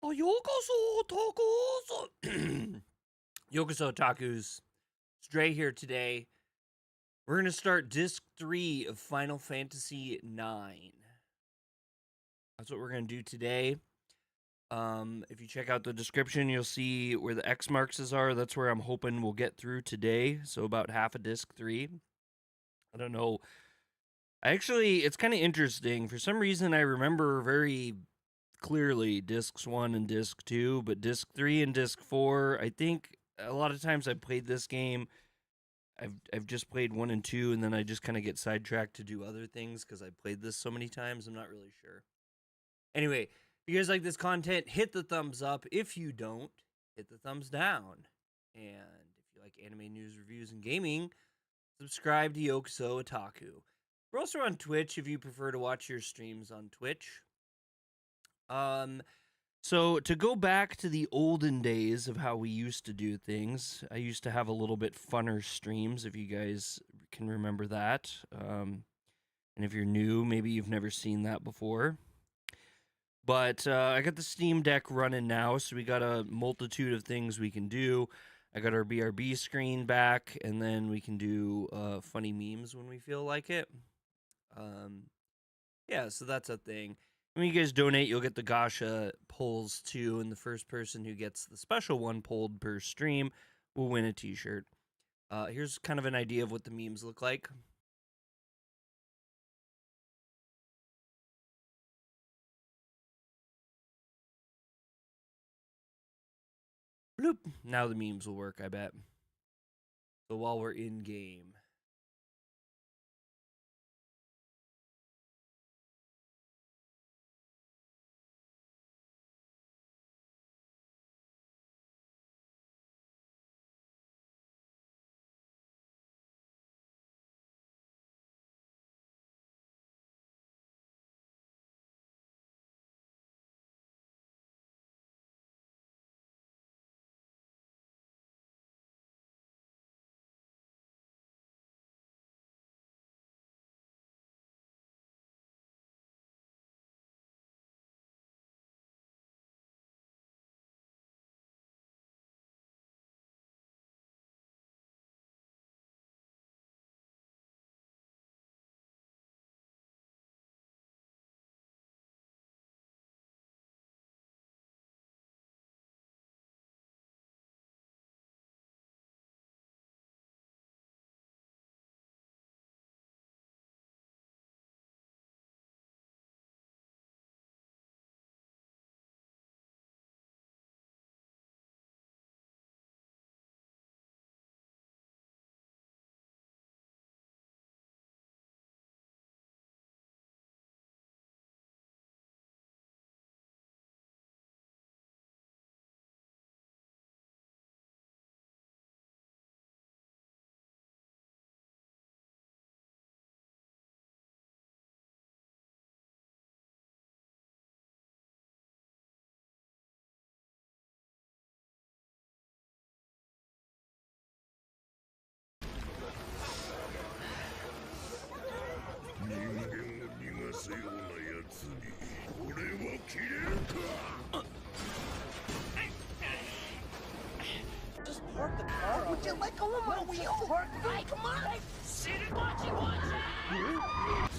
Oh, Yokoso Otakus! Yokoso Otakus. Stray here today. We're going to start Disc 3 of Final Fantasy IX. That's what we're going to do today. If you check out the description, you'll see where the X marks are. That's where I'm hoping we'll get through today. So about half of Disc 3. I don't know. It's kind of interesting. For some reason, I remember very clearly Discs 1 and Disc 2, but Disc 3 and Disc 4, I think a lot of times I've played this game, I've just played 1 and 2, and then I just kind of get sidetracked to do other things because I've played this so many times. I'm not really sure. Anyway, if you guys like this content, hit the thumbs up. If you don't, hit the thumbs down. And if you like anime news, reviews, and gaming, subscribe to Yokoso Otaku. We're also on Twitch if you prefer to watch your streams on Twitch. So to go back to the olden days of how we used to do things, I used to have a little bit funner streams, if you guys can remember that. And if you're new, maybe you've never seen that before. But I got the Steam Deck running now, so we got a multitude of things we can do. I got our BRB screen back, and then we can do funny memes when we feel like it. Yeah, so that's a thing. When you guys donate, you'll get the Gacha polls too, and the first person who gets the special one polled per stream will win a t-shirt. Here's kind of an idea of what the memes look like. Bloop. Now the memes will work, I bet. So while we're in game. Just park the car. Would you let go of my wheel? Park. Hey, come on. Hey, sit it, watch it, watch it.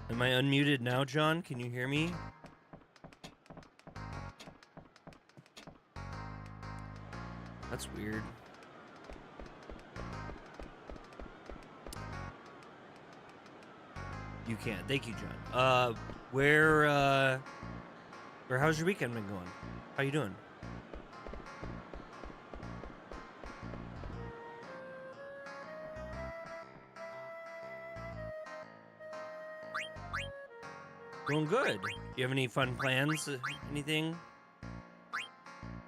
Am I unmuted now, John? Can you hear me? That's weird. You can't. Thank you, John. How's your weekend been going? How you doing? Doing good. Do you have any fun plans? Anything?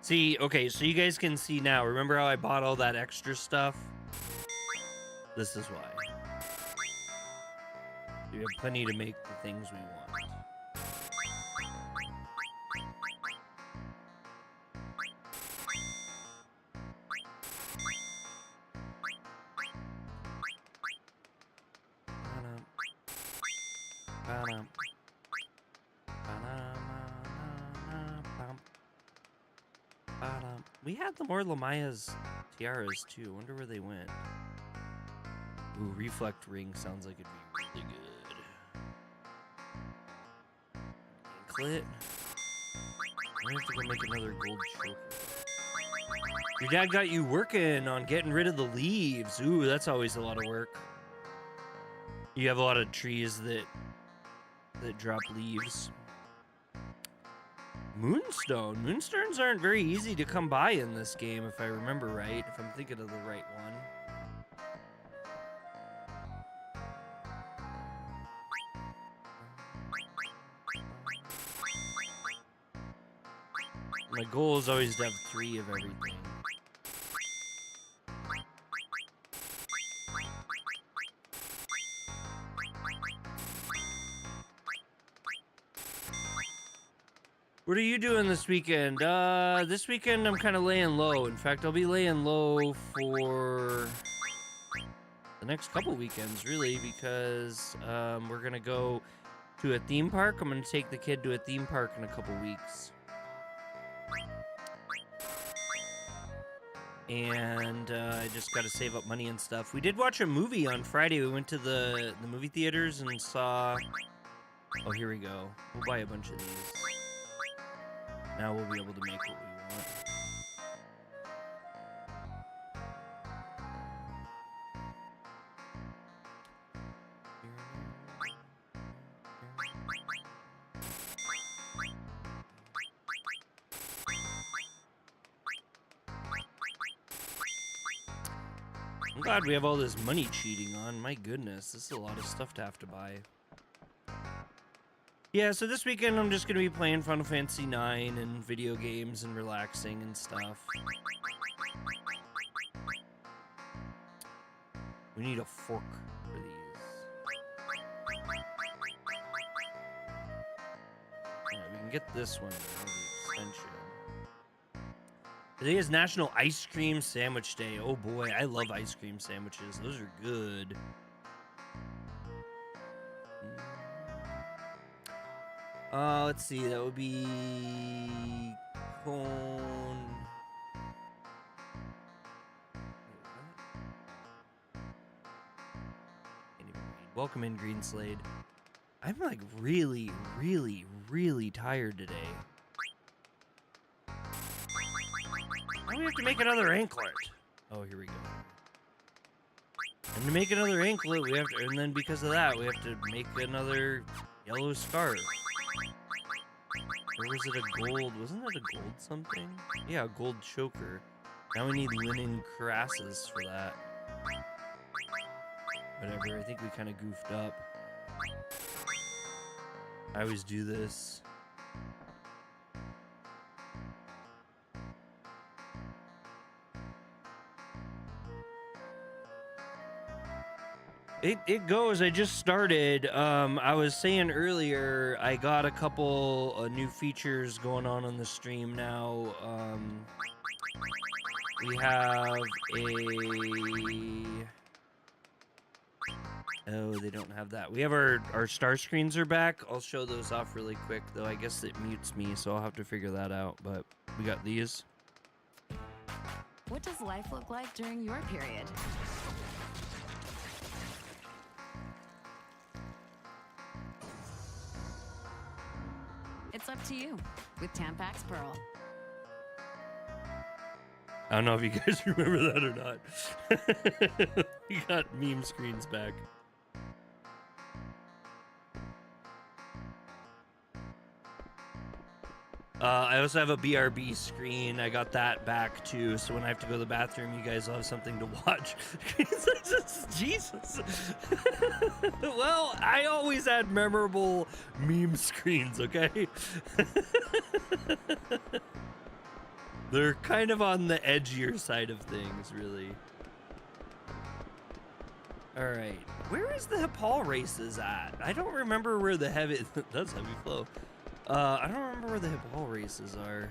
See, okay, so you guys can see now. Remember how I bought all that extra stuff? This is why. We have plenty to make the things we want. We had the more Lamaya's tiaras too. Wonder where they went. Ooh, reflect ring sounds like it'd be really good. Clit. I have to go make another gold choker. Your dad got you working on getting rid of the leaves. Ooh, that's always a lot of work. You have a lot of trees that drop leaves. Moonstone. Moonstones aren't very easy to come by in this game, if I remember right. If I'm thinking of the right one. My goal is always to have 3 of everything. What are you doing this weekend? This weekend I'm kind of laying low. In fact, I'll be laying low for the next couple weekends, really, because we're gonna go to a theme park. I'm gonna take the kid to a theme park in a couple weeks. And I just got to save up money and stuff. We did watch a movie on Friday. We went to the movie theaters and saw... Oh, here we go. We'll buy a bunch of these. Now we'll be able to make what we want. I'm glad we have all this money cheating on. My goodness, this is a lot of stuff to have to buy. Yeah, so this weekend I'm just going to be playing Final Fantasy IX and video games and relaxing and stuff. We need a fork for these. Alright, we can get this one, the extension. Today is National Ice Cream Sandwich Day. Oh boy, I love ice cream sandwiches. Those are good. Let's see, that would be cone. Welcome in, Green Slade. I'm like really tired today. Now we have to make another anklet. Oh, here we go. And to make another anklet, we have to, and then because of that, we have to make another yellow scarf. Or was it a gold? Wasn't it a gold something? Yeah, a gold choker. Now we need linen cuirasses for that. Whatever, I think we kind of goofed up. I always do this. It goes. I just started. I was saying earlier, I got a couple new features going on the stream now. We have a... Oh, they don't have that. We have our star screens are back. I'll show those off really quick, though. I guess it mutes me, so I'll have to figure that out. But we got these. What does life look like during your period? It's up to you with Tampax Pearl. I don't know if you guys remember that or not. We got meme screens back. I also have a BRB screen. I got that back too, so when I have to go to the bathroom, you guys will have something to watch. Jesus. Well, I always had memorable meme screens, okay? They're kind of on the edgier side of things, really. All right, where is the Hipal races at? I don't remember where the heavy, that's heavy flow. I don't remember where the Hipal races are.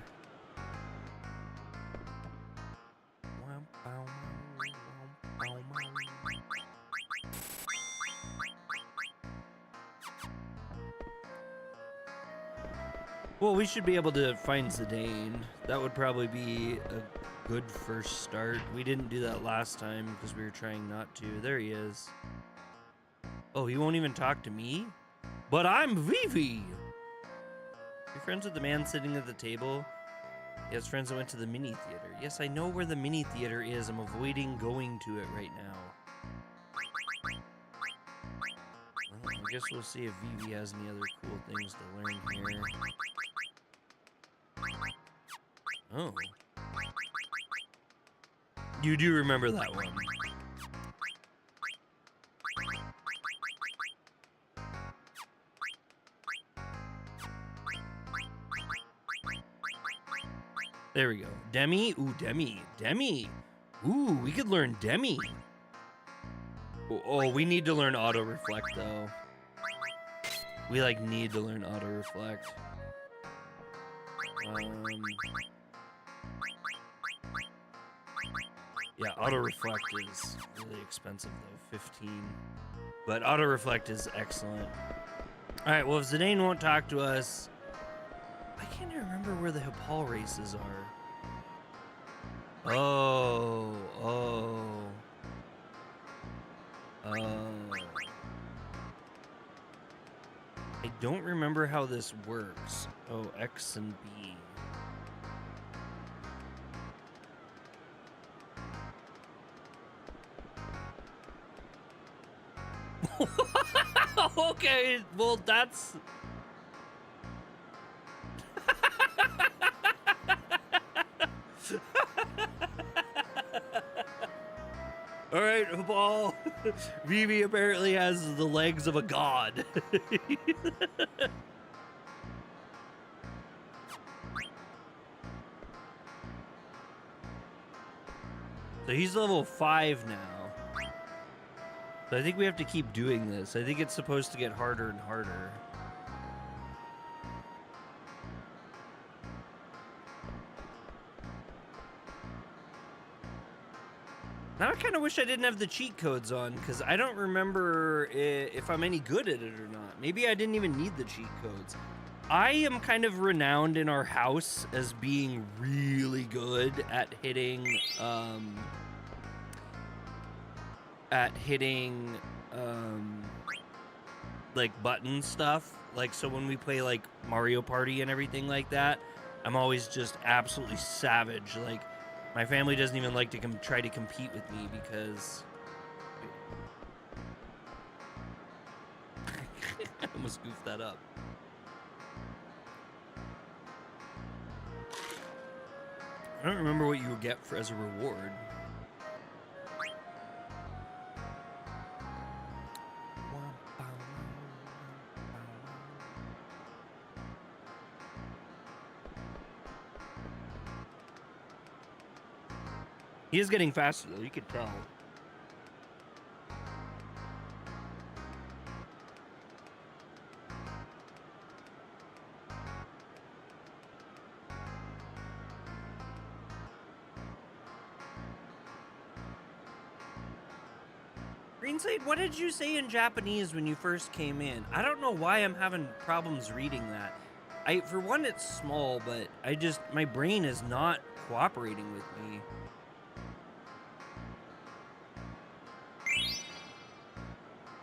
Well, we should be able to find Zidane. That would probably be a good first start. We didn't do that last time because we were trying not to. There he is. Oh, he won't even talk to me? But I'm Vivi! You're friends with the man sitting at the table? He has friends that went to the mini theater. Yes, I know where the mini theater is. I'm avoiding going to it right now. Well, I guess we'll see if Vivi has any other cool things to learn here. Oh. You do remember that one. There we go. Demi? Ooh, Demi. Demi. Ooh, we could learn Demi. Oh, we need to learn auto reflect though. We like need to learn auto reflect. Yeah, auto reflect is really expensive though, 15. But auto reflect is excellent. All right, well if Zidane won't talk to us, I can't even remember where the Hipal races are. Oh. I don't remember how this works. Oh, X and B. Okay, well that's... All right, Hipal. Vivi apparently has the legs of a god. So he's level 5 now. So I think we have to keep doing this. I think it's supposed to get harder and harder. Now I kind of wish I didn't have the cheat codes on, because I don't remember if I'm any good at it or not. Maybe I didn't even need the cheat codes. I am kind of renowned in our house as being really good at hitting, like button stuff. Like, so when we play like Mario Party and everything like that, I'm always just absolutely savage. Like, my family doesn't even like to try to compete with me because I almost goofed that up. I don't remember what you would get as a reward. He is getting faster though, you could tell. Greenside, what did you say in Japanese when you first came in? I don't know why I'm having problems reading that. For one, it's small, but my brain is not cooperating with me.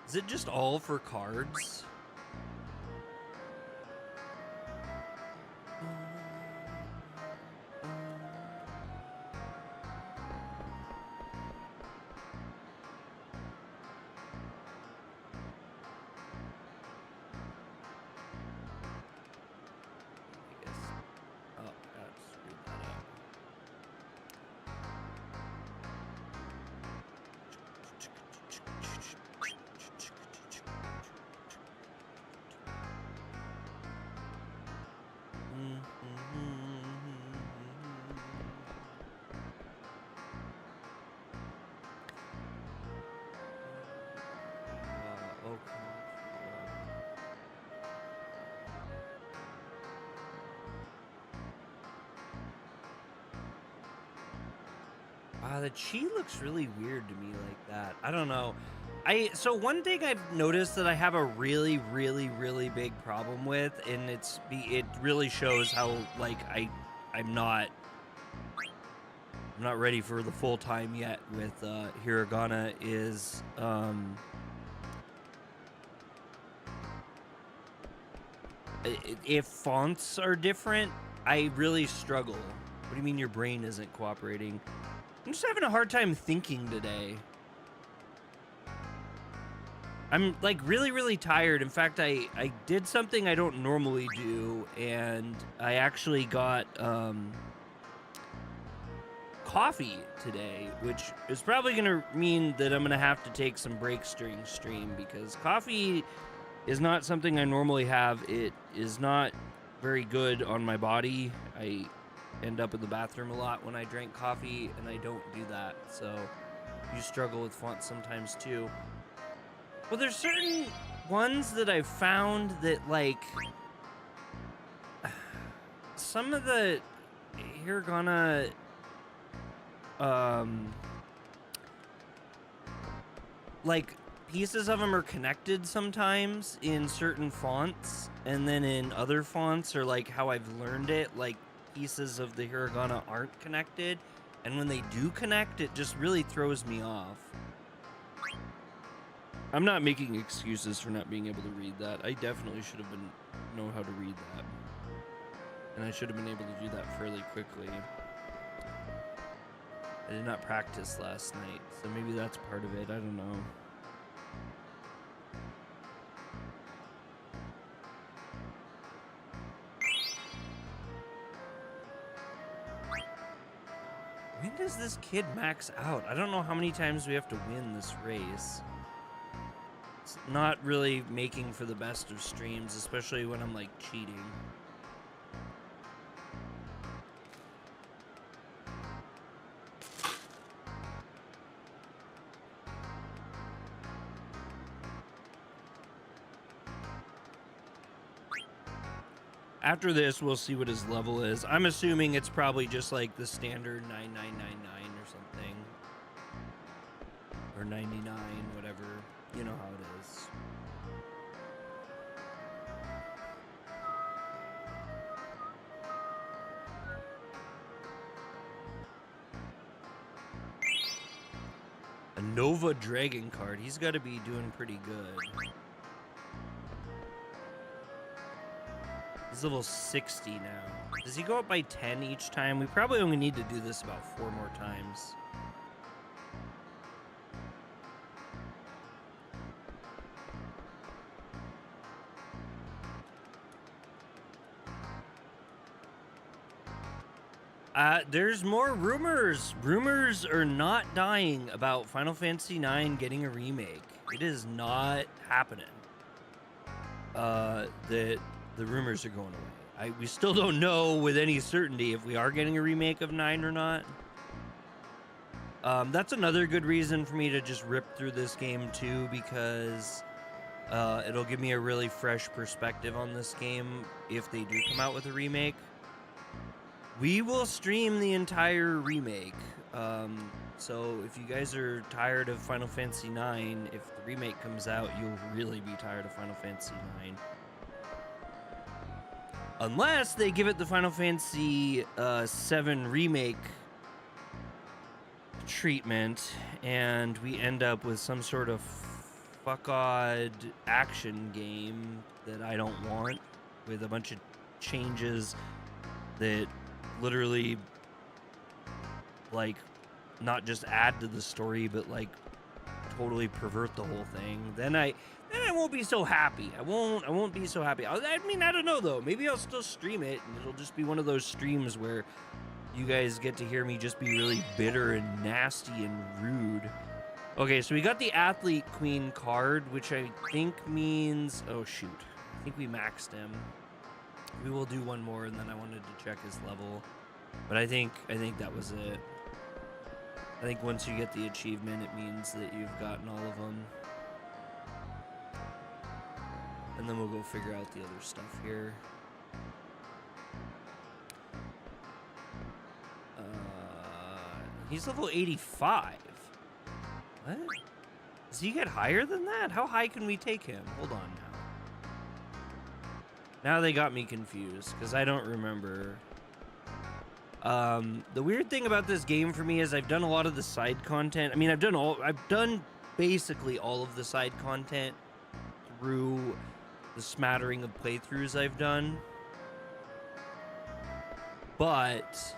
Is it just all for cards? Oh, the chi looks really weird to me like that. I don't know. So one thing I've noticed that I have a really big problem with, and it really shows how like I'm not ready for the full time yet with hiragana is if fonts are different, I really struggle. What do you mean your brain isn't cooperating? I'm just having a hard time thinking today. I'm like really tired. In fact, I did something I don't normally do, and I actually got coffee today, which is probably gonna mean that I'm gonna have to take some breaks during stream, because coffee is not something I normally have. It is not very good on my body. I end up in the bathroom a lot when I drink coffee, and I don't do that. So you struggle with fonts sometimes too. Well, there's certain ones that I've found that, like, some of the hiragana, like, pieces of them are connected sometimes in certain fonts, and then in other fonts, or like how I've learned it, like pieces of the hiragana aren't connected, and when they do connect, it just really throws me off. I'm not making excuses for not being able to read that. I definitely should have know how to read that, and I should have been able to do that fairly quickly. I did not practice last night, so maybe that's part of it. I don't know. When does this kid max out? I don't know how many times we have to win this race. It's not really making for the best of streams, especially when I'm like cheating. After this, we'll see what his level is. I'm assuming it's probably just like the standard 9999 or something. Or 99, whatever. You know how it is. A Nova Dragon card. He's got to be doing pretty good. He's level 60 now. Does he go up by 10 each time? We probably only need to do this about 4 more times. There's more rumors. Rumors are not dying about Final Fantasy IX getting a remake. It is not happening. The rumors are going away. We still don't know with any certainty if we are getting a remake of 9 or not. That's another good reason for me to just rip through this game too, because it'll give me a really fresh perspective on this game if they do come out with a remake. We will stream the entire remake. So if you guys are tired of Final Fantasy IX, if the remake comes out, you'll really be tired of Final Fantasy IX. Unless they give it the Final Fantasy VII remake treatment, and we end up with some sort of fuck-odd action game that I don't want, with a bunch of changes that literally, like, not just add to the story, but like totally pervert the whole thing, then I won't be so happy. I won't be so happy. I mean, I don't know though. Maybe I'll still stream it, and it'll just be one of those streams where you guys get to hear me just be really bitter and nasty and rude. Okay, so we got the Athlete Queen card, which I think means, oh shoot, I think we maxed him. We will do one more, and then I wanted to check his level, but I think that was it. I think once you get the achievement, it means that you've gotten all of them. and then we'll go figure out the other stuff here. He's level 85. What? Does he get higher than that? How high can we take him? Hold on now. Now they got me confused because I don't remember. The weird thing about this game for me is I've done a lot of the side content. I mean, I've done basically all of the side content through the smattering of playthroughs I've done. But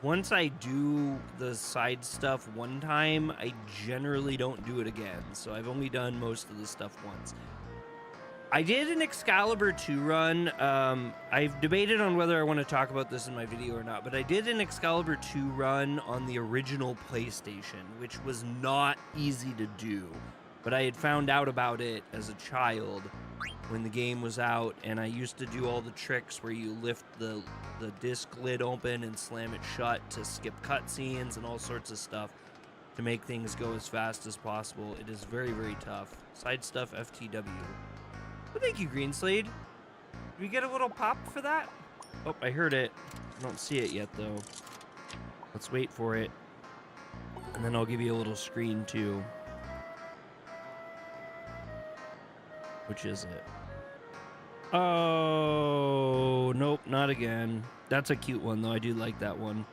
once I do the side stuff one time, I generally don't do it again. So I've only done most of the stuff once. I did an Excalibur 2 run. I've debated on whether I want to talk about this in my video or not, but I did an Excalibur 2 run on the original PlayStation, which was not easy to do. But I had found out about it as a child when the game was out, and I used to do all the tricks where you lift the disc lid open and slam it shut to skip cutscenes and all sorts of stuff to make things go as fast as possible. It is very, very tough. Side stuff FTW. Well, thank you, Greenslade. Did we get a little pop for that? Oh, I heard it. I don't see it yet, though. Let's wait for it. And then I'll give you a little screen, too. Which is it? Oh, nope, not again. That's a cute one, though. I do like that one.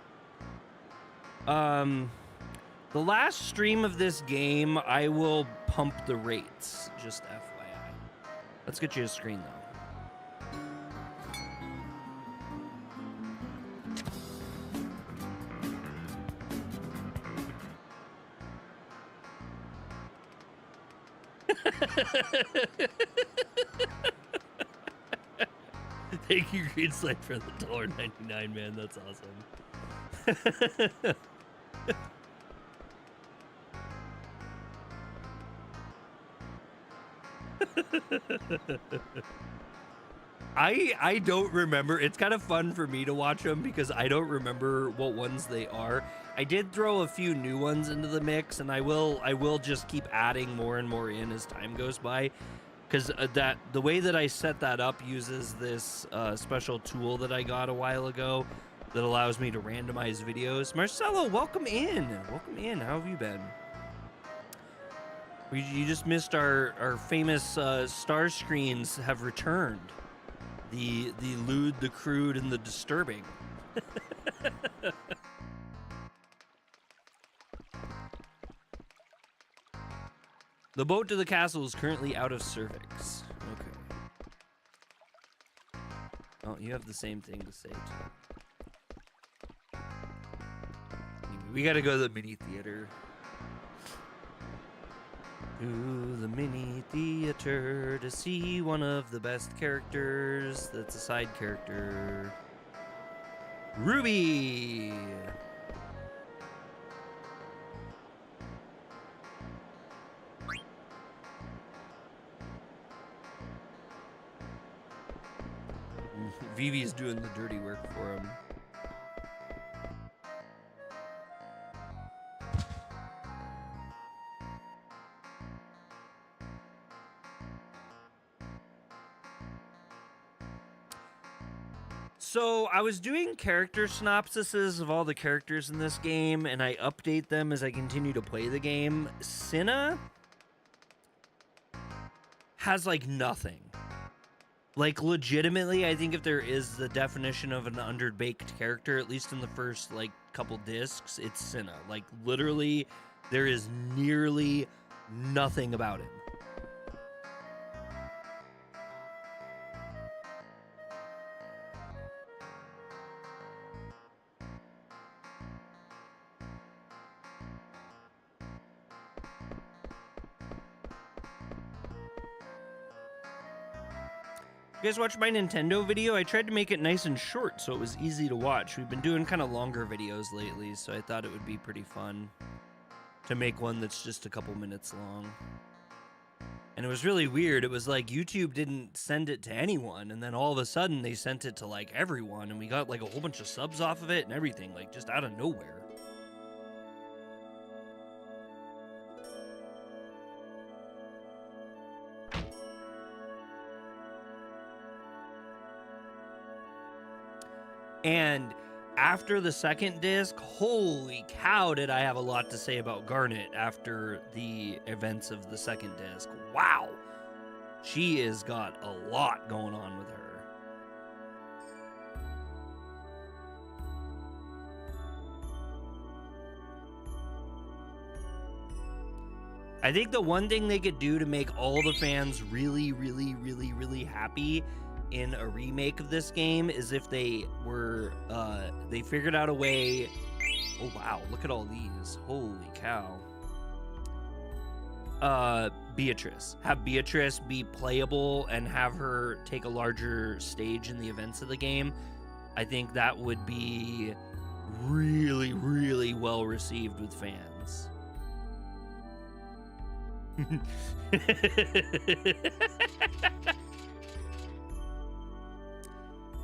The last stream of this game, I will pump the rates. Just FYI. Let's get you a screen, though. Thank you, Greenslide, for the $1.99, man. That's awesome. I don't remember. It's kind of fun for me to watch them because I don't remember what ones they are. I did throw a few new ones into the mix, and I will just keep adding more and more in as time goes by, because the way that I set that up uses this special tool that I got a while ago that allows me to randomize videos. Marcelo, welcome in. Welcome in. How have you been? You just missed our famous star screens have returned. The lewd, the crude, and the disturbing. The boat to the castle is currently out of cervix. Okay. Oh, you have the same thing to say, too. We gotta go to the mini theater. To the mini theater to see one of the best characters that's a side character. Ruby! Vivi's doing the dirty work for him. So I was doing character synopsises of all the characters in this game, and I update them as I continue to play the game. Cinna has like nothing. Like legitimately, I think if there is the definition of an underbaked character, at least in the first like couple discs, it's Cinna. Like literally, there is nearly nothing about him. You guys watch my Nintendo video? I tried to make it nice and short so it was easy to watch. We've been doing kind of longer videos lately, so I thought it would be pretty fun to make one that's just a couple minutes long. And it was really weird. It was like YouTube didn't send it to anyone, and then all of a sudden they sent it to like everyone, and we got like a whole bunch of subs off of it and everything, like just out of nowhere. And after the second disc, holy cow, did I have a lot to say about Garnet after the events of the second disc. Wow. She has got a lot going on with her. I think the one thing they could do to make all the fans really, really, really, really happy in a remake of this game is if they were, they figured out a way. Oh, wow. Look at all these. Holy cow. Beatrice. Have Beatrice be playable and have her take a larger stage in the events of the game. I think that would be really, really well received with fans.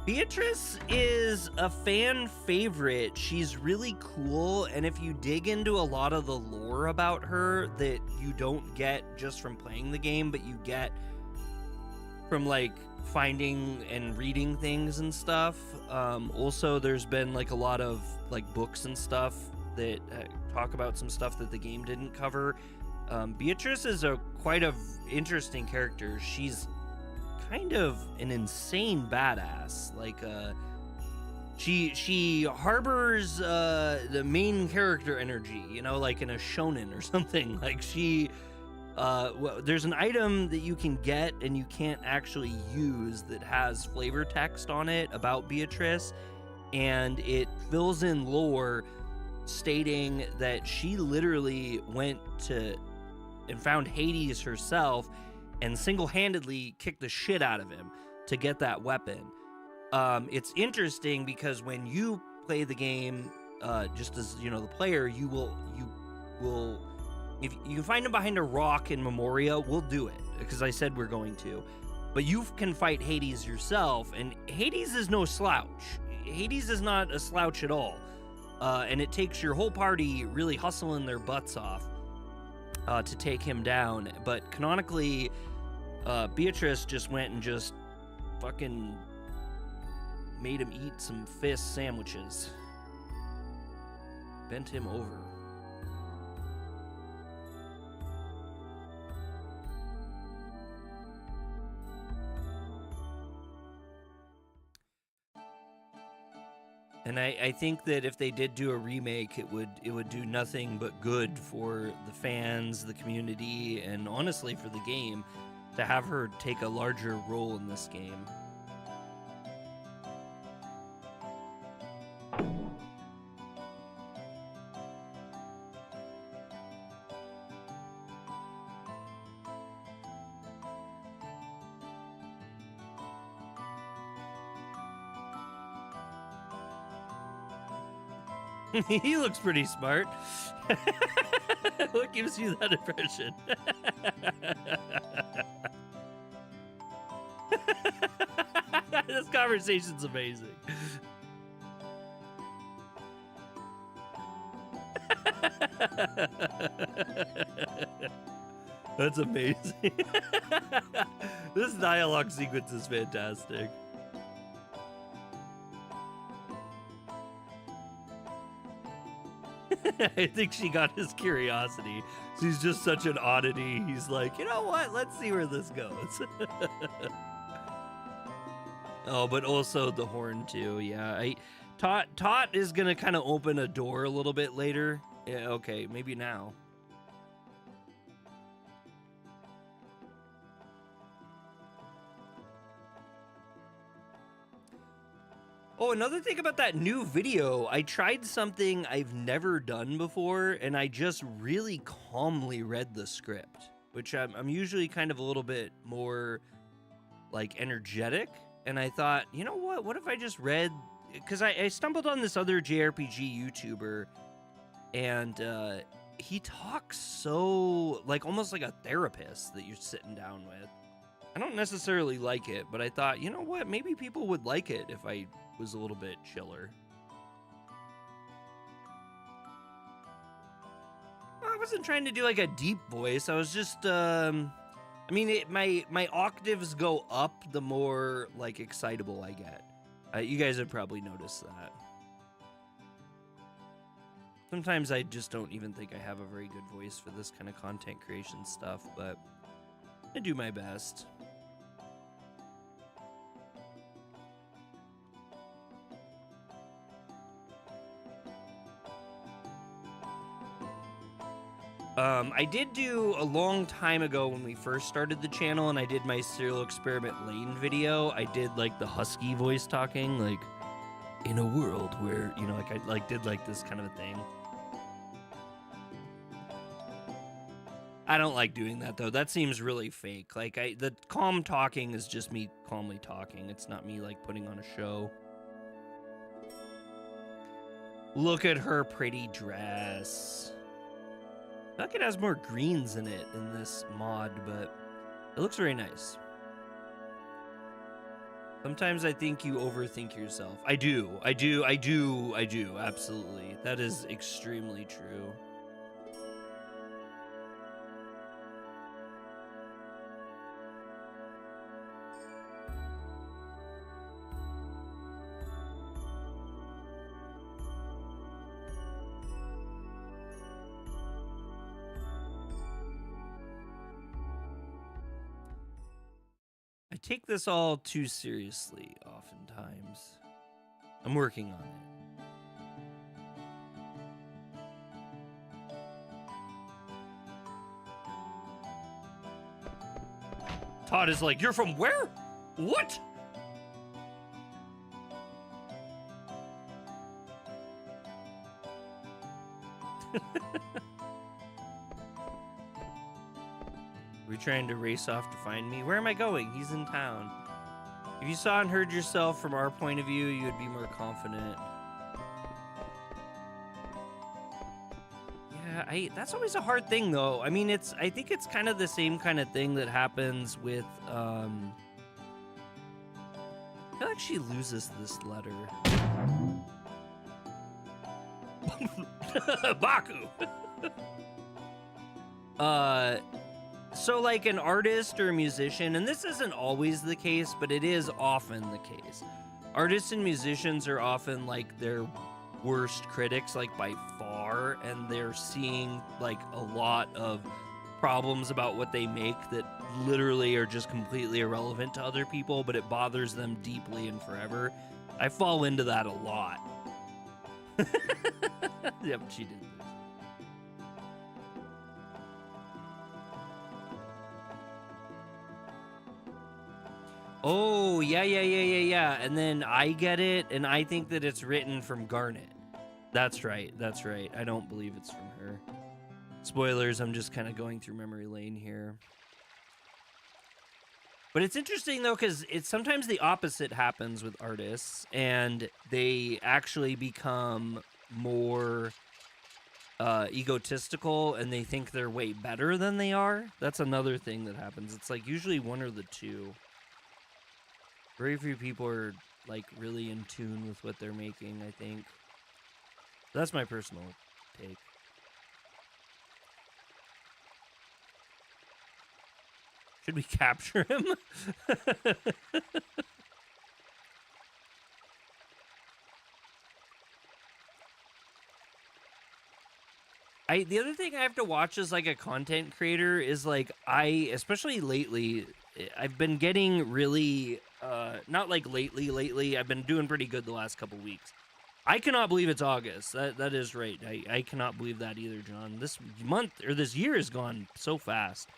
Beatrice is a fan favorite. She's really cool, and if you dig into a lot of the lore about her that you don't get just from playing the game, but you get from like finding and reading things and stuff. Also, there's been like a lot of like books and stuff that talk about some stuff that the game didn't cover. Beatrice is quite a interesting character. She's kind of an insane badass. Like, she harbors the main character energy, you know, like in a shonen or something. Like there's an item that you can get and you can't actually use that has flavor text on it about Beatrice, and it fills in lore stating that she literally went to and found Hades herself and single-handedly kicked the shit out of him to get that weapon. It's interesting because when you play the game, just as you know, the player, you will, if you can find him behind a rock in Memoria, we'll do it because I said we're going to. But you can fight Hades yourself, and Hades is no slouch. Hades is not a slouch at all, and it takes your whole party really hustling their butts off to take him down. But canonically, Beatrice just went and just fucking made him eat some fist sandwiches. Bent him over. And I think that if they did do a remake, it would do nothing but good for the fans, the community, and honestly for the game to have her take a larger role in this game. He looks pretty smart. What gives you that impression? This conversation's amazing. That's amazing. This dialogue sequence is fantastic. I think she got his curiosity. She's just such an oddity. He's like, you know what? Let's see where this goes. Oh, but also the horn too. Yeah, Tot is gonna kind of open a door a little bit later. Yeah, okay, maybe now. Oh, another thing about that new video, I tried something I've never done before, and I just really calmly read the script, which I'm usually kind of a little bit more, like, energetic, and I thought, you know what if I just read, because I stumbled on this other JRPG YouTuber, and he talks so, like, almost like a therapist that you're sitting down with. I don't necessarily like it, but I thought, you know what, maybe people would like it if I was a little bit chiller. I wasn't trying to do like a deep voice. I was just, I mean, my octaves go up the more like excitable I get. You guys have probably noticed that. Sometimes I just don't even think I have a very good voice for this kind of content creation stuff, but I do my best. I did do a long time ago when we first started the channel and I did my Serial Experiment Lane video. I did like the husky voice talking, like in a world where, you know, like I did like this kind of a thing. I don't like doing that though. That seems really fake. Like the calm talking is just me calmly talking. It's not me like putting on a show. Look at her pretty dress. I think it has more greens in it in this mod, but it looks very nice. Sometimes I think you overthink yourself. I do, absolutely. That is extremely true. I take this all too seriously, oftentimes. I'm working on it. Todd is like, you're from where? What? Are we trying to race off to find me? Where am I going? He's in town. If you saw and heard yourself from our point of view, you would be more confident. Yeah, that's always a hard thing, though. I mean, I think it's kind of the same kind of thing that happens with, I feel like she loses this letter. Baku! So like an artist or a musician, and this isn't always the case, but it is often the case. Artists and musicians are often like their worst critics, like by far, and they're seeing like a lot of problems about what they make that literally are just completely irrelevant to other people, but it bothers them deeply and forever. I fall into that a lot. Yep, she did. Oh, yeah. And then I get it, and I think that it's written from Garnet. That's right. I don't believe it's from her. Spoilers, I'm just kind of going through memory lane here. But it's interesting, though, because it's sometimes the opposite happens with artists, and they actually become more egotistical, and they think they're way better than they are. That's another thing that happens. It's like usually one or the two. Very few people are like really in tune with what they're making, I think. That's my personal take. Should we capture him? The other thing I have to watch as like a content creator is like especially lately, I've been getting really not like lately, I've been doing pretty good the last couple weeks. I cannot believe it's August. That is right. I cannot believe that either, John. This month or this year has gone so fast.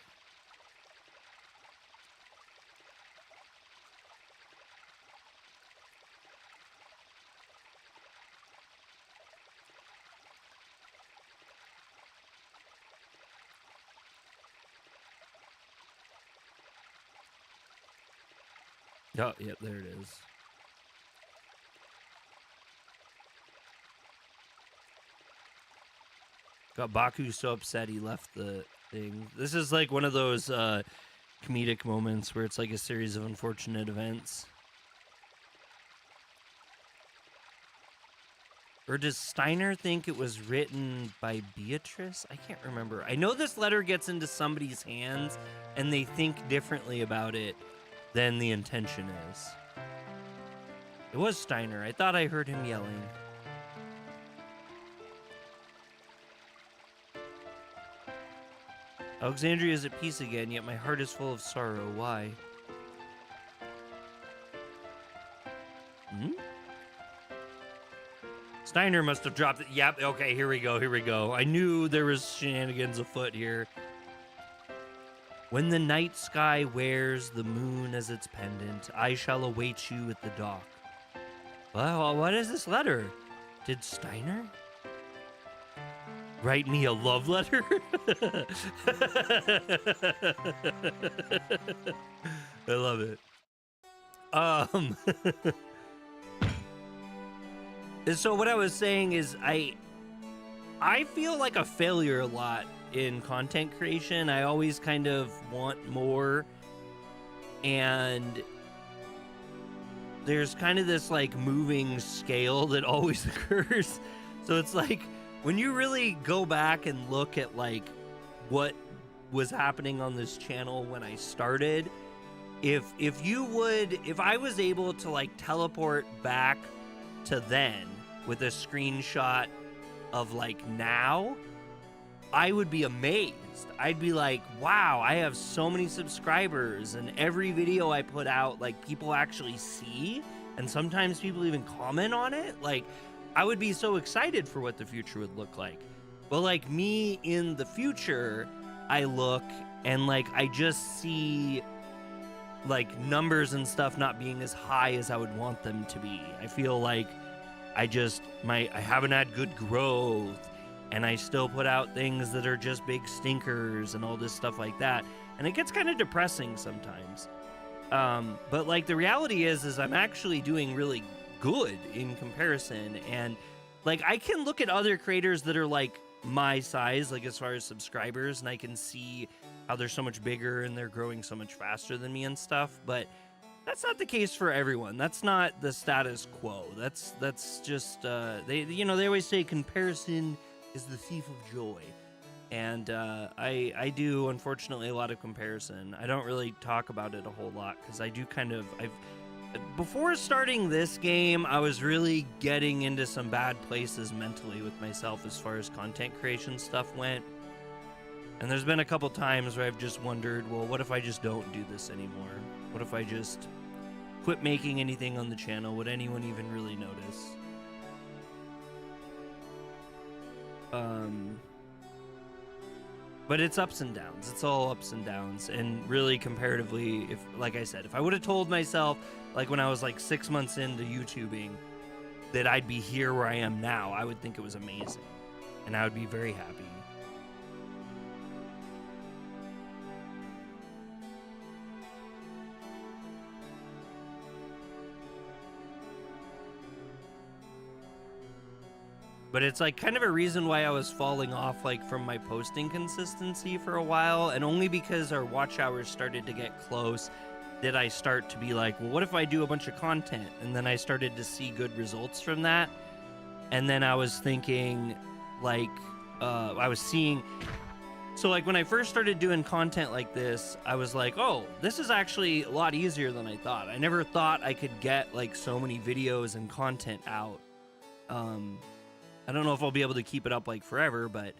Oh, yep, there it is. Got Baku so upset he left the thing. This is like one of those comedic moments where it's like a series of unfortunate events. Or does Steiner think it was written by Beatrice? I can't remember. I know this letter gets into somebody's hands and they think differently about it than the intention is. It was Steiner. I thought I heard him yelling. Alexandria is at peace again, yet my heart is full of sorrow. Why? Hmm? Steiner must have dropped it. Yep, okay, here we go, here we go. I knew there was shenanigans afoot here. When the night sky wears the moon as its pendant, I shall await you at the dock. Well, what is this letter? Did Steiner write me a love letter? I love it. So what I was saying is I feel like a failure a lot in content creation. I always kind of want more, and there's kind of this like moving scale that always occurs. So it's like when you really go back and look at like what was happening on this channel when I started, if I was able to like teleport back to then with a screenshot of like now, I would be amazed. I'd be like, wow, I have so many subscribers, and every video I put out, like, people actually see, and sometimes people even comment on it. Like, I would be so excited for what the future would look like. But like me in the future, I look and like I just see like numbers and stuff not being as high as I would want them to be. I feel like I haven't had good growth, and I still put out things that are just big stinkers and all this stuff like that. And it gets kind of depressing sometimes. But like the reality is I'm actually doing really good in comparison. And like I can look at other creators that are like my size, like as far as subscribers, and I can see how they're so much bigger and they're growing so much faster than me and stuff. But that's not the case for everyone. That's not the status quo. That's just they always say comparison is the thief of joy, and I do unfortunately a lot of comparison. I don't really talk about it a whole lot because I do before starting this game, I was really getting into some bad places mentally with myself as far as content creation stuff went. And there's been a couple times where I've just wondered, well, what if I just don't do this anymore? What if I just quit making anything on the channel? Would anyone even really notice? But it's ups and downs. It's all ups and downs. And really comparatively, like I said, if I would have told myself, like when I was like 6 months into YouTubing, that I'd be here where I am now, I would think it was amazing. And I would be very happy. But it's like kind of a reason why I was falling off like from my posting consistency for a while, and only because our watch hours started to get close did I start to be like, well, what if I do a bunch of content? And then I started to see good results from that. And then I was thinking like I was seeing, so like when I first started doing content like this, I was like, oh, this is actually a lot easier than I thought. I never thought I could get like so many videos and content out. I don't know if I'll be able to keep it up like forever, but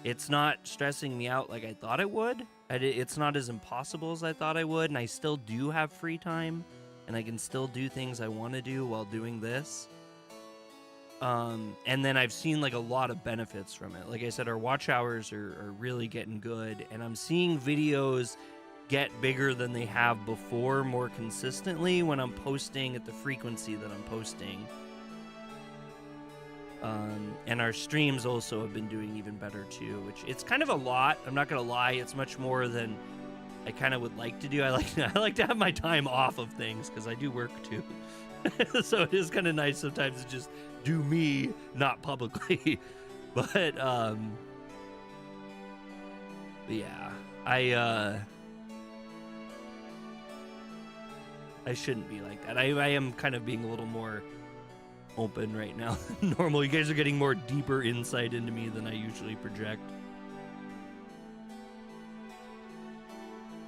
it's not stressing me out like I thought it would. It's not as impossible as I thought I would, and I still do have free time, and I can still do things I want to do while doing this. And then I've seen like a lot of benefits from it. Like I said, our watch hours are really getting good, and I'm seeing videos get bigger than they have before more consistently when I'm posting at the frequency that I'm posting. And our streams also have been doing even better too, which it's kind of a lot. I'm not gonna lie, it's much more than I kind of would like to do. I like to have my time off of things because I do work too. So it is kind of nice sometimes to just do me, not publicly. But yeah, I shouldn't be like that. I am kind of being a little more open right now than normal. You guys are getting more deeper insight into me than I usually project.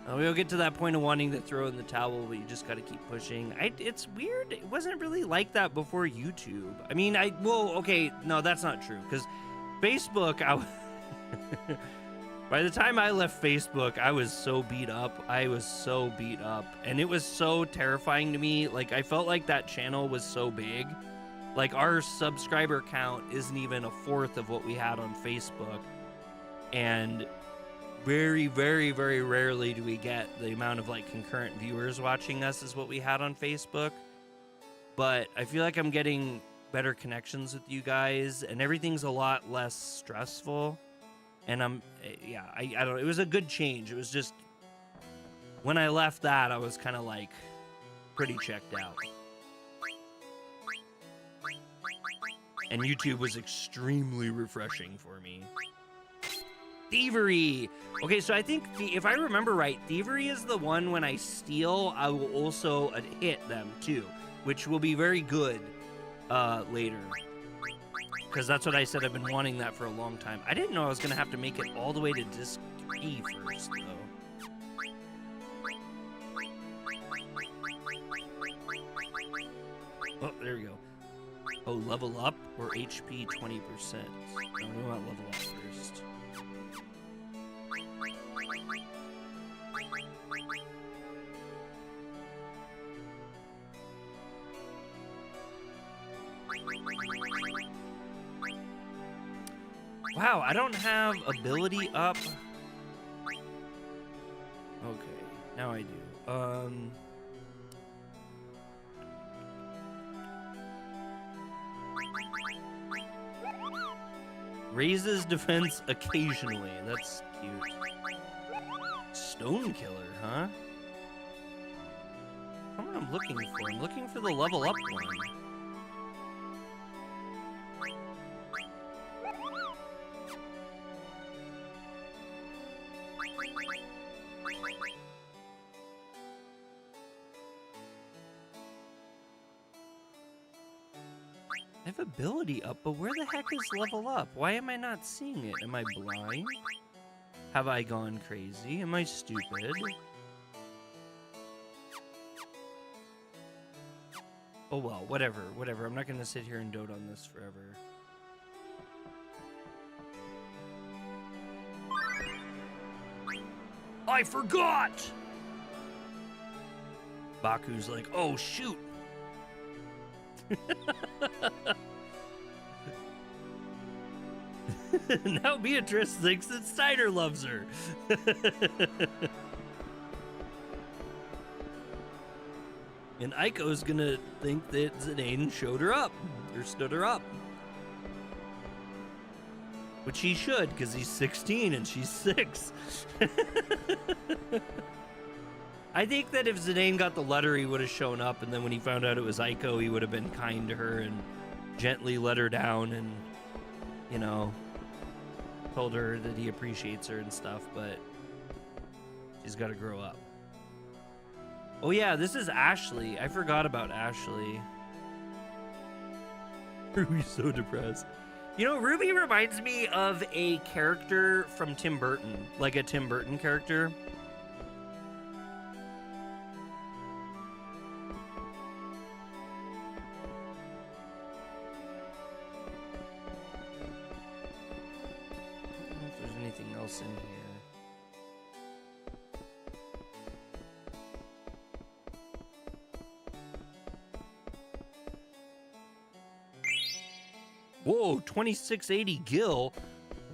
We'll get to that point of wanting to throw in the towel, but you just got to keep pushing. It's weird. It wasn't really like that before YouTube. I mean, well, okay, no, that's not true. Because Facebook, by the time I left Facebook, I was so beat up. And it was so terrifying to me. Like, I felt like that channel was so big. Like, our subscriber count isn't even a fourth of what we had on Facebook. And very, very, very rarely do we get the amount of like concurrent viewers watching us as what we had on Facebook. But I feel like I'm getting better connections with you guys, and everything's a lot less stressful. And I don't. It was a good change. It was just when I left that, I was kind of like pretty checked out. And YouTube was extremely refreshing for me. Thievery. Okay, so I think if I remember right, Thievery is the one when I steal, I will also hit them too, which will be very good later. Because that's what I said. I've been wanting that for a long time. I didn't know I was going to have to make it all the way to disc 3 first, though. Oh, there we go. Oh, level up or HP 20%? No, we want level up first. Wow, I don't have ability up. Okay, now I do. Raises defense occasionally. That's cute. Stone killer, huh? That's what I'm looking for. I'm looking for the level up one. I have ability up, but where the heck is level up? Why am I not seeing it? Am I blind? Have I gone crazy? Am I stupid? Oh well, whatever. I'm not gonna sit here and dote on this forever. I forgot! Baku's like, oh shoot! Now Beatrice thinks that Steiner loves her. And Aiko's gonna think that Zidane showed her up, or stood her up. Which he should, because he's 16 and she's 6. I think that if Zidane got the letter, he would have shown up, and then when he found out it was Aiko, he would have been kind to her and gently let her down and, you know, told her that he appreciates her and stuff, but she's got to grow up. Oh yeah, this is Ashley. I forgot about Ashley. Ruby's so depressed. You know, Ruby reminds me of a character from Tim Burton, like a Tim Burton character. In here. Whoa, 2680 gil.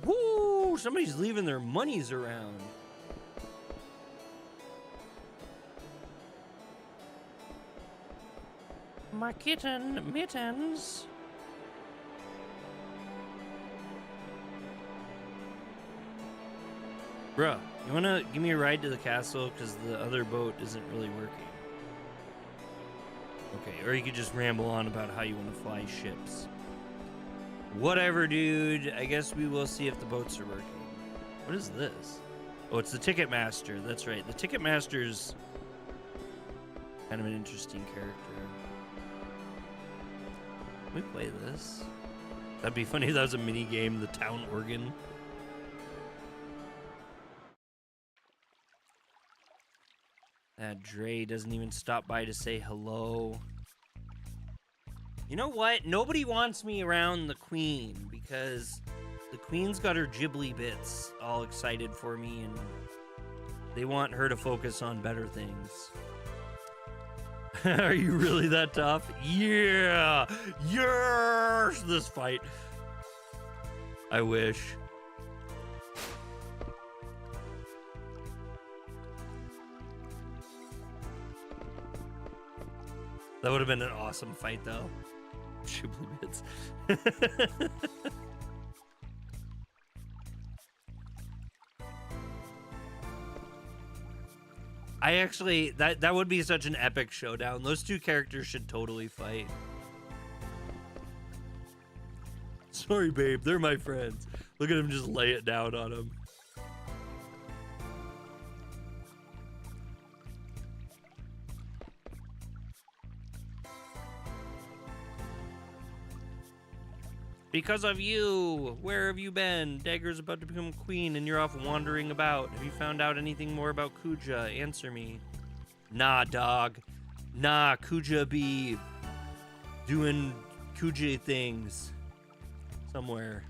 Woo, somebody's leaving their monies around. My kitten mittens. Bruh, you wanna give me a ride to the castle? Because the other boat isn't really working. Okay, or you could just ramble on about how you want to fly ships. Whatever, dude. I guess we will see if the boats are working. What is this? Oh, it's the Ticketmaster. That's right. The Ticketmaster's kind of an interesting character. Can we play this? That'd be funny if that was a mini game, the town organ. That Dre doesn't even stop by to say hello. You know what? Nobody wants me around the queen because the queen's got her Ghibli bits all excited for me and they want her to focus on better things. Are you really that tough? Yeah! Yes! This fight. I wish. That would have been an awesome fight, though. Ghibli bits. I actually, that would be such an epic showdown. Those two characters should totally fight. Sorry, babe, they're my friends. Look at him just lay it down on him. Because of you! Where have you been? Dagger's about to become queen and you're off wandering about. Have you found out anything more about Kuja? Answer me. Nah, dog. Nah, Kuja be doing Kuja things somewhere.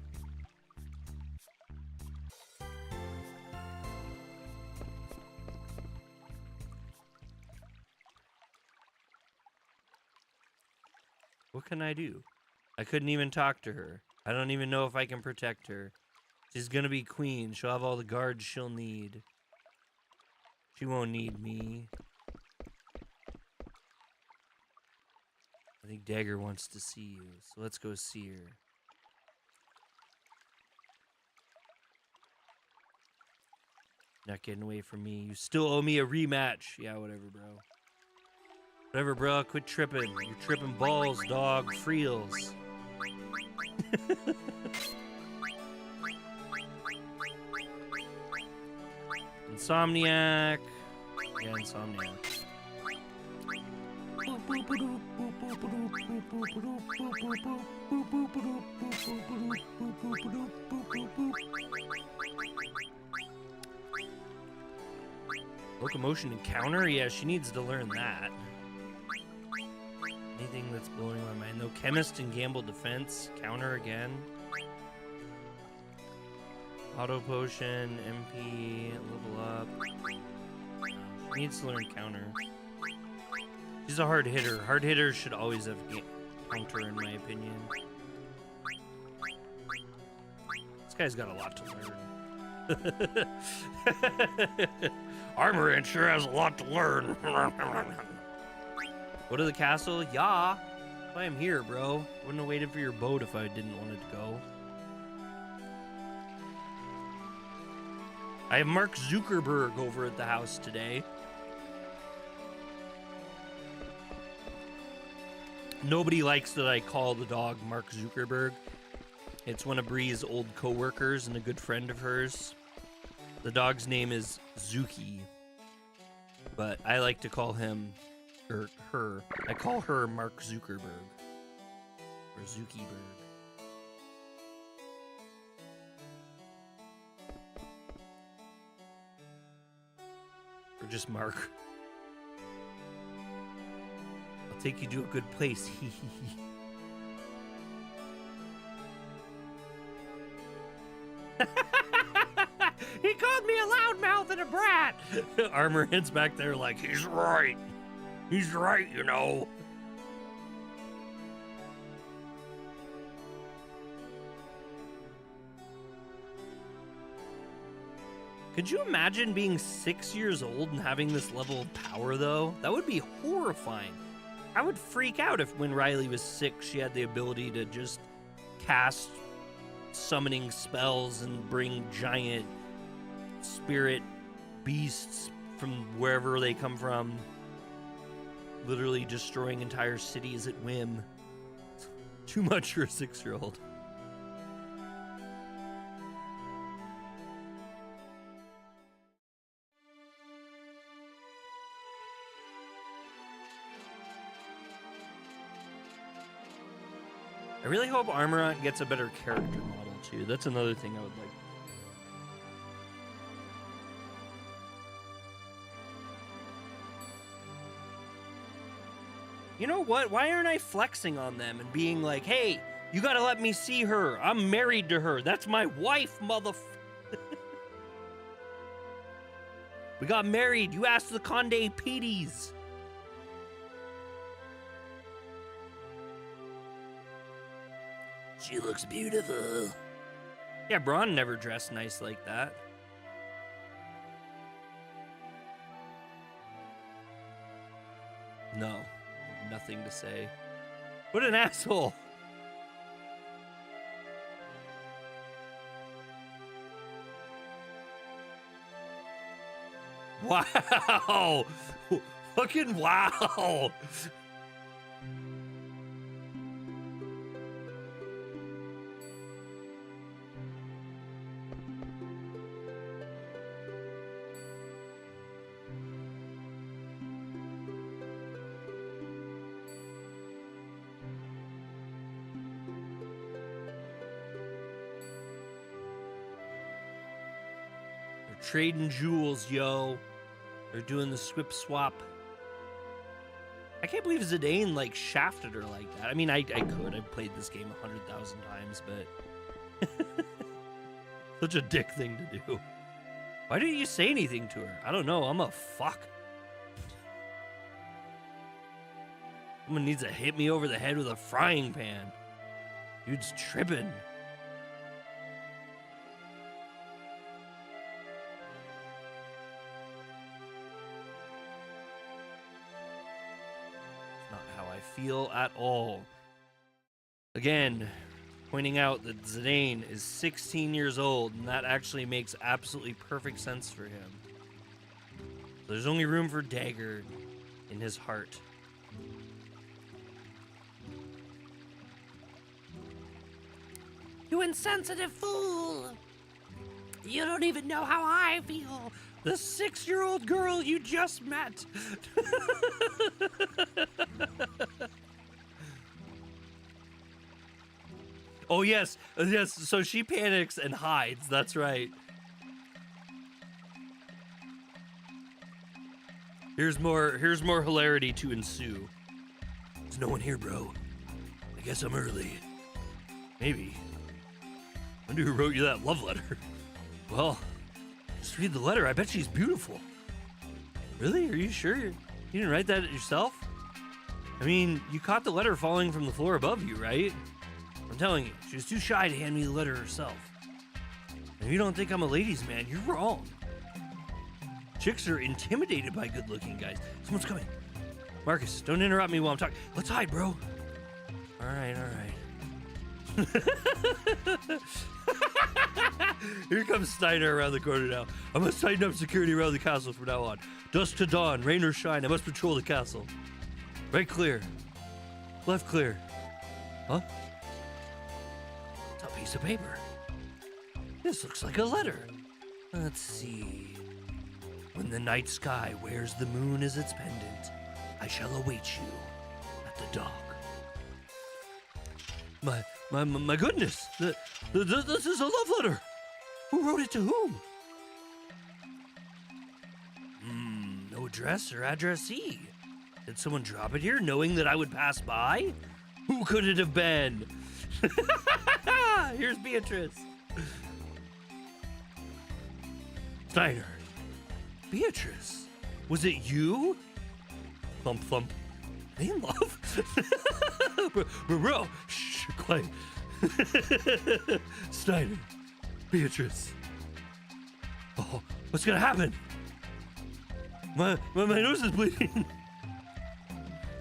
What can I do? I couldn't even talk to her. I don't even know if I can protect her. She's gonna be queen. She'll have all the guards she'll need. She won't need me. I think Dagger wants to see you, so let's go see her. Not getting away from me. You still owe me a rematch. Yeah, whatever, bro. Whatever, bro. Quit tripping. You're tripping balls, dog. Freels. Insomniac. Yeah, Insomniac. Locomotion and counter? Yeah, she needs to learn that. Anything that's blowing my mind though. Chemist and gamble defense. Counter again. Auto potion, MP, level up. She needs to learn counter. She's a hard hitter. Hard hitters should always have counter in my opinion. This guy's got a lot to learn. Armor sure has a lot to learn. Go to the castle? Yeah. That's why I'm here, bro. Wouldn't have waited for your boat if I didn't want it to go. I have Mark Zuckerberg over at the house today. Nobody likes that I call the dog Mark Zuckerberg. It's one of Bree's old co-workers and a good friend of hers. The dog's name is Zuki. But I like to call him... or her. I call her Mark Zuckerberg. Or Zuckerberg. Or just Mark. I'll take you to a good place. He called me a loudmouth and a brat. Armorhead's back there like, he's right. He's right, you know. Could you imagine being 6 years old and having this level of power, though? That would be horrifying. I would freak out if when Riley was 6, she had the ability to just cast summoning spells and bring giant spirit beasts from wherever they come from. Literally destroying entire cities at whim. Too much for a 6-year-old. I really hope Armorant gets a better character model too. That's another thing I would like. You know what? Why aren't I flexing on them and being like, hey, you gotta let me see her. I'm married to her. That's my wife, We got married. You asked the Conde Peties. She looks beautiful. Yeah, Braun never dressed nice like that. No, nothing to say. What an asshole. Wow. Fucking wow. Trading jewels, yo. They're doing the swip swap. I can't believe Zidane like shafted her like that. I mean, I could. I've played this game 100,000 times, but such a dick thing to do. Why didn't you say anything to her? I don't know. I'm a fuck. Someone needs to hit me over the head with a frying pan. Dude's tripping. Feel at all. Again, pointing out that Zidane is 16 years old, and that actually makes absolutely perfect sense for him. So there's only room for Dagger in his heart. You insensitive fool! You don't even know how I feel! The 6-year-old girl you just met! Oh, yes. Yes, so she panics and hides. That's right. Here's more hilarity to ensue. There's no one here, bro. I guess I'm early. Maybe. I wonder who wrote you that love letter. Well, just read the letter. I bet she's beautiful. Really? Are you sure? You didn't write that yourself? I mean, you caught the letter falling from the floor above you, right? I'm telling you, she was too shy to hand me the letter herself. And if you don't think I'm a ladies' man, you're wrong. Chicks are intimidated by good-looking guys. Someone's coming. Marcus, don't interrupt me while I'm talking. Let's hide, bro. All right. Here comes Steiner around the corner now. I must tighten up security around the castle from now on. Dusk to dawn, rain or shine, I must patrol the castle. Right clear. Left clear. Huh? It's a piece of paper. This looks like a letter. Let's see. When the night sky wears the moon as its pendant, I shall await you at the dock. My goodness! This is a love letter! Who wrote it to whom? No address or addressee. Did someone drop it here knowing that I would pass by? Who could it have been? Here's Beatrice. Steiner. Beatrice, was it you? Thump, thump. Are they in love? Bro, shh, quiet. Steiner, Beatrice. Oh, what's gonna happen? My nose is bleeding.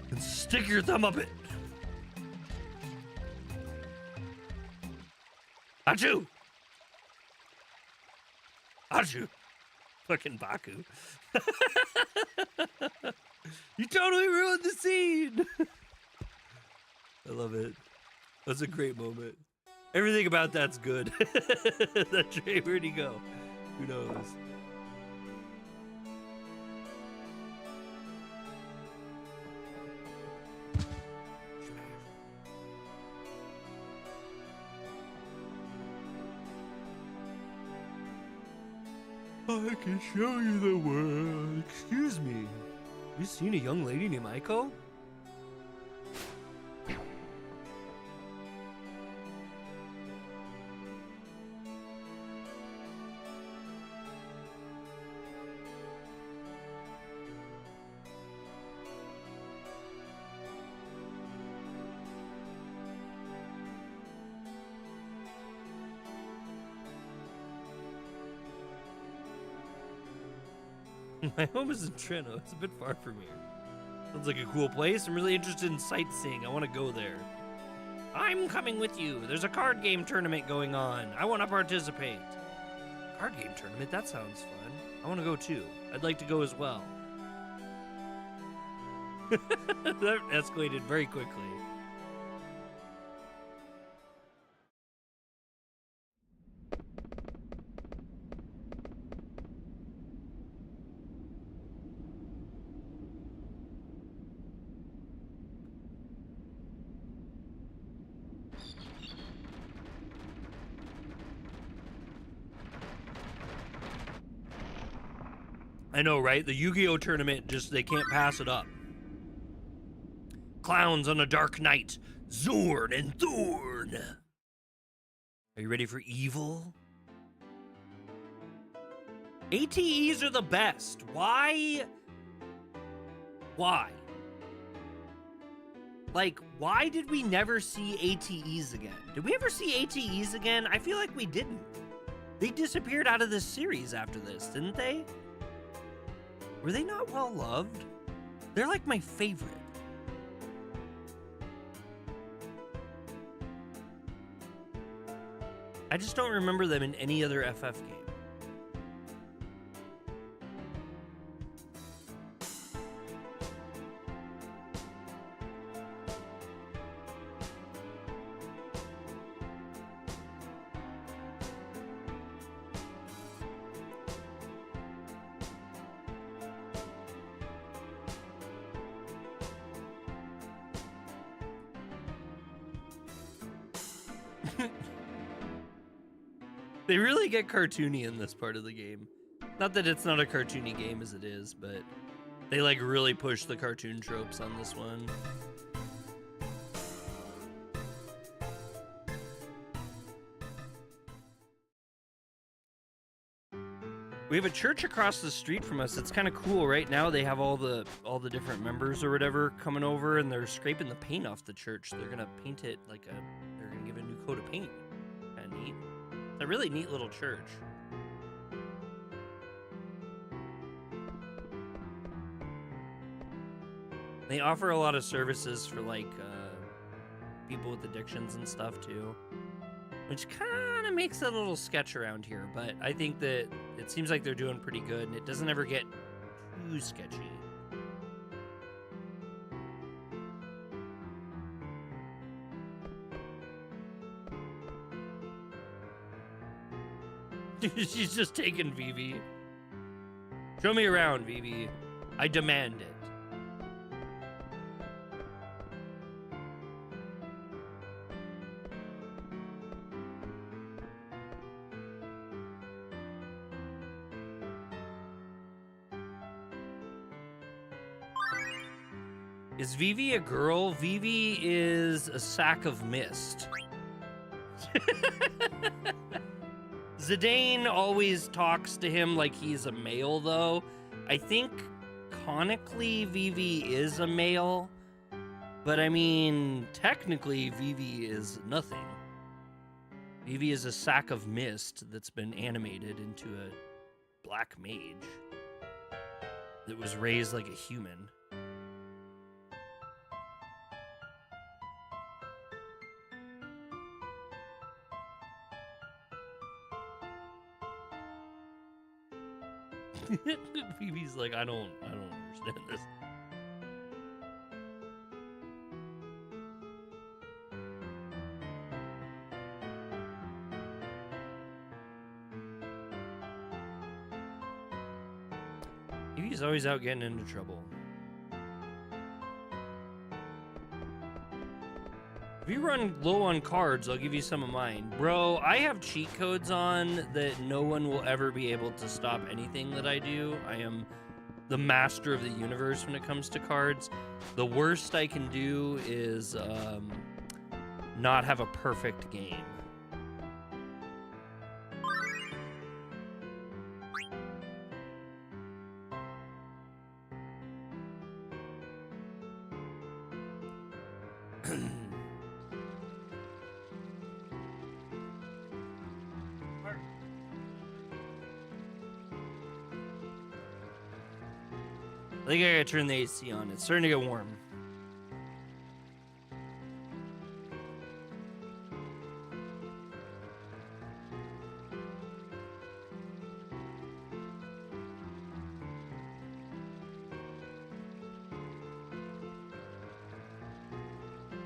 And stick your thumb up it. Achoo! Achoo! Fucking Baku. You totally ruined the scene. I love it. That's a great moment. Everything about that's good. That Trey, where'd he go? Who knows? I can show you the world. Excuse me. Have you seen a young lady named Aiko? My home is in Treno. It's a bit far from here. Sounds like a cool place. I'm really interested in sightseeing. I want to go there. I'm coming with you. There's a card game tournament going on. I want to participate. Card game tournament? That sounds fun. I want to go too. I'd like to go as well. That escalated very quickly. I know, right? The Yu-Gi-Oh tournament, just they can't pass it up. Clowns on a dark night, Zorn and Thorn. Are you ready for evil? ATEs are the best. Why? Why? Like, why did we never see ATEs again? Did we ever see ATEs again? I feel like we didn't. They disappeared out of this series after this, didn't they? Were they not well loved? They're like my favorite. I just don't remember them in any other FF game. They really get cartoony in this part of the game. Not that it's not a cartoony game as it is, but they like really push the cartoon tropes on this one. We have a church across the street from us. It's kind of cool. Right now they have all the different members or whatever coming over, and they're scraping the paint off the church. They're gonna paint it like they're gonna give it a new coat of paint. Kind of neat. It's a really neat little church. They offer a lot of services for like people with addictions and stuff too, which kind of makes it a little sketch around here, but I think that it seems like they're doing pretty good, and it doesn't ever get too sketchy. She's just taking Vivi. Show me around, Vivi. I demand it. Is Vivi a girl? Vivi is a sack of mist. Zidane always talks to him like he's a male, though. I think canonically Vivi is a male, but I mean, technically Vivi is nothing. Vivi is a sack of mist that's been animated into a black mage that was raised like a human. Vivi's like, I don't understand this. Vivi's always out getting into trouble. If you run low on cards, I'll give you some of mine. Bro, I have cheat codes on that no one will ever be able to stop anything that I do. I am the master of the universe when it comes to cards. The worst I can do is not have a perfect game. think I gotta turn the AC on. It's starting to get warm.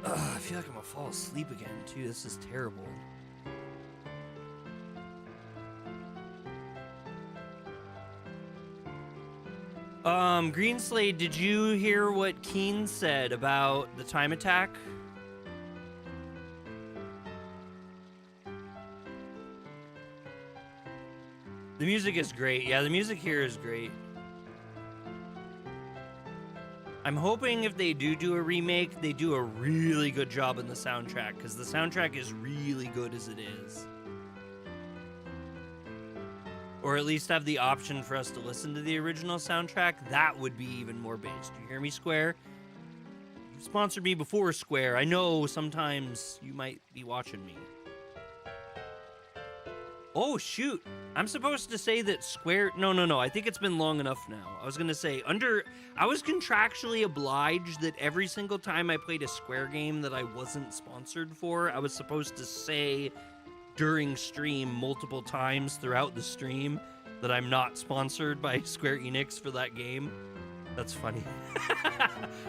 I feel like I'm gonna fall asleep again, too. This is terrible. Greenslade, did you hear what Keen said about the time attack? The music is great. Yeah, the music here is great. I'm hoping if they do a remake, they do a really good job in the soundtrack, because the soundtrack is really good as it is. Or at least have the option for us to listen to the original soundtrack. That would be even more based. Do you hear me, Square? You sponsored me before, Square. I know sometimes you might be watching me. Oh, shoot. I'm supposed to say that Square... No. I think it's been long enough now. I was going to say, I was contractually obliged that every single time I played a Square game that I wasn't sponsored for, I was supposed to say during stream multiple times throughout the stream that I'm not sponsored by Square Enix for that game. That's funny.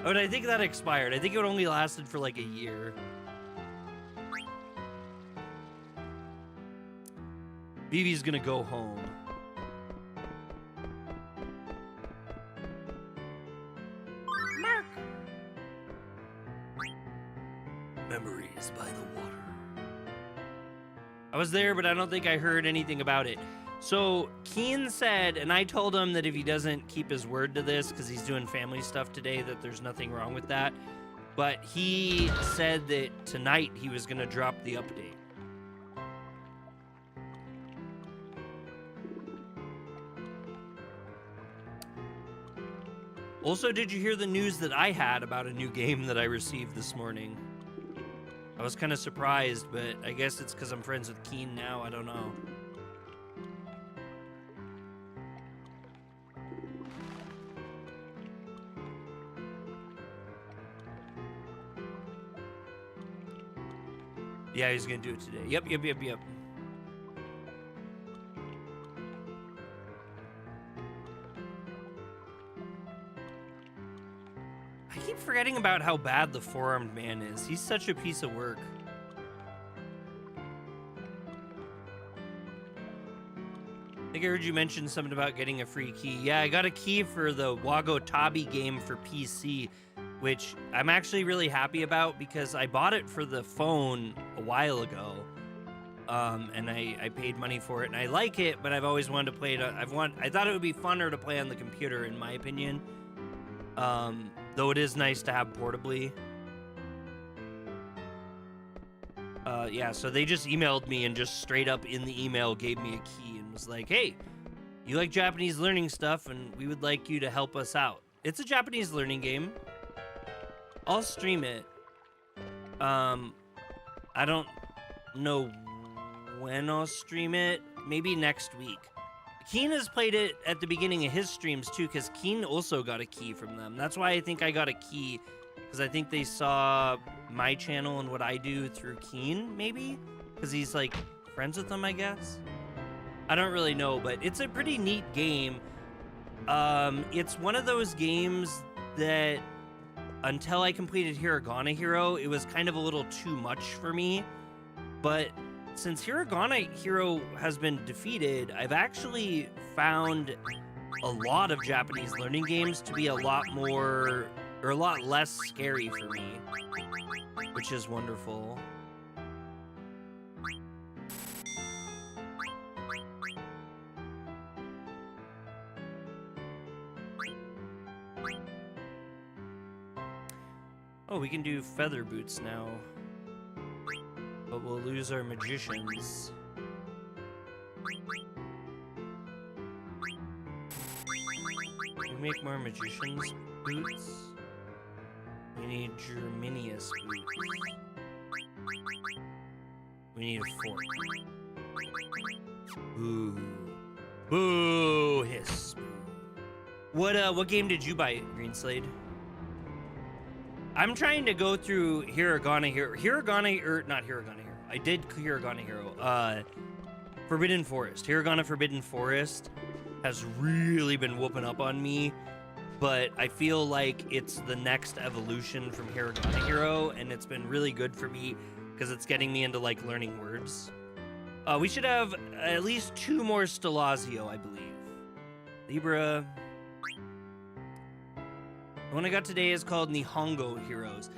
But I think that expired. I think it only lasted for like a year. Vivi's gonna go home. Mark! Memories by the water. I was there, but I don't think I heard anything about it. So, Keen said, and I told him that if he doesn't keep his word to this, because he's doing family stuff today, that there's nothing wrong with that. But he said that tonight he was gonna drop the update. Also, did you hear the news that I had about a new game that I received this morning? I was kind of surprised, but I guess it's because I'm friends with Keen now. I don't know. Yeah, he's gonna do it today. Yep. I keep forgetting about how bad the four-armed man is. He's such a piece of work. I think I heard you mention something about getting a free key. Yeah, I got a key for the Wago Tabi game for PC, which I'm actually really happy about because I bought it for the phone a while ago. And I paid money for it, and I like it, but I've always wanted to play it. I thought it would be funner to play on the computer, in my opinion. Though it is nice to have portably. Yeah, so they just emailed me and just straight up in the email gave me a key and was like, hey, you like Japanese learning stuff, and we would like you to help us out. It's a Japanese learning game. I'll stream it. I don't know when I'll stream it. Maybe next week. Keen has played it at the beginning of his streams too, because Keen also got a key from them. That's why I think I got a key, because I think they saw my channel and what I do through Keen, maybe? Because he's like friends with them, I guess? I don't really know, but it's a pretty neat game. It's one of those games that until I completed Hiragana Hero, it was kind of a little too much for me. But since Hiragana Hero has been defeated, I've actually found a lot of Japanese learning games to be a lot more, or a lot less scary for me, which is wonderful. Oh, we can do feather boots now. But we'll lose our magicians. Can we make more magicians boots? We need Germinius boots. We need a fork. Boo. Boo! Hiss. Boo. What game did you buy, Green Slade? I'm trying to go through Not Hiragana Hero. I did Hiragana Hero. Forbidden Forest. Hiragana Forbidden Forest has really been whooping up on me, but I feel like it's the next evolution from Hiragana Hero, and it's been really good for me because it's getting me into like learning words. We should have at least 2 more Stelazio, I believe. Libra. The one I got today is called Nihongo Heroes.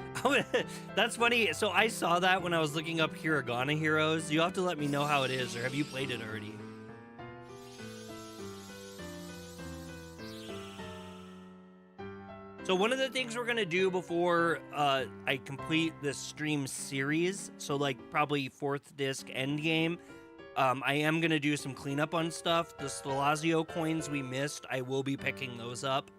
That's funny. So I saw that when I was looking up Hiragana Heroes. You have to let me know how it is, or have you played it already? So one of the things we're going to do before I complete this stream series, so like probably 4th disc endgame, I am going to do some cleanup on stuff. The Stelazio coins we missed, I will be picking those up.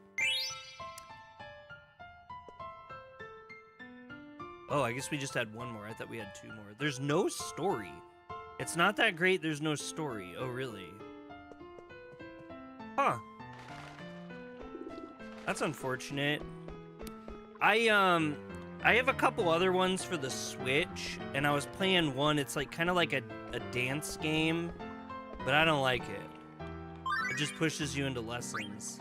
Oh, I guess we just had 1 more. I thought we had 2 more. There's no story. It's not that great. There's no story. Oh, really? Huh. That's unfortunate. I have a couple other ones for the Switch, and I was playing one. It's like kind of like a dance game, but I don't like it. It just pushes you into lessons.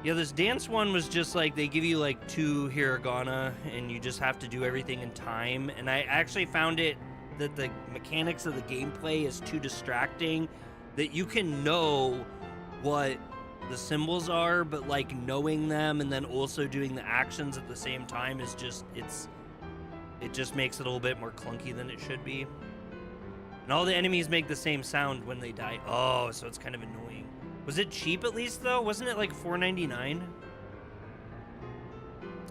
Yeah, this dance one was just like, they give you like 2 hiragana, and you just have to do everything in time. And I actually found it that the mechanics of the gameplay is too distracting, that you can know what the symbols are, but like knowing them and then also doing the actions at the same time is just, it just makes it a little bit more clunky than it should be. And all the enemies make the same sound when they die. Oh, so it's kind of annoying. Was it cheap at least, though? Wasn't it like $4.99?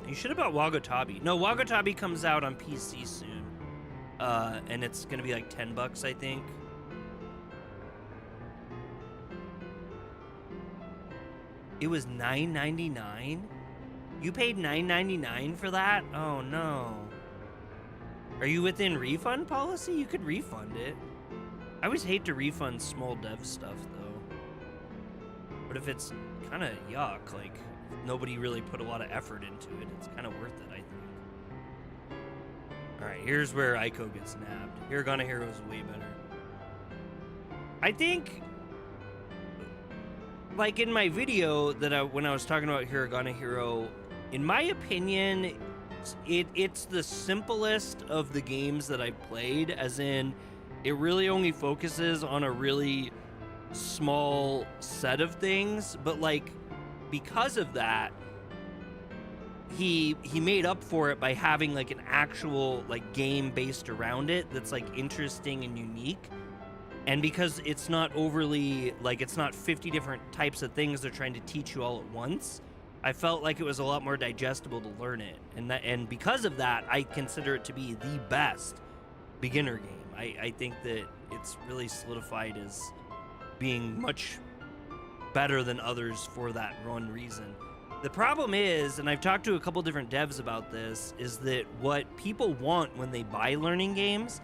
You should have bought Wagotabi. No, Wagotabi comes out on PC soon. And it's going to be like $10, I think. It was $9.99? You paid $9.99 for that? Oh, no. Are you within refund policy? You could refund it. I always hate to refund small dev stuff, though. But if it's kind of yuck, like, nobody really put a lot of effort into it, it's kind of worth it, I think. Alright, here's where Aiko gets nabbed. Hiragana Hero is way better. I think, like in my video that when I was talking about Hiragana Hero, in my opinion, it's the simplest of the games that I've played, as in, it really only focuses on a really small set of things, but like because of that, he made up for it by having like an actual like game based around it that's like interesting and unique. And because it's not overly like, it's not 50 different types of things they're trying to teach you all at once, I felt like it was a lot more digestible to learn it. And because of that, I consider it to be the best beginner game. I think that it's really solidified as being much better than others for that one reason. The problem is, and I've talked to a couple different devs about this, is that what people want when they buy learning games,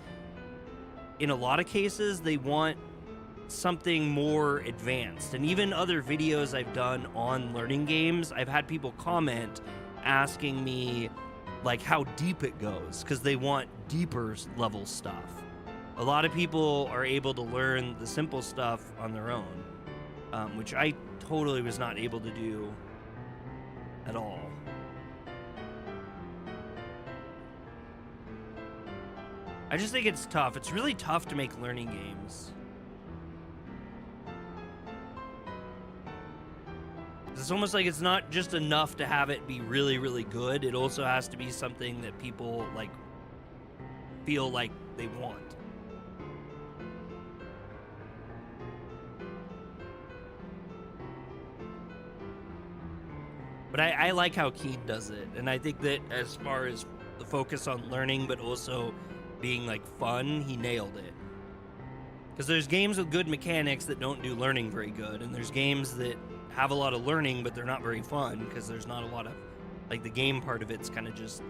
in a lot of cases, they want something more advanced. And even other videos I've done on learning games, I've had people comment asking me like how deep it goes, because they want deeper level stuff. A lot of people are able to learn the simple stuff on their own, which I totally was not able to do at all. I just think it's tough. It's really tough to make learning games. It's almost like it's not just enough to have it be really, really good. It also has to be something that people like feel like they want. But I like how Keen does it, and I think that as far as the focus on learning, but also being like fun, he nailed it. Because there's games with good mechanics that don't do learning very good, and there's games that have a lot of learning, but they're not very fun because there's not a lot of, like, the game part of it's kind of just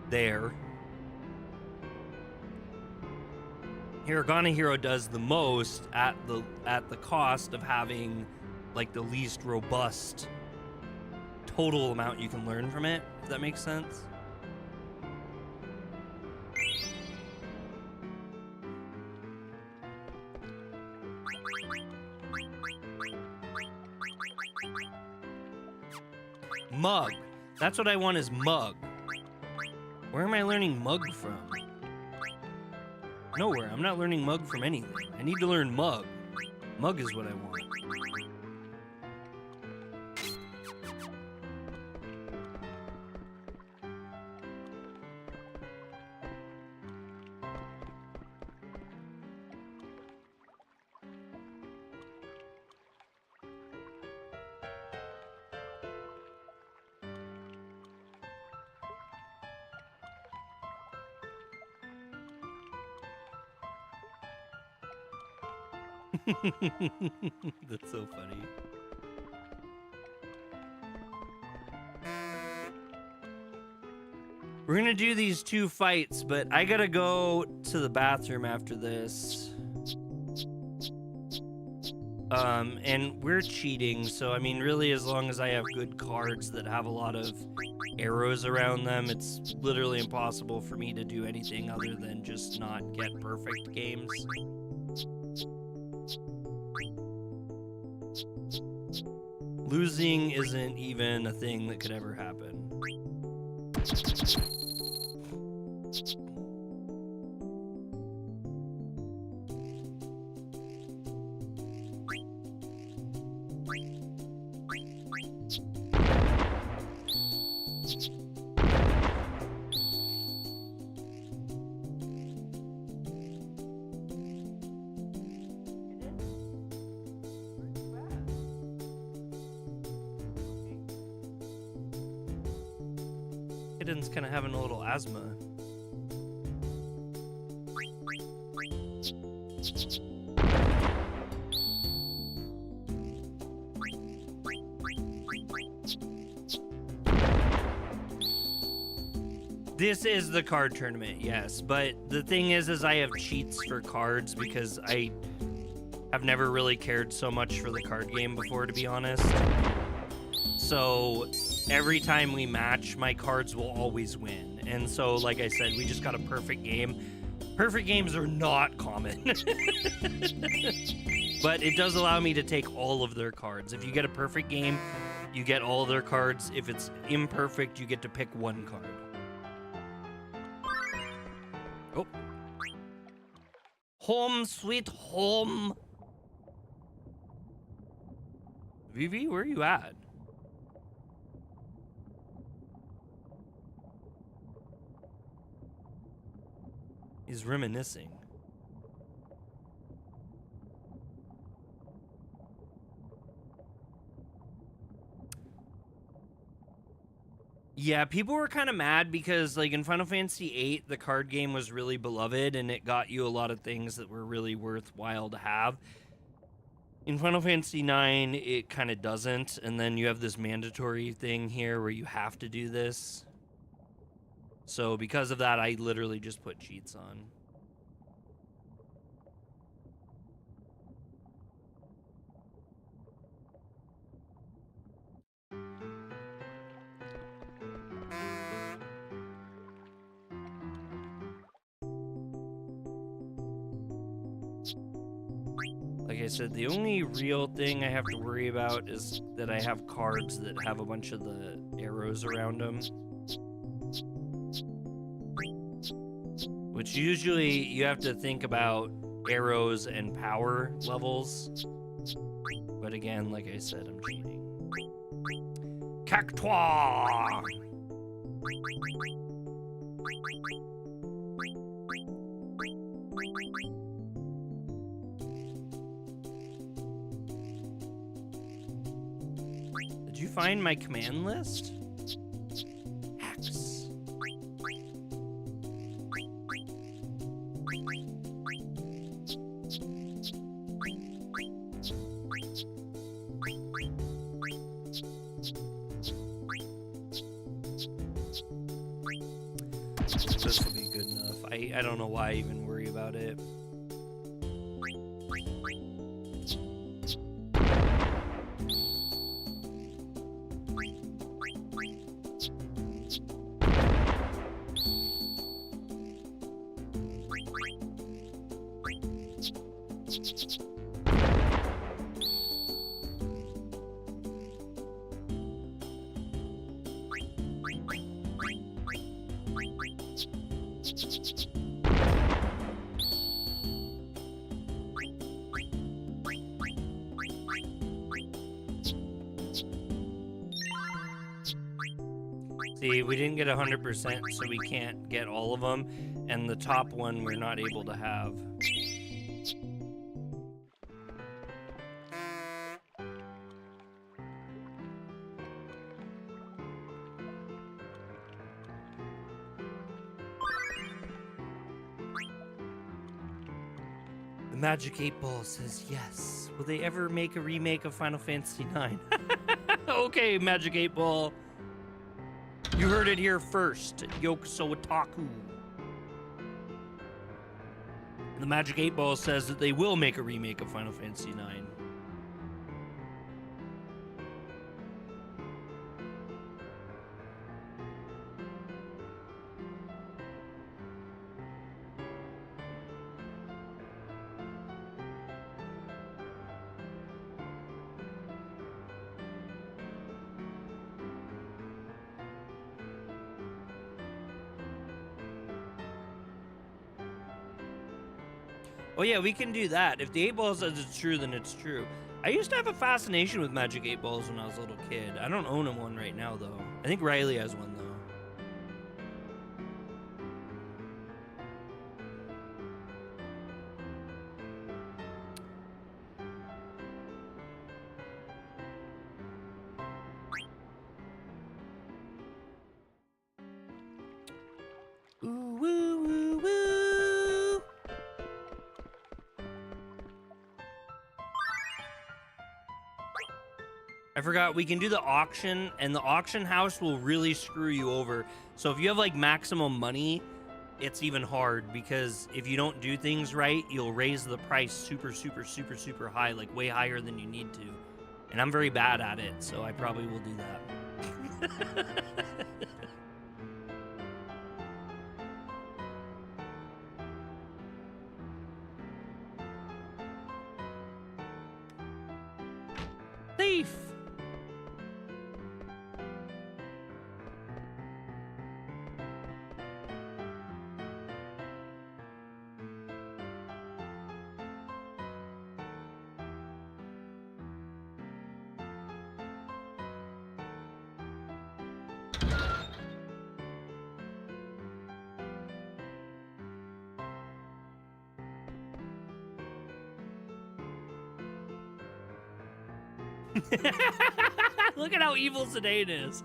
there. Hiragana Hero does the most at the cost of having like the least robust total amount you can learn from it, if that makes sense. Mug. That's what I want is mug. Where am I learning mug from? Nowhere. I'm not learning mug from anything. I need to learn mug. Mug is what I want. That's so funny. We're gonna do these 2 fights, but I gotta go to the bathroom after this. And we're cheating, so I mean, really, as long as I have good cards that have a lot of arrows around them, it's literally impossible for me to do anything other than just not get perfect games. Losing isn't even a thing that could ever happen. Hidden's kind of having a little asthma. This is the card tournament, yes, but the thing is I have cheats for cards because I have never really cared so much for the card game before, to be honest. So every time we match, my cards will always win. And so, like I said, we just got a perfect game. Perfect games are not common. But it does allow me to take all of their cards. If you get a perfect game, you get all of their cards. If it's imperfect, you get to pick 1 card. Oh. Home sweet home. Vivi, where are you at? He's reminiscing. Yeah, people were kind of mad because, like, in Final Fantasy VIII, the card game was really beloved and it got you a lot of things that were really worthwhile to have. In Final Fantasy IX, it kind of doesn't, and then you have this mandatory thing here where you have to do this. So because of that, I literally just put cheats on. Like I said, the only real thing I have to worry about is that I have cards that have a bunch of the arrows around them. Which usually you have to think about arrows and power levels. But again, like I said, I'm cheating. Cactoire! Did you find my command list? Axe. This will be good enough. I don't know why I even worry about it. See, we didn't get 100%, so we can't get all of them, and the top one we're not able to have. The Magic 8 Ball says yes. Will they ever make a remake of Final Fantasy IX? Okay, Magic 8 Ball. You heard it here first. Yokuso Otaku. The Magic 8 Ball says that they will make a remake of Final Fantasy IX. Oh yeah, we can do that. If the 8 Ball says it's true, then it's true. I used to have a fascination with Magic 8 Balls when I was a little kid. I don't own one right now, though. I think Riley has one, though. Ooh, woo, woo, woo. I forgot, we can do the auction, and the auction house will really screw you over. So if you have like maximum money, it's even hard, because if you don't do things right, you'll raise the price super, super, super, super high, like way higher than you need to. And I'm very bad at it, so I probably will do that. Thief! Look at how evil Madain is.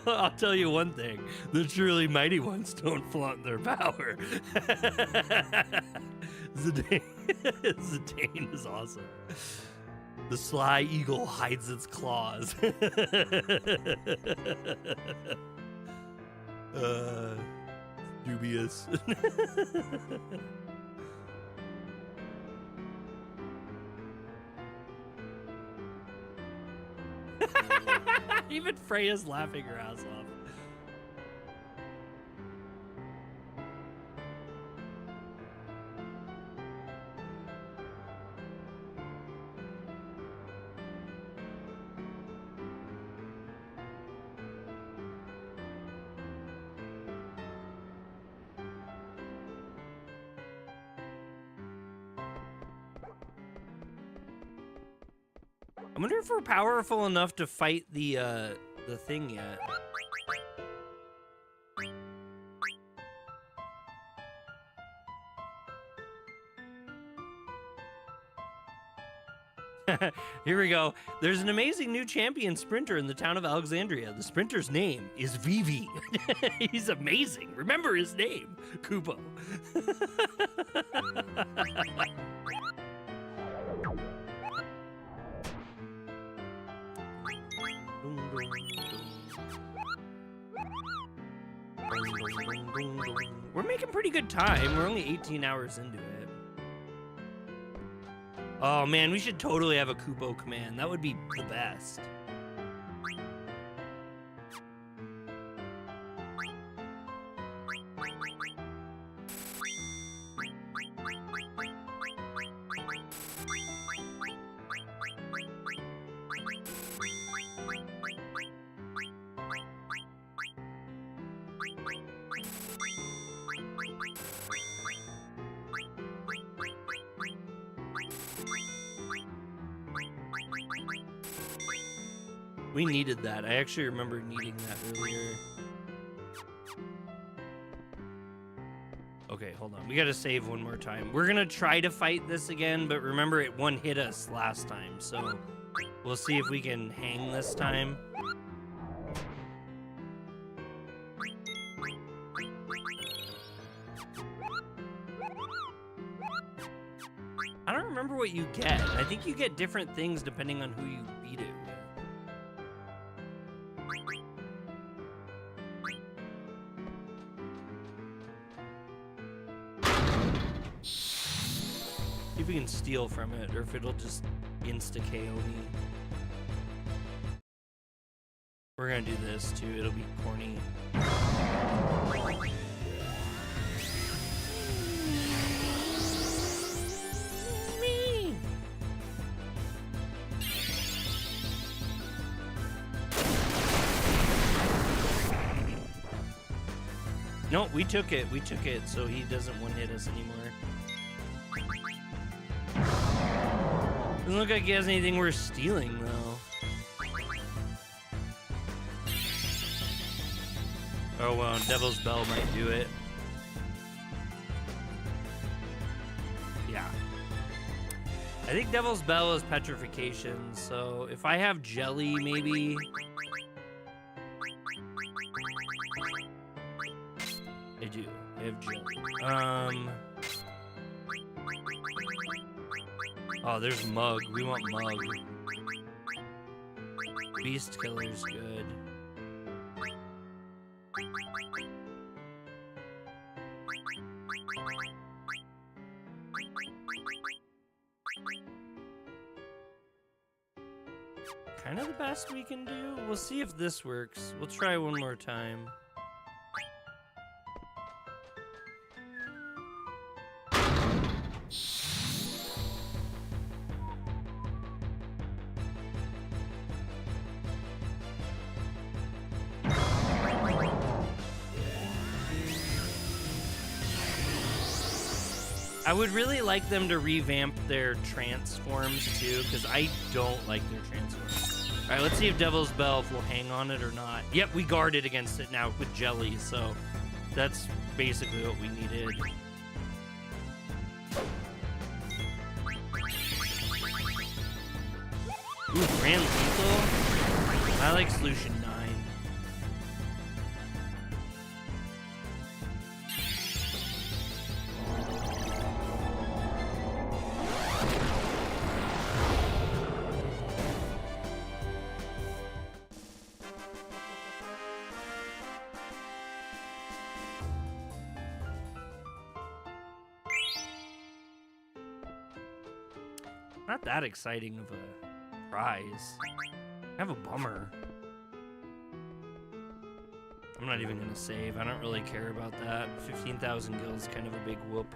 I'll tell you one thing. The truly mighty ones don't flaunt their power. Madain is awesome. The sly eagle hides its claws. Dubious. Even Freya's laughing her ass off. I wonder if we're powerful enough to fight the thing yet. Here we go. There's an amazing new champion sprinter in the town of Alexandria. The sprinter's name is Vivi. He's amazing. Remember his name, Kubo. We're making pretty good time. We're only 18 hours into it. Oh man, we should totally have a Kupo command. That would be the best. We needed that. I actually remember needing that earlier. Okay, hold on. We gotta save one more time. We're gonna try to fight this again, but remember it one hit us last time, so we'll see if we can hang this time. I don't remember what you get. I think you get different things depending on who you beat it with. See if we can steal from it, or if it'll just insta-KO me. We're gonna do this too, it'll be corny. No, we took it, so he doesn't one-hit us anymore. Doesn't look like he has anything worth stealing, though. Oh, well, Devil's Bell might do it. Yeah. I think Devil's Bell is petrification, so if I have Jelly, maybe... I do. I have Jelly. Oh, there's Mug. We want Mug. Beast Killer's good. Kind of the best we can do. We'll see if this works. We'll try one more time. I would really like them to revamp their transforms too, because I don't like their transforms. All right, let's see if Devil's Bell will hang on it or not. Yep, we guarded against it now with Jelly, so that's basically what we needed. Ooh, Grand Lethal? I like Solution 9. Not that exciting of a prize. I have a bummer. I'm not even gonna save. I don't really care about that. 15,000 gil's kind of a big whoop.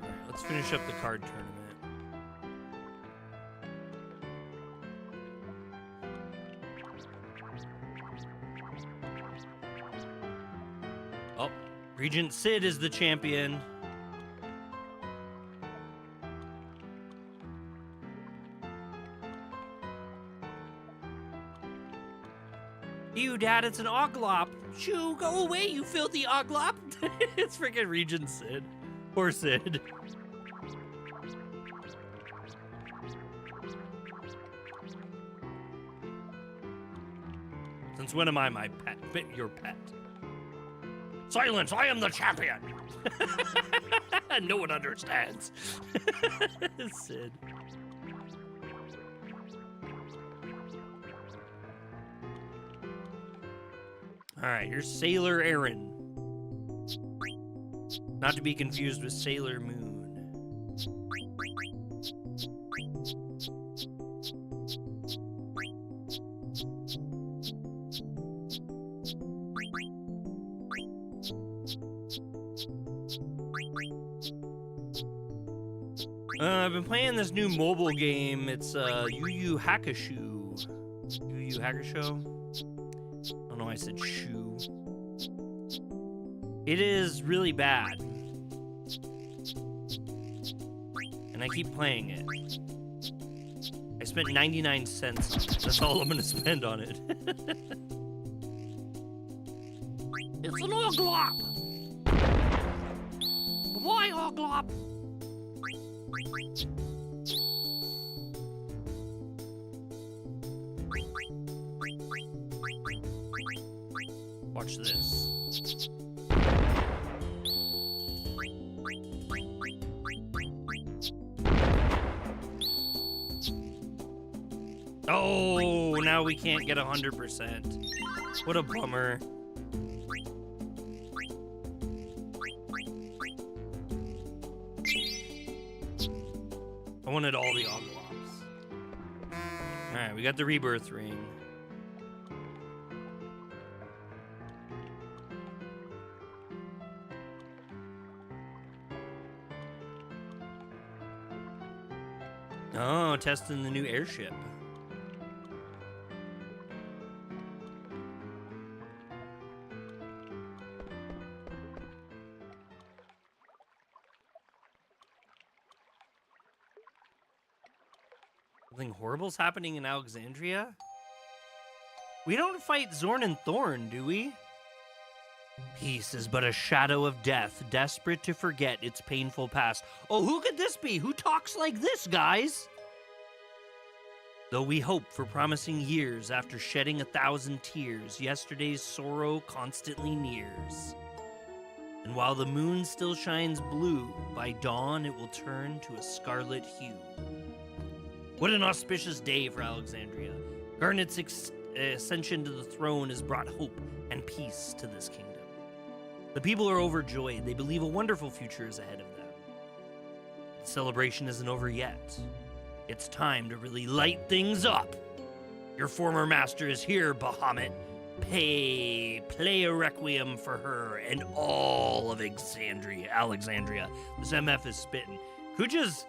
Alright, let's finish up the card tournament. Oh, Regent Sid is the champion. Ew, Dad, it's an Oglop. Shoo, go away, you filthy Oglop. It's freaking Regent Sid. Poor Sid. Since when am I my pet? Your pet. Silence, I am the champion. No one understands. Sid. Alright, here's Sailor Aaron. Not to be confused with Sailor Moon. I've been playing this new mobile game. It's Yu Yu Hakusho. Yu Yu Hakusho? I don't know why I said shoe. It is really bad. And I keep playing it. I spent 99 cents on it. That's all I'm gonna spend on it. It's an Oglop! Why Oglop? Watch this. Oh, now we can't get 100%. What a bummer. I wanted all the Oglops. Alright, we got the rebirth ring. Oh, testing the new airship. Something horrible's happening in Alexandria? We don't fight Zorn and Thorn, do we? Peace is but a shadow of death, desperate to forget its painful past. Oh, who could this be? Who talks like this, guys? Though we hope for promising years after shedding 1,000 tears, yesterday's sorrow constantly nears. And while the moon still shines blue, by dawn it will turn to a scarlet hue. What an auspicious day for Alexandria. Garnet's ascension to the throne has brought hope and peace to this kingdom. The people are overjoyed. They believe a wonderful future is ahead of them. The celebration isn't over yet. It's time to really light things up. Your former master is here, Bahamut. Play a requiem for her and all of Alexandria. This MF is spitting. Kuja's...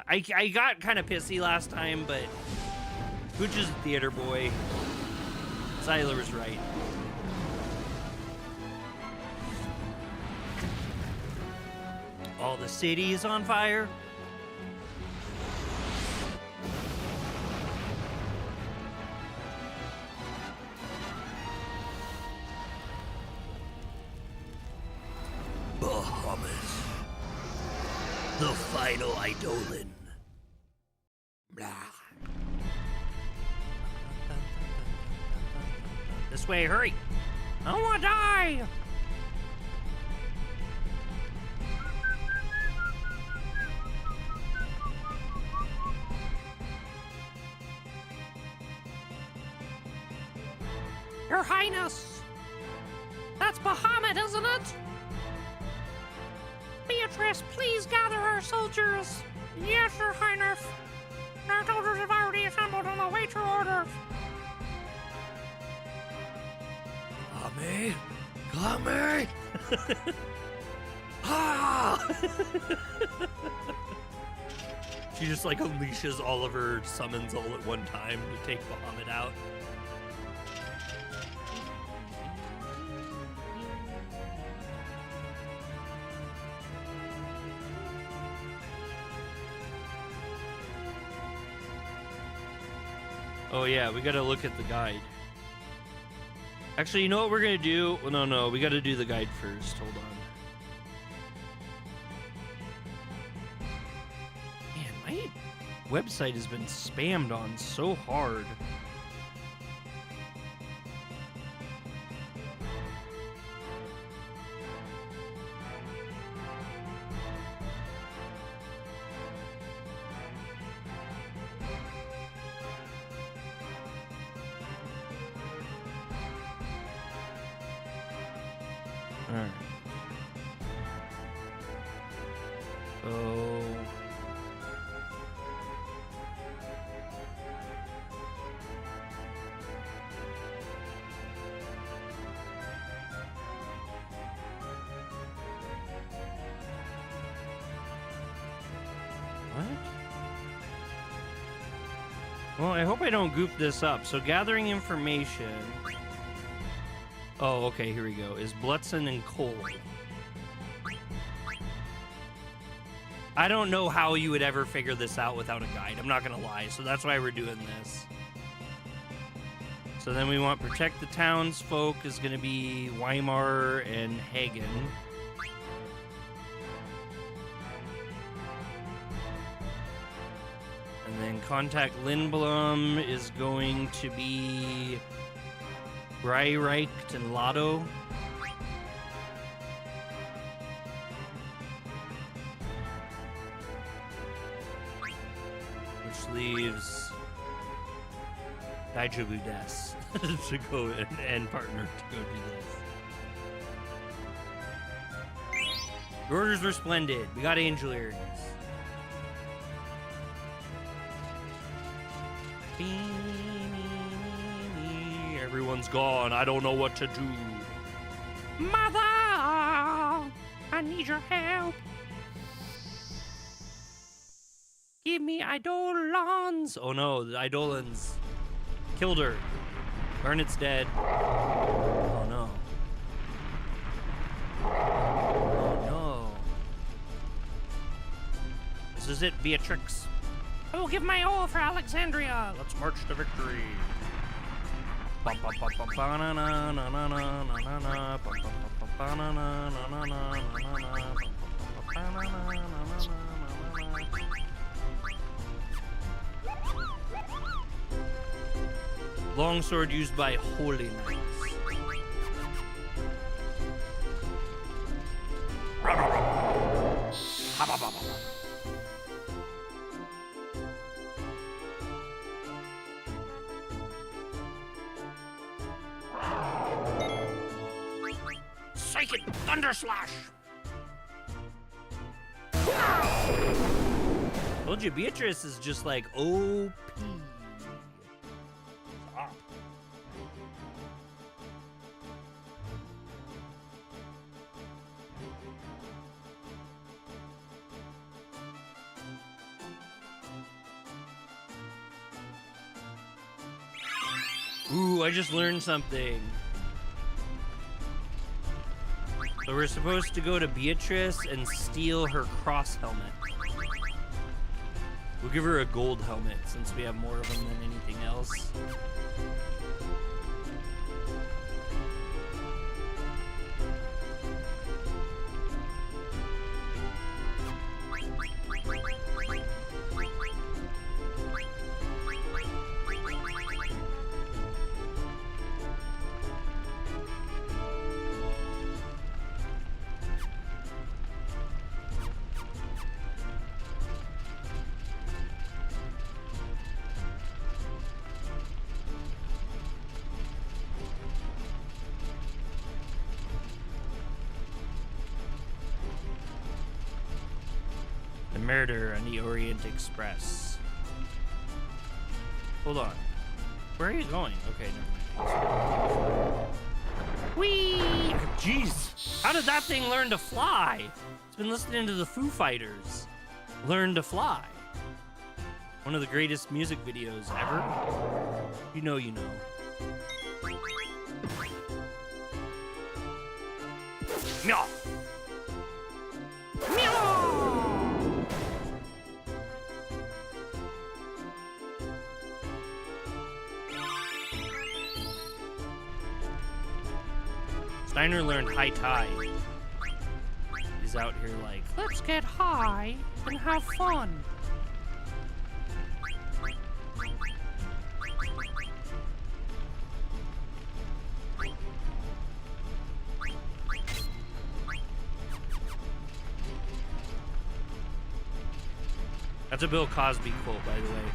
I got kind of pissy last time, but Kuja's a theater boy. Zyler was right. All the city is on fire. Bahamut, the final Eidolon. Blah. This way, hurry! I don't want to die! Your Highness! That's Bahamut, isn't it? Beatrice, please gather our soldiers. Yes, Your Highness. Our soldiers have already assembled on the way to orders. Come Ah! She just like unleashes all of her summons all at one time to take Bahamut out. Oh yeah, we gotta look at the guide. Actually, you know what we're gonna do? Well, no, we gotta do the guide first. Hold on. Man, my website has been spammed on so hard. Alright. Oh. What? Well, I hope I don't goof this up. So gathering information. Oh, okay, here we go. Is Blutzen and Cole. I don't know how you would ever figure this out without a guide. I'm not going to lie. So that's why we're doing this. So then we want protect the townsfolk is going to be Weimar and Hagen. And then contact Lindblum is going to be Breireicht and Lotto. Which leaves Daiguerreo to go and partner to go do this. Your orders were splendid. We got angel earrings. Everyone's gone. I don't know what to do. Mother! I need your help. Give me Eidolons. Oh no, the Eidolons killed her. Garnet's dead. Oh no. Oh no. This is it, Beatrix. I will give my all for Alexandria. Let's march to victory. Longsword used by holy knights. Psychic Thunder Slash! Told you, Beatrice is just like OP. Stop. Ooh, I just learned something. So we're supposed to go to Beatrice and steal her cross helmet. We'll give her a gold helmet since we have more of them than anything else. Murder on the Orient Express. Hold on. Where are you going? Okay, never mind. Whee! Jeez! How did that thing learn to fly? It's been listening to the Foo Fighters. Learn to Fly. One of the greatest music videos ever. You know you know. Meow! Meow! Steiner learned high tide. He's out here like, let's get high and have fun. That's a Bill Cosby quote, by the way.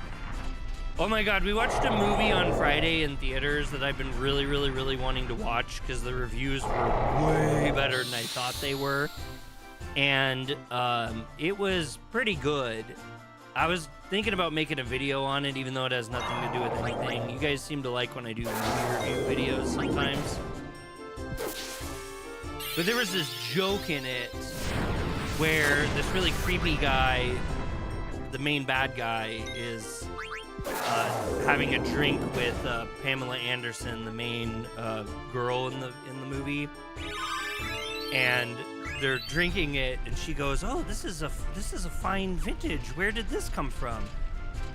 Oh my god, we watched a movie on Friday in theaters that I've been really wanting to watch because the reviews were way better than I thought they were. And it was pretty good. I was thinking about making a video on it, even though it has nothing to do with anything. You guys seem to like when I do movie review videos sometimes. But there was this joke in it where this really creepy guy, the main bad guy, is having a drink with Pamela Anderson, the main girl in the movie, and they're drinking it, and she goes, "Oh, this is a fine vintage. Where did this come from?"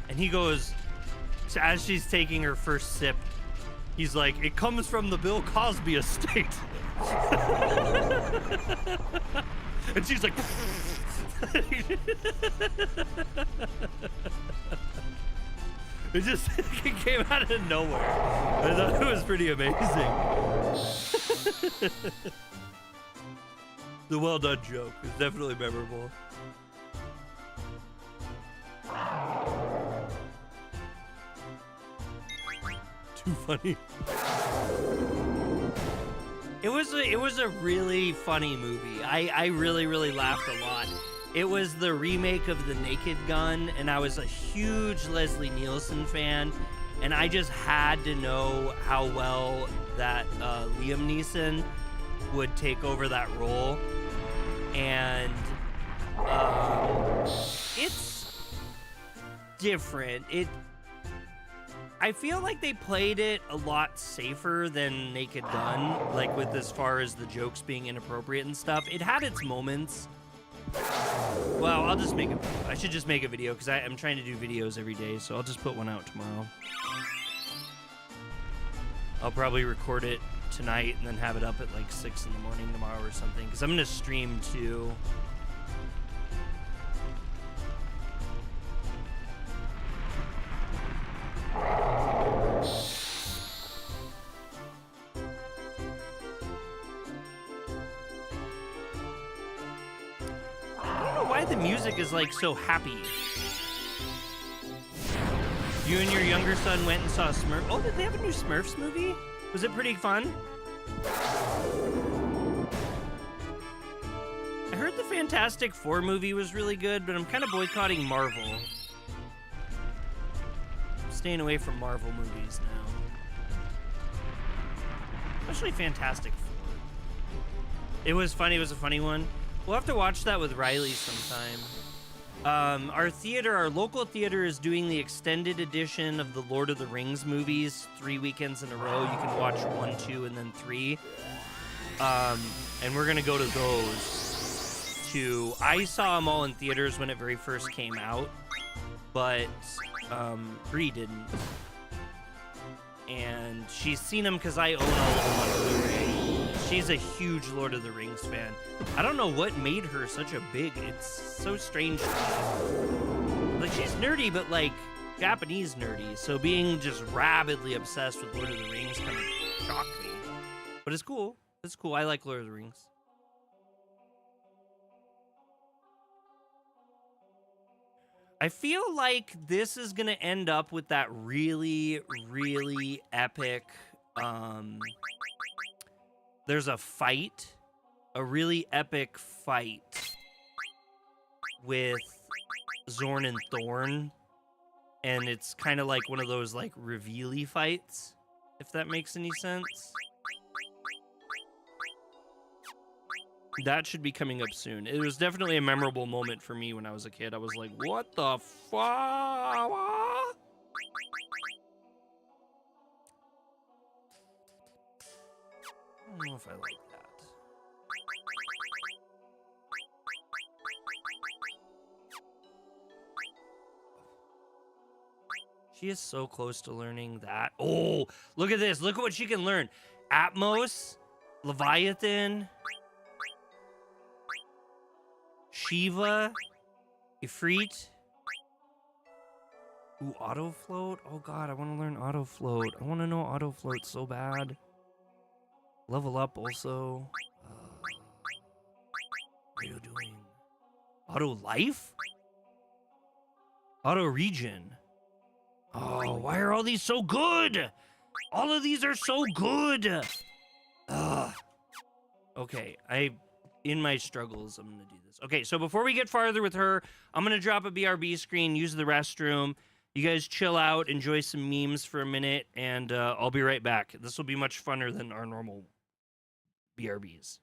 And he goes, as she's taking her first sip, he's like, "It comes from the Bill Cosby estate." And she's like, it just it came out of nowhere. I thought it was pretty amazing. The well done joke is definitely memorable. Too funny. It was a really funny movie. I really laughed a lot. It was the remake of The Naked Gun, and I was a huge Leslie Nielsen fan, and I just had to know how well that Liam Neeson would take over that role. And it's different. I feel like they played it a lot safer than Naked Gun, like with as far as the jokes being inappropriate and stuff. It had its moments. Well, I'll just make I should just make a video because I'm trying to do videos every day, so I'll just put one out tomorrow. I'll probably record it tonight and then have it up at like 6 in the morning tomorrow or something, because I'm gonna stream too. I don't know why the music is like so happy. You and your younger son went and saw Smurf. Oh, did they have a new Smurfs movie? Was it pretty fun? I heard the Fantastic Four movie was really good, but I'm kind of boycotting Marvel. I'm staying away from Marvel movies now. Especially Fantastic Four. It was funny. It was a funny one. We'll have to watch that with Riley sometime. Our local theater is doing the extended edition of the Lord of the Rings movies 3 weekends in a row. You can watch 1, 2, and then 3. And we're gonna go to those two. I saw them all in theaters when it very first came out, but Bree didn't. And she's seen them because I own all of them on Blu-ray. She's a huge Lord of the Rings fan. I don't know what made her such a big... It's so strange to me. Like, she's nerdy, but, like, Japanese nerdy. So being just rabidly obsessed with Lord of the Rings kind of shocked me. But it's cool. It's cool. I like Lord of the Rings. I feel like this is going to end up with that really epic... there's a fight, a really epic fight with Zorn and Thorn, and it's kind of like one of those like reveal-y fights, if that makes any sense. That should be coming up soon. It was definitely a memorable moment for me when I was a kid. I was like, what the fuck? I don't know if I like that. She is so close to learning that. Oh, look at this. Look at what she can learn. Atmos, Leviathan, Shiva, Ifrit. Ooh, auto float. Oh god, I want to learn auto float. I want to know auto float so bad. Level up also. What are you doing? Auto life? Auto regen. Oh, why are all these so good? All of these are so good. Ugh. Okay, in my struggles, I'm gonna do this. Okay, so before we get farther with her, I'm gonna drop a BRB screen, use the restroom. You guys chill out, enjoy some memes for a minute, and I'll be right back. This will be much funner than our normal BRBs.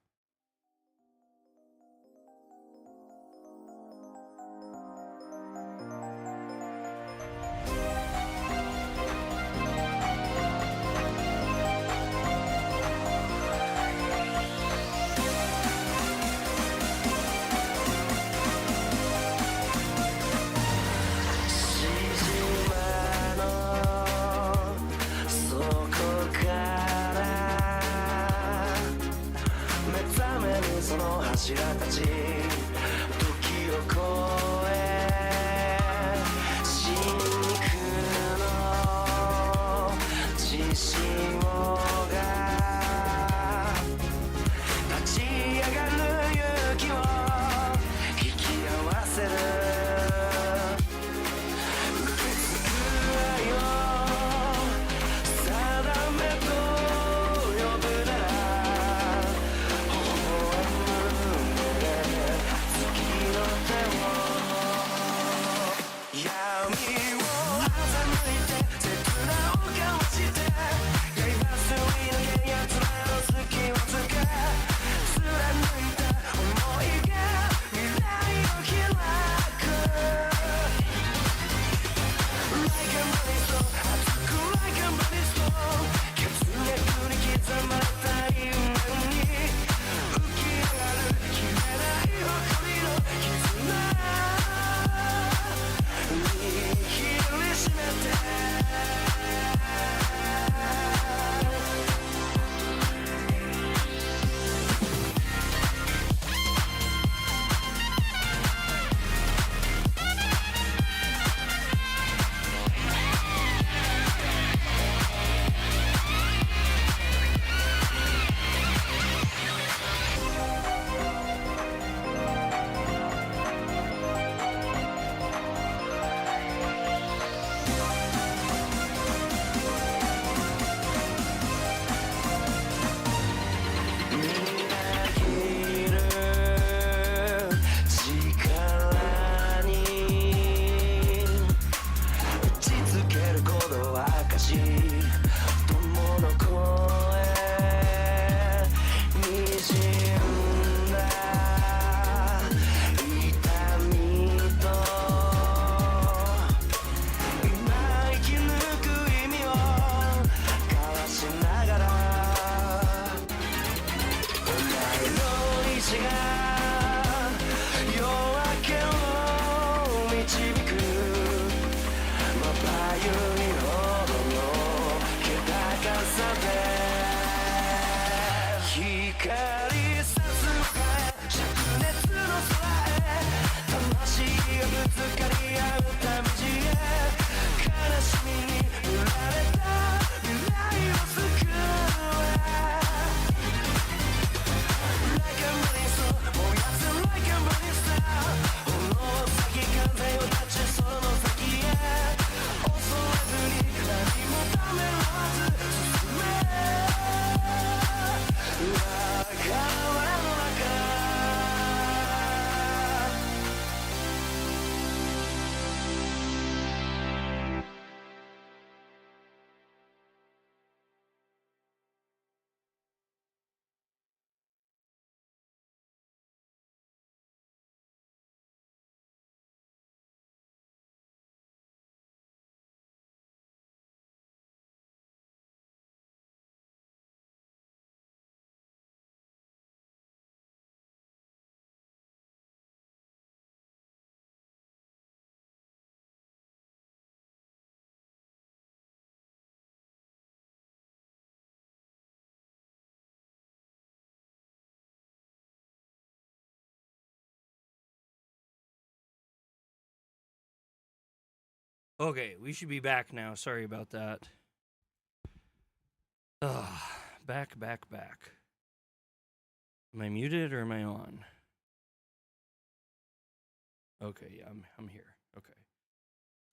Okay, we should be back now. Sorry about that. Back. Am I muted or am I on? Okay, yeah, I'm here. Okay.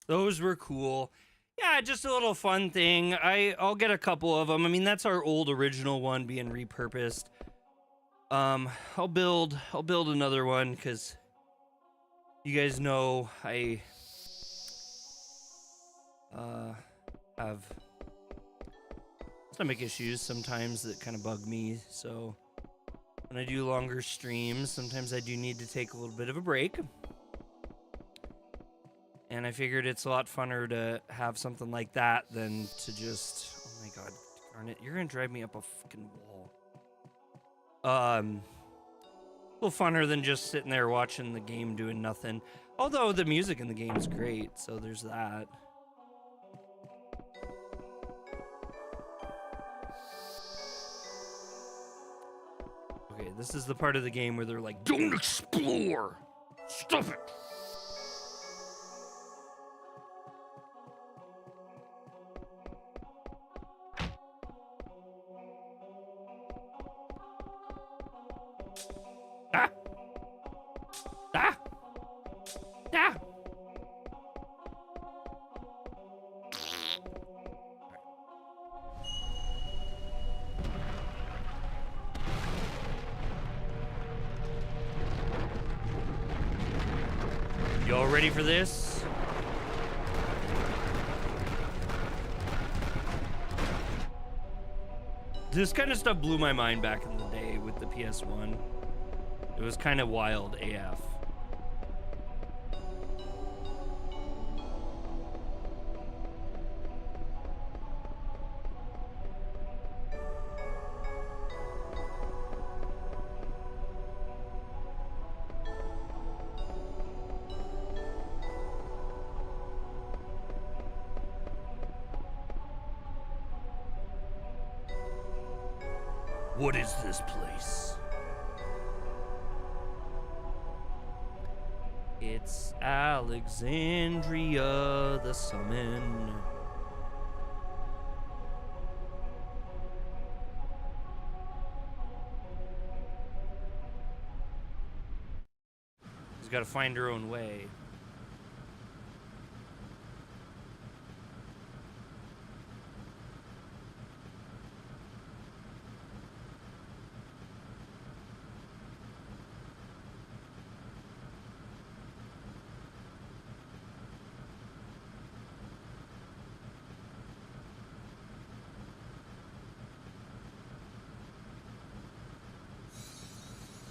Those were cool. Yeah, just a little fun thing. I'll get a couple of them. I mean, that's our old original one being repurposed. I'll build another one because you guys know I have stomach issues sometimes that kind of bug me. So when I do longer streams, sometimes I do need to take a little bit of a break. And I figured it's a lot funner to have something like that than to just, oh my god, darn it, you're gonna drive me up a fucking wall. A little funner than just sitting there watching the game doing nothing. Although the music in the game is great, so there's that. Okay, this is the part of the game where they're like, don't explore! Stop it! Ah! Ah! Ah! Y'all ready for this? This kind of stuff blew my mind back in the day with the PS1. It was kind of wild AF. What is this place? It's Alexandria the Summon. She's got to find her own way.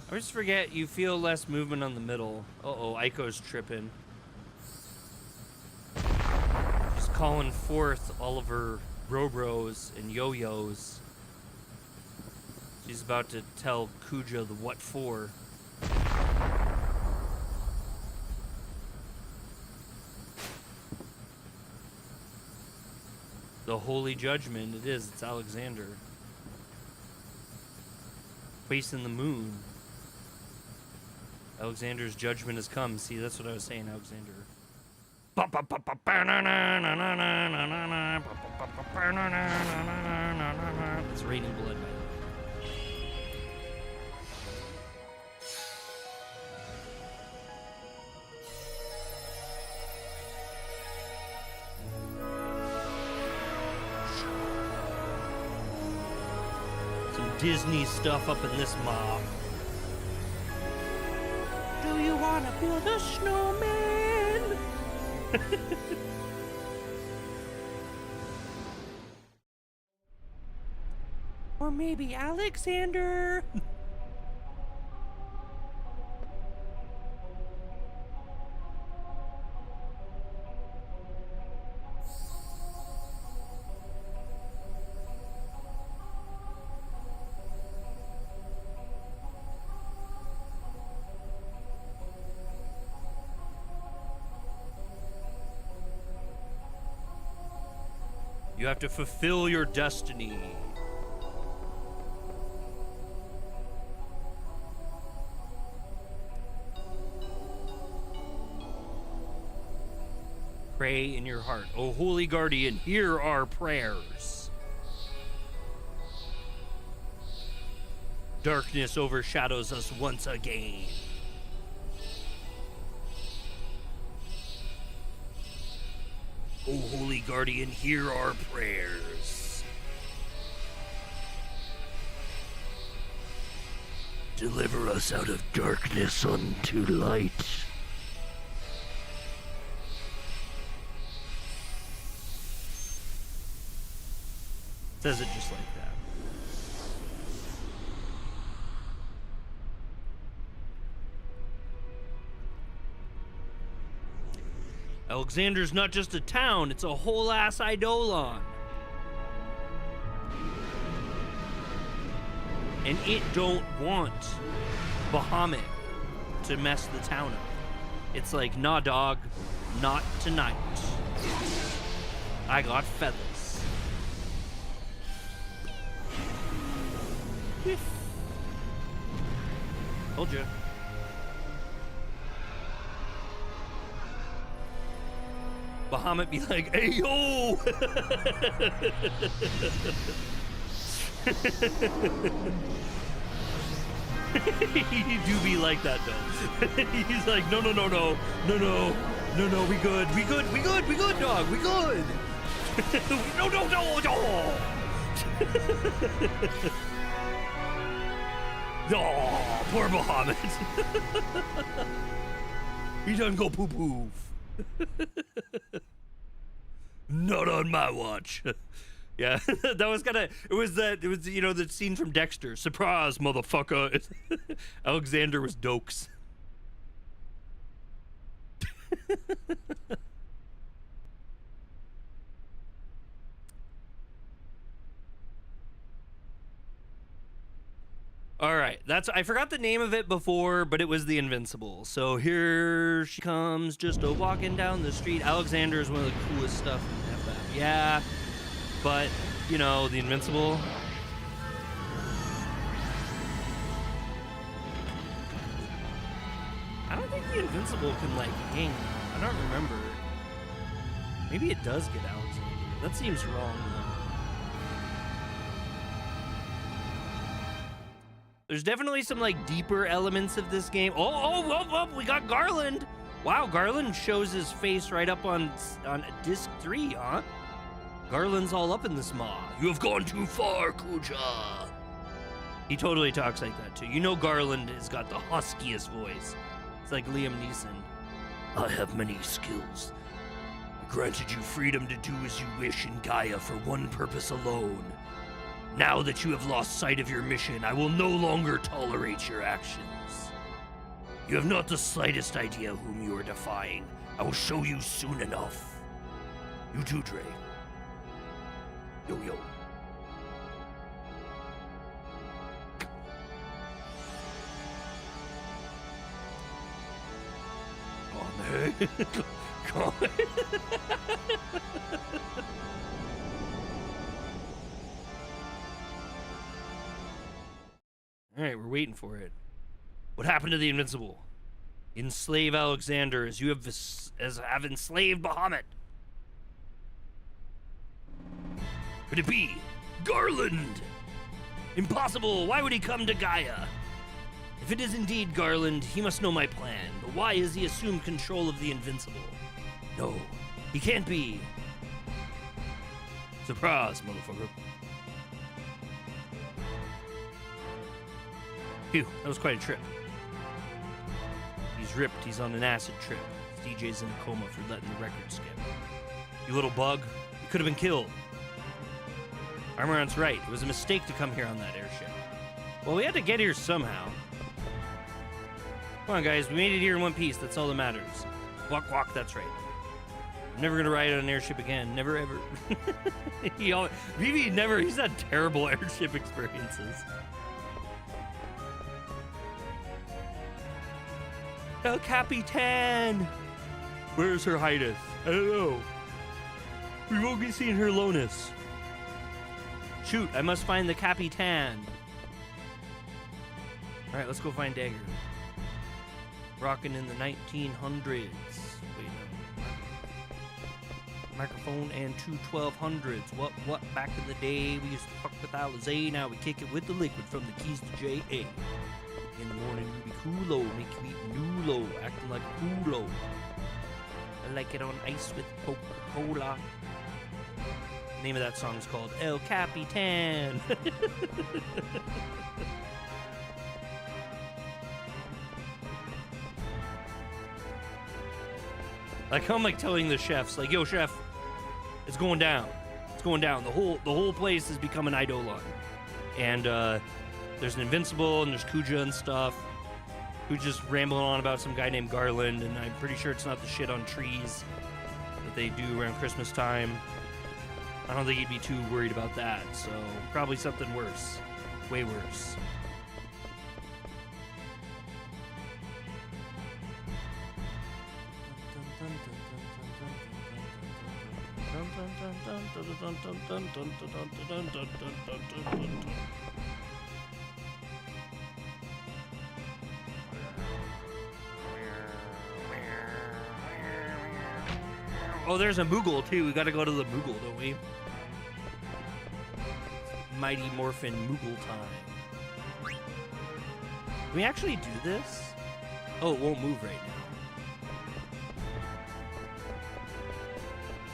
I always forget you feel less movement on the middle. Uh-oh, Aiko's tripping. She's calling forth all of her Robros and Yo-Yos. She's about to tell Kuja the what for. The Holy Judgment, it is. It's Alexander. Facing the moon. Alexander's judgment has come. See, that's what I was saying, Alexander. It's raining blood, man. Some Disney stuff up in this mob. Do you wanna build a snowman? Or maybe Alexander? You have to fulfill your destiny. Pray in your heart. O holy guardian, hear our prayers. Darkness overshadows us once again. O Holy Guardian, hear our prayers. Deliver us out of darkness unto light. Says it just like that. Alexander's not just a town, it's a whole ass Eidolon. And it don't want Bahamut to mess the town up. It's like, nah dog, not tonight. I got feathers. Told you. Bahamut be like, hey yo! He do be like that though. He's like, no, we good, dog, we good. No. Oh, poor Bahamut. He done go poo-poo. Not on my watch. Yeah, that was kind of, it was you know, the scene from Dexter. Surprise, motherfucker. Alexander was dokes. All right, I forgot the name of it before, but it was the Invincible. So here she comes, just walking down the street. Alexander is one of the coolest stuff in FF. Yeah, but, you know, the Invincible. I don't think the Invincible can, like, hang. I don't remember. Maybe it does get Alexander. That seems wrong, though. There's definitely some, like, deeper elements of this game. Oh, we got Garland. Wow, Garland shows his face right up on disc 3, huh? Garland's all up in this maw. You have gone too far, Kuja. He totally talks like that, too. You know Garland has got the huskiest voice. It's like Liam Neeson. I have many skills. I granted you freedom to do as you wish in Gaia for one purpose alone. Now that you have lost sight of your mission, I will no longer tolerate your actions. You have not the slightest idea whom you are defying. I will show you soon enough. You too, Dre. Yo. Oh, man. Come on. All right, we're waiting for it. What happened to the Invincible? Enslave Alexander as you have enslaved Bahamut. Could it be Garland? Impossible. Why would he come to Gaia? If it is indeed Garland, he must know my plan. But why has he assumed control of the Invincible? No, he can't be. Surprise, motherfucker. Phew, that was quite a trip. He's ripped. He's on an acid trip. DJ's in a coma for letting the record skip. You little bug. You could have been killed. Armorant's right. It was a mistake to come here on that airship. Well, we had to get here somehow. Come on, guys. We made it here in one piece. That's all that matters. Walk. That's right. I'm never going to ride on an airship again. Never, ever. He's had terrible airship experiences. El Capitan! Where's her highness? I don't know. We won't be seeing her lonus. Shoot, I must find the Capitan. Alright, let's go find Dagger. Rocking in the 1900s. Wait, no. Microphone and 1200s. What? Back in the day, we used to fuck with Alizé. Now we kick it with the liquid from the keys to J.A. In the morning, we be coolo, make you eat nulo, acting like a culo. like it on ice with Coca-Cola. Name of that song is called El Capitan. Like I'm like telling the chefs, like, yo, chef, it's going down. It's going down. The whole place has become an eidolon. And there's an Invincible and there's Kuja and stuff. Who's just rambling on about some guy named Garland, and I'm pretty sure it's not the shit on trees that they do around Christmas time. I don't think he'd be too worried about that, so probably something worse. Way worse. Oh, there's a Moogle, too. We gotta go to the Moogle, don't we? Mighty Morphin Moogle time. Can we actually do this? Oh, it won't move right now.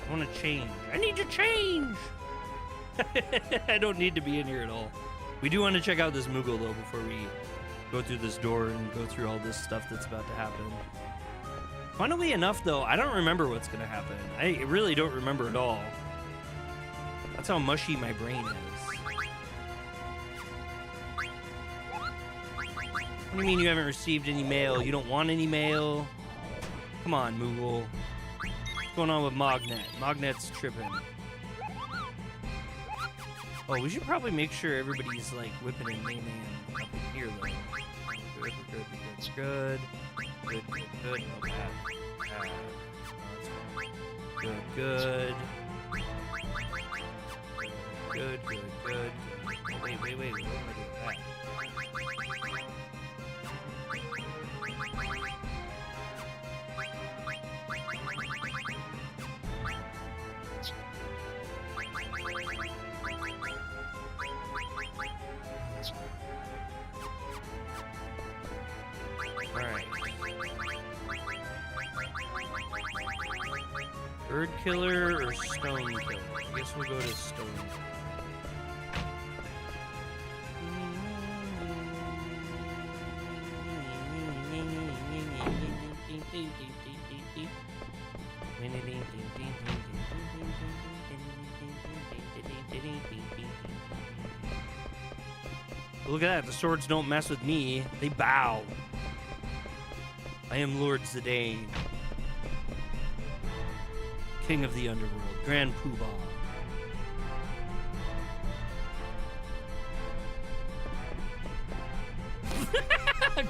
I want to change. I need to change! I don't need to be in here at all. We do want to check out this Moogle, though, before we go through this door and go through all this stuff that's about to happen. Funnily enough, though, I don't remember what's going to happen. I really don't remember at all. That's how mushy my brain is. What do you mean you haven't received any mail? You don't want any mail? Come on, Moogle. What's going on with Mognet? Mognet's tripping. Oh, we should probably make sure everybody's, like, whipping and laying up in here, though. Good, good, good, good. Good, good, good. No bad. Bad. No, that's fine. Good, good. Good, good, good. Wait, wait, wait. What am I doing with that? Bird killer or stone killer? I guess we'll go to stone. Look at that, the swords don't mess with me, they bow. I am Lord Zidane. King of the Underworld, Grand Poobah.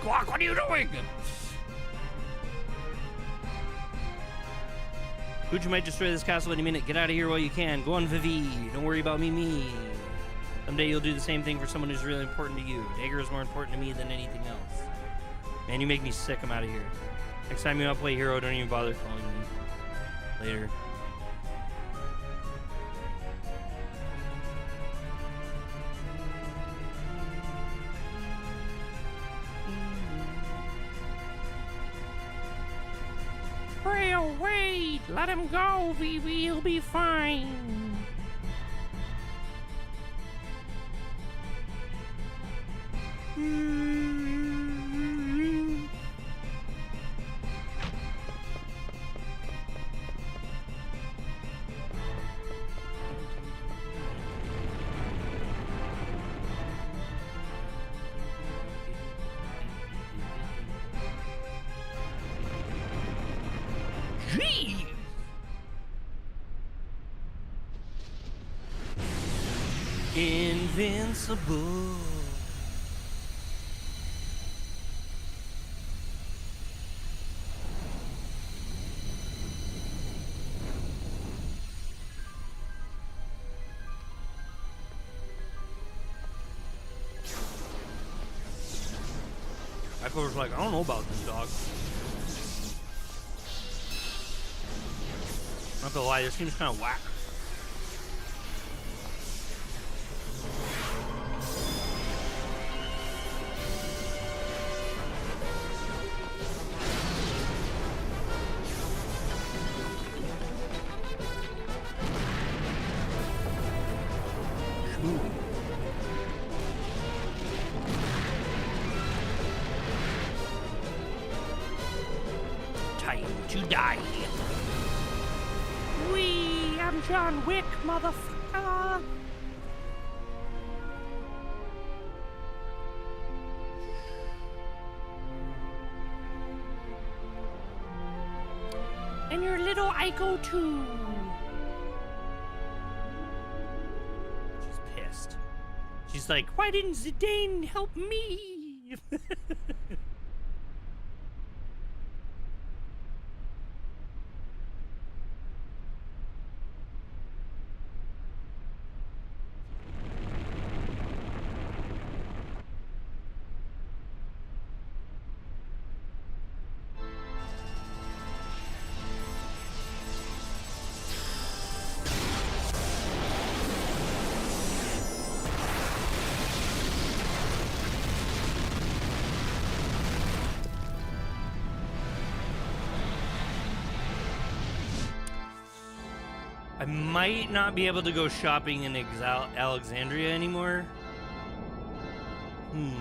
Guac, what are you doing? Kuja might destroy this castle any minute. Get out of here while you can. Go on, Vivi. Don't worry about me. Someday you'll do the same thing for someone who's really important to you. Dagger is more important to me than anything else. Man, you make me sick. I'm out of here. Next time you want to play hero, don't even bother calling me. Later. Well, wait, let him go, Vivi, he'll be fine. Invincible. Echo's like, I don't know about this dog. Not gonna lie, this seems kind of whack. to die. Wee, I'm John Wick, motherfucker. And your little Ico too. She's pissed. She's like, why didn't Zidane help me? I might not be able to go shopping in Alexandria anymore. In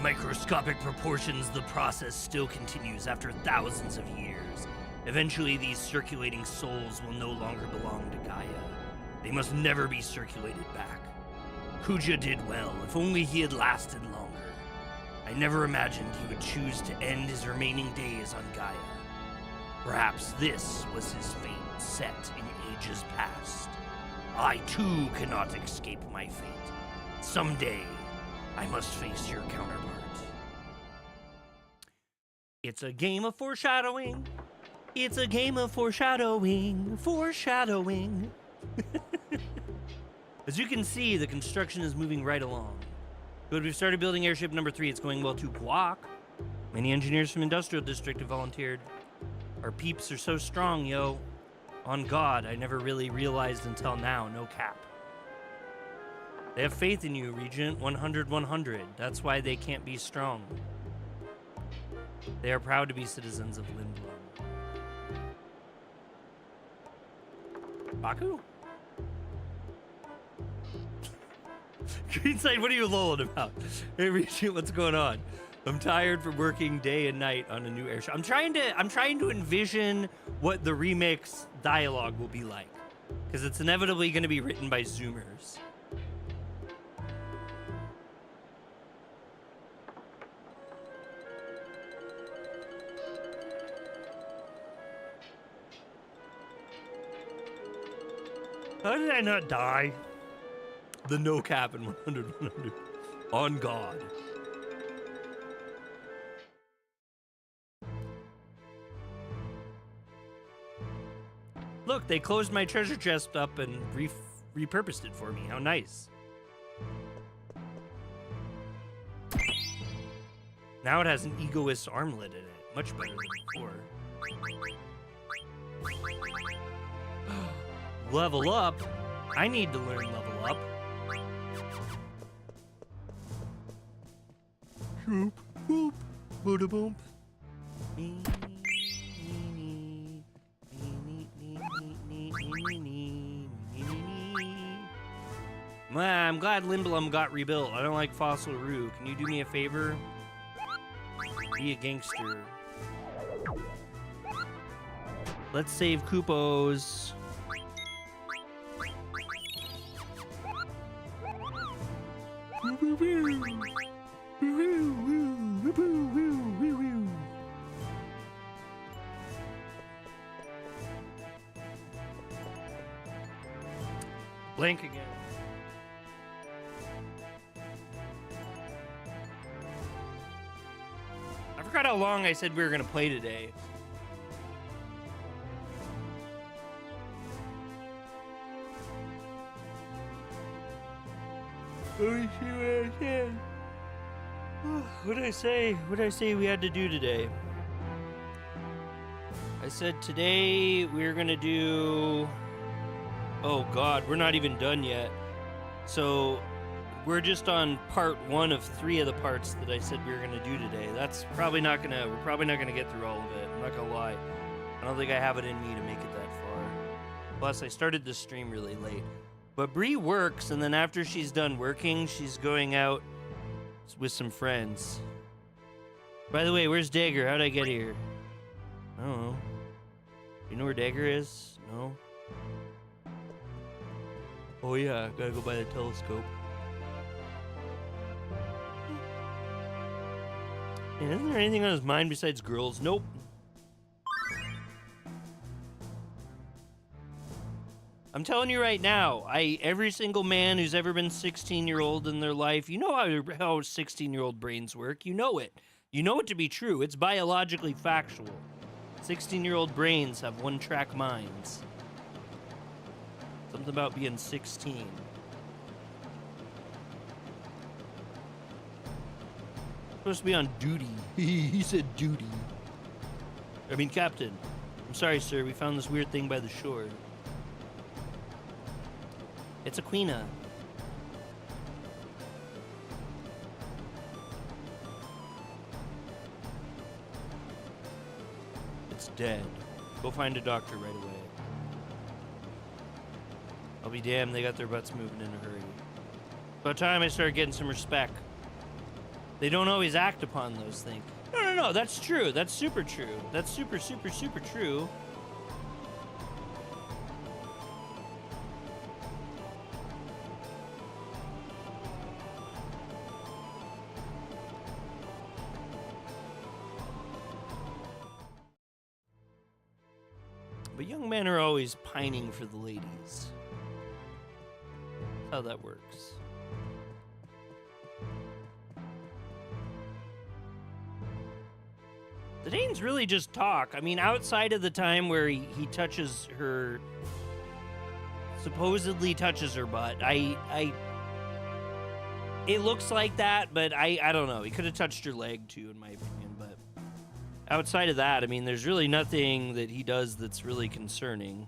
microscopic proportions, the process still continues after thousands of years. Eventually, these circulating souls will no longer belong to Gaia. They must never be circulated back. Kuja did well, if only he had lasted longer. I never imagined he would choose to end his remaining days on Gaia. Perhaps this was his fate set in ages past. I too cannot escape my fate. Someday, I must face your counterpart. It's a game of foreshadowing. It's a game of foreshadowing. Foreshadowing. As you can see, the construction is moving right along. Good, we've started building airship number 3. It's going well to Guac. Many engineers from Industrial District have volunteered. Our peeps are so strong, yo. On God, I never really realized until now, no cap. They have faith in you, Regent. 100-100. That's why they can't be strong. They are proud to be citizens of Lindblum. Baku? Greenside, what are you lolling about? Hey, Regent, what's going on? I'm tired from working day and night on a new airship. I'm trying to envision what the remix dialogue will be like, because it's inevitably going to be written by Zoomers. How did I not die? The no cap in 100-100. On God. Look, they closed my treasure chest up and repurposed it for me. How nice. Now it has an egoist armlet in it. Much better than before. Level up? I need to learn level up. Shoop, boop, booda boop. I'm glad Lindblum got rebuilt. I don't like Fossil Rue. Can you do me a favor? Be a gangster. Let's save Coopos. Blank again. I forgot how long I said we were gonna play today. What did I say? What did I say we had to do today? I said today we're gonna do... Oh God, we're not even done yet. So we're just on part 1 of 3 of the parts that I said we were gonna do today. That's probably not gonna, we're probably not gonna get through all of it. I'm not gonna lie. I don't think I have it in me to make it that far. Plus, I started this stream really late. But Bree works, and then after she's done working, she's going out with some friends. By the way, where's Dagger? How'd I get here? I don't know. You know where Dagger is? No? Oh yeah, gotta go by the telescope. Man, isn't there anything on his mind besides girls? Nope. I'm telling you right now, every single man who's ever been 16-year-old in their life, you know how 16-year-old brains work. You know it. You know it to be true. It's biologically factual. 16-year-old brains have one-track minds. Something about being 16. Supposed to be on duty. He said duty. I mean, Captain. I'm sorry, sir. We found this weird thing by the shore. It's a queena. It's dead. Go find a doctor right away. I'll be damned, they got their butts moving in a hurry. About time I started getting some respect. They don't always act upon those things. No, that's true. That's super true. That's super true. But young men are always pining for the ladies. That's how that works. The Danes really just talk. I mean, outside of the time where he touches her, supposedly touches her butt, it looks like that, but I don't know. He could have touched her leg too, in my opinion, but outside of that, I mean, there's really nothing that he does that's really concerning.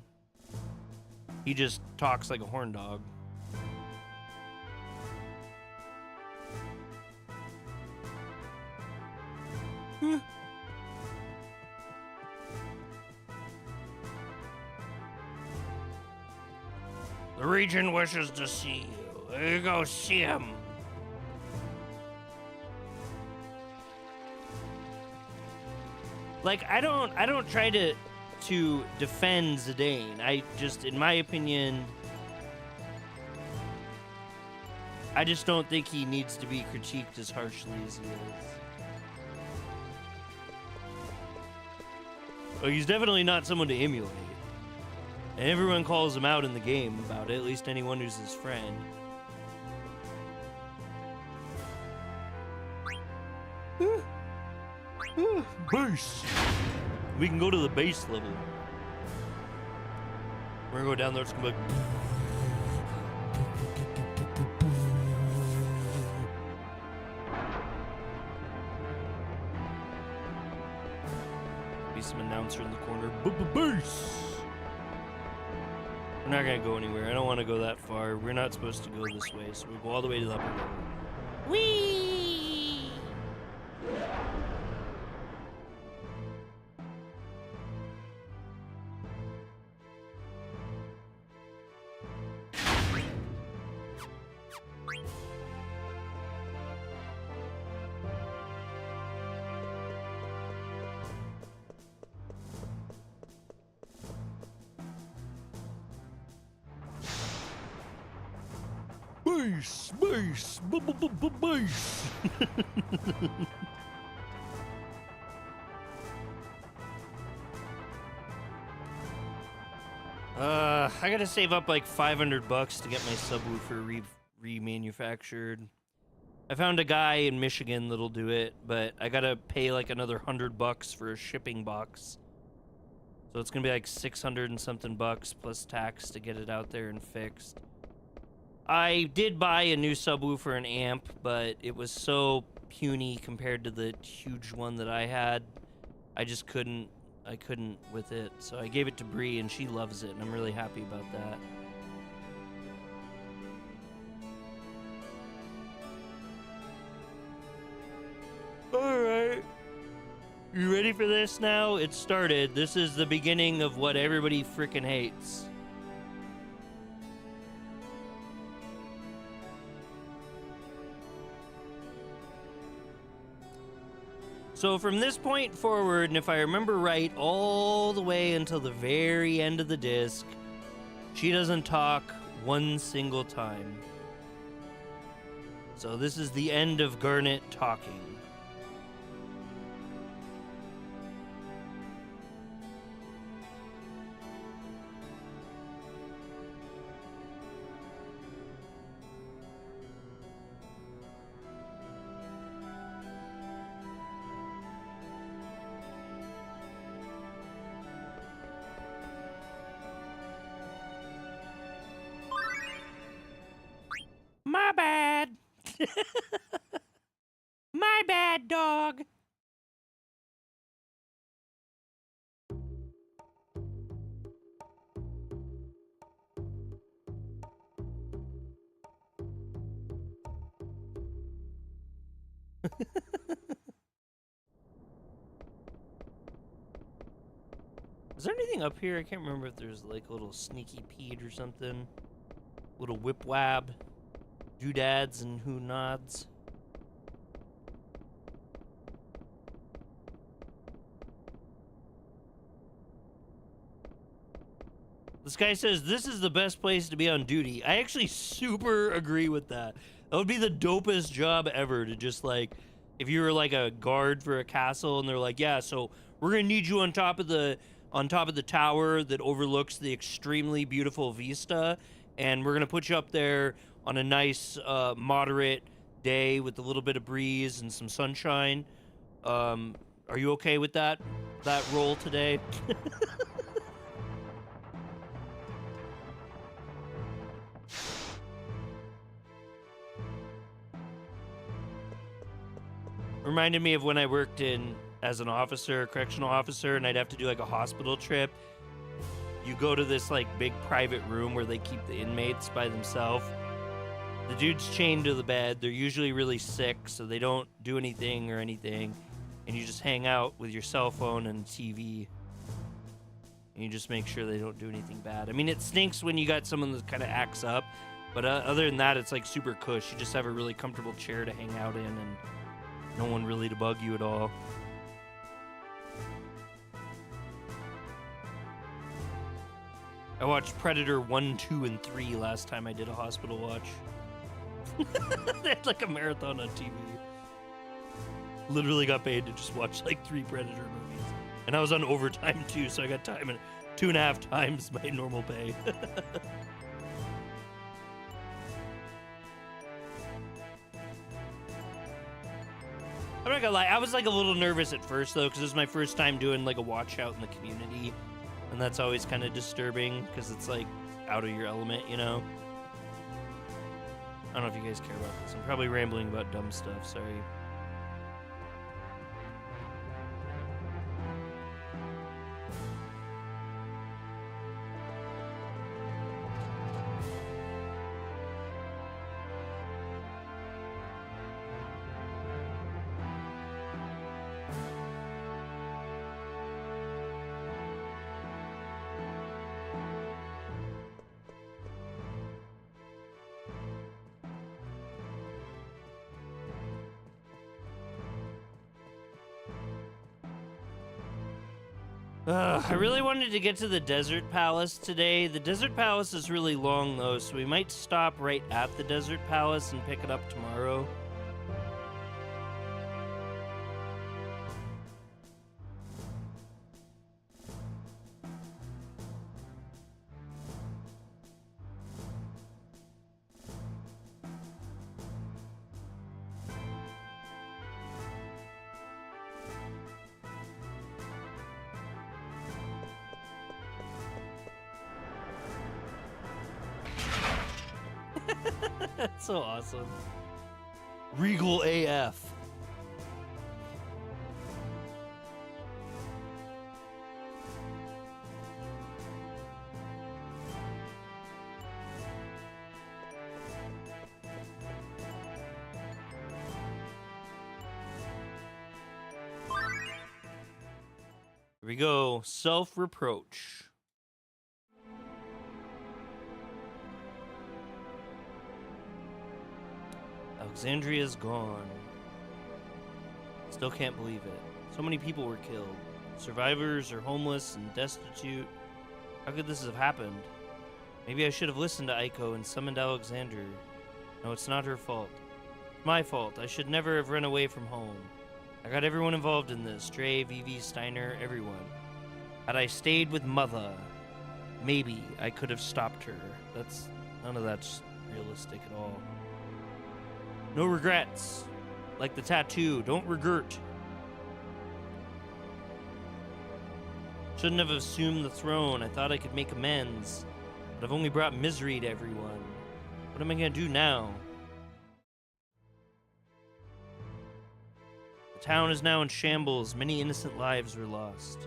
He just talks like a horn dog. The Regent wishes to see you. There you go, see him. Like, I don't try to defend Zidane. I just, in my opinion, I just don't think he needs to be critiqued as harshly as he is. Well, he's definitely not someone to emulate. And everyone calls him out in the game about it, at least anyone who's his friend. Base! We can go to the base level. We're gonna go down there, it's gonna be like... Be some announcer in the corner. Base! We're not gonna go anywhere. I don't want to go that far. We're not supposed to go this way, so we go all the way to the upper level. Whee! Base! Base! I gotta save up like $500 to get my subwoofer remanufactured. I found a guy in Michigan that'll do it, but I gotta pay like another $100 for a shipping box. So it's gonna be like 600 and something bucks plus tax to get it out there and fixed. I did buy a new subwoofer and amp, but it was so puny compared to the huge one that I had. I just couldn't with it. So I gave it to Bree and she loves it and I'm really happy about that. Alright. You ready for this now? It started. This is the beginning of what everybody freaking hates. So from this point forward, and if I remember right, all the way until the very end of the disc, she doesn't talk one single time. So this is the end of Garnet talking. My bad. My bad, dog. Is there anything up here? I can't remember if there's like a little sneaky Pete or something. Little whipwab. Doodads and who nods. This guy says this is the best place to be on duty. I actually super agree with that. That would be the dopest job ever, to just like, if you were like a guard for a castle and they're like, yeah, so we're gonna need you on top of the tower that overlooks the extremely beautiful vista, and we're gonna put you up there on a nice moderate day with a little bit of breeze and some sunshine. Are you okay with that role today? Reminded me of when I worked as an officer, correctional officer, and I'd have to do like a hospital trip. You go to this like big private room where they keep the inmates by themselves. The dude's chained to the bed. They're usually really sick, so they don't do anything or anything. And you just hang out with your cell phone and TV. And you just make sure they don't do anything bad. I mean, it stinks when you got someone that kind of acts up. But other than that, it's like super cush. You just have a really comfortable chair to hang out in and no one really to bug you at all. I watched Predator 1, 2, and 3 last time I did a hospital watch. They had like a marathon on TV. Literally got paid to just watch like 3 Predator movies. And I was on overtime too, so I got time at 2.5 times my normal pay. I'm not gonna lie, I was like a little nervous at first though, because it was my first time doing like a watch out in the community. And that's always kind of disturbing, because it's like out of your element, you know? I don't know if you guys care about this. I'm probably rambling about dumb stuff, sorry. I really wanted to get to the Desert Palace today. The Desert Palace is really long though, so we might stop right at the Desert Palace and pick it up tomorrow. That's so awesome. Regal AF. Here we go. Self-reproach. Alexandria's gone. Still can't believe it. So many people were killed. Survivors are homeless and destitute. How could this have happened? Maybe I should have listened to Aiko and summoned Alexandria. No, it's not her fault. It's my fault. I should never have run away from home. I got everyone involved in this. Dre, Vivi, Steiner, everyone. Had I stayed with Mother, maybe I could have stopped her. None of that's realistic at all. No regrets. Like the tattoo, don't regret. Shouldn't have assumed the throne. I thought I could make amends. But I've only brought misery to everyone. What am I going to do now? The town is now in shambles. Many innocent lives were lost.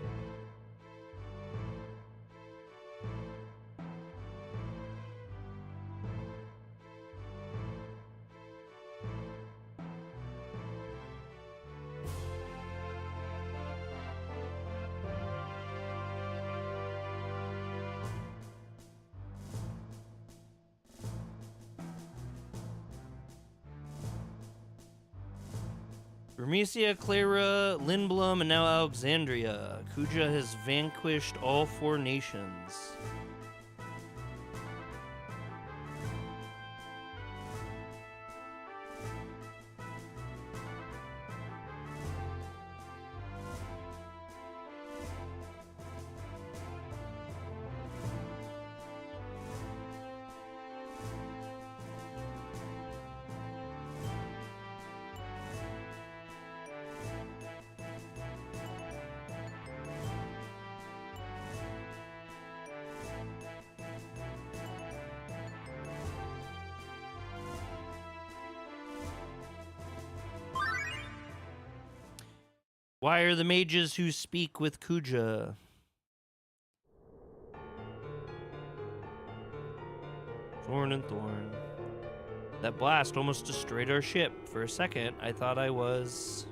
Vermesia, Cleyra, Lindblum, and now Alexandria. Kuja has vanquished all 4 nations. Why are the mages who speak with Kuja? Thorn and Thorn. That blast almost destroyed our ship. For a second, I thought I was...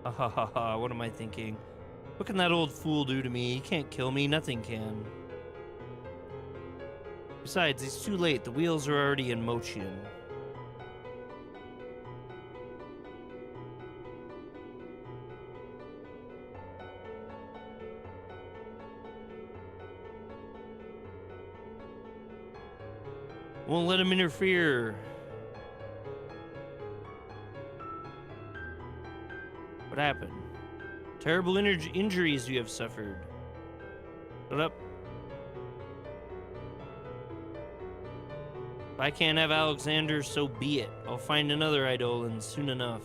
Ha ha ha ha, what am I thinking? What can that old fool do to me? He can't kill me, nothing can. Besides, it's too late. The wheels are already in motion. Won't let him interfere. What happened? Terrible injuries you have suffered. Shut up. If I can't have Alexander, so be it. I'll find another Eidolon soon enough.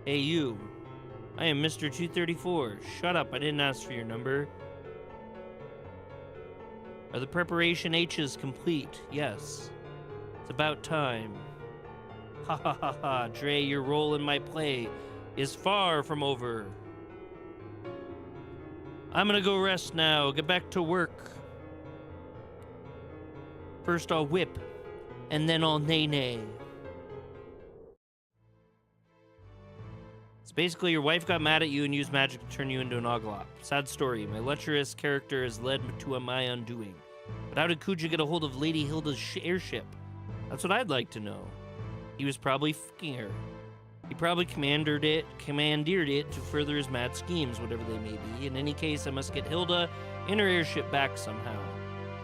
Hey, you. I am Mr. 234. Shut up, I didn't ask for your number. Are the preparation H's complete? Yes. It's about time. Ha ha ha ha. Dre, your role in my play is far from over. I'm gonna go rest now. Get back to work. First I'll whip, and then I'll nay-nay. So basically, your wife got mad at you and used magic to turn you into an Oglop. Sad story. My lecherous character has led to my undoing. But how did Kuja get a hold of Lady Hilda's airship? That's what I'd like to know. He was probably fucking her. He probably commandeered it to further his mad schemes, whatever they may be. In any case, I must get Hilda and her airship back somehow.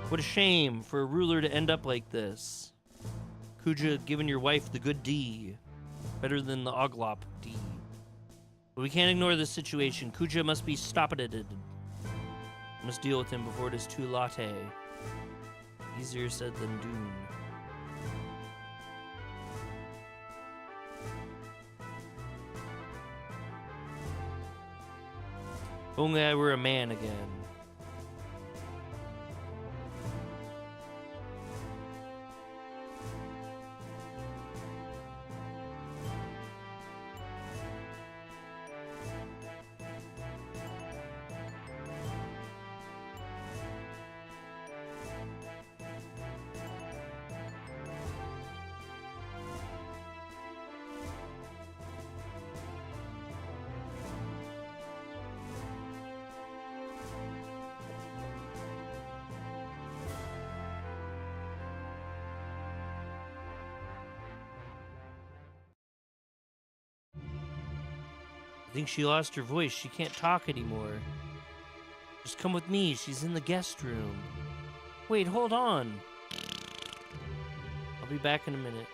What a shame for a ruler to end up like this. Kuja giving your wife the good D. Better than the Oglop D. But we can't ignore this situation. Kuja must be stopped. I must deal with him before it is too late. Easier said than done. If only I were a man again. I think she lost her voice. She can't talk anymore. Just come with me. She's in the guest room. Wait, hold on. I'll be back in a minute.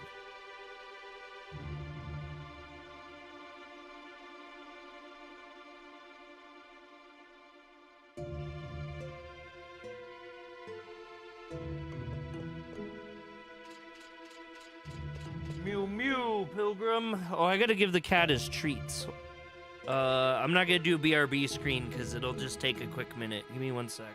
Mew mew, pilgrim. Oh, I gotta give the cat his treats. I'm not gonna do a BRB screen because it'll just take a quick minute. Give me 1 sec.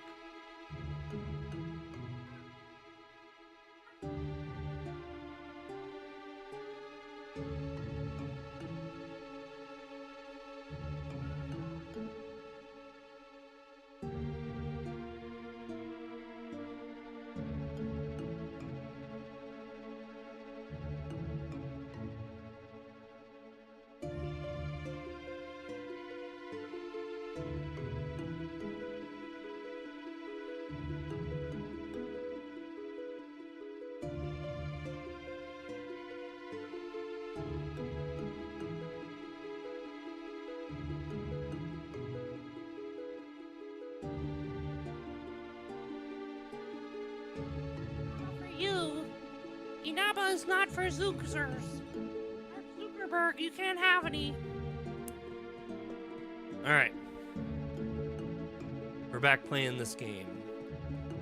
Inaba is not for Zookzers. Zuckerberg, you can't have any. Alright. We're back playing this game.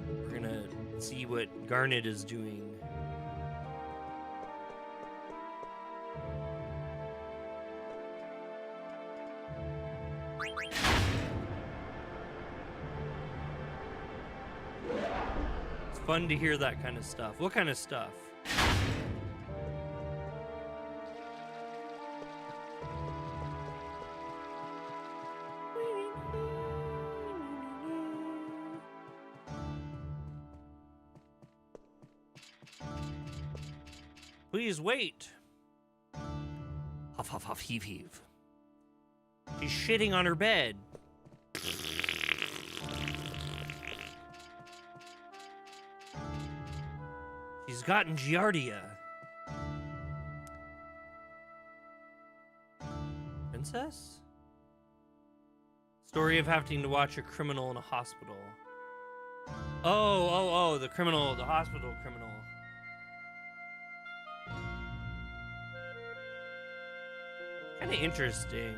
We're gonna see what Garnet is doing. It's fun to hear that kind of stuff. What kind of stuff? Please wait. Huff, huff, huff, heave, heave. She's shitting on her bed. She's gotten Giardia. Princess? Story of having to watch a criminal in a hospital. Oh, the criminal, the hospital criminal. Kind of interesting.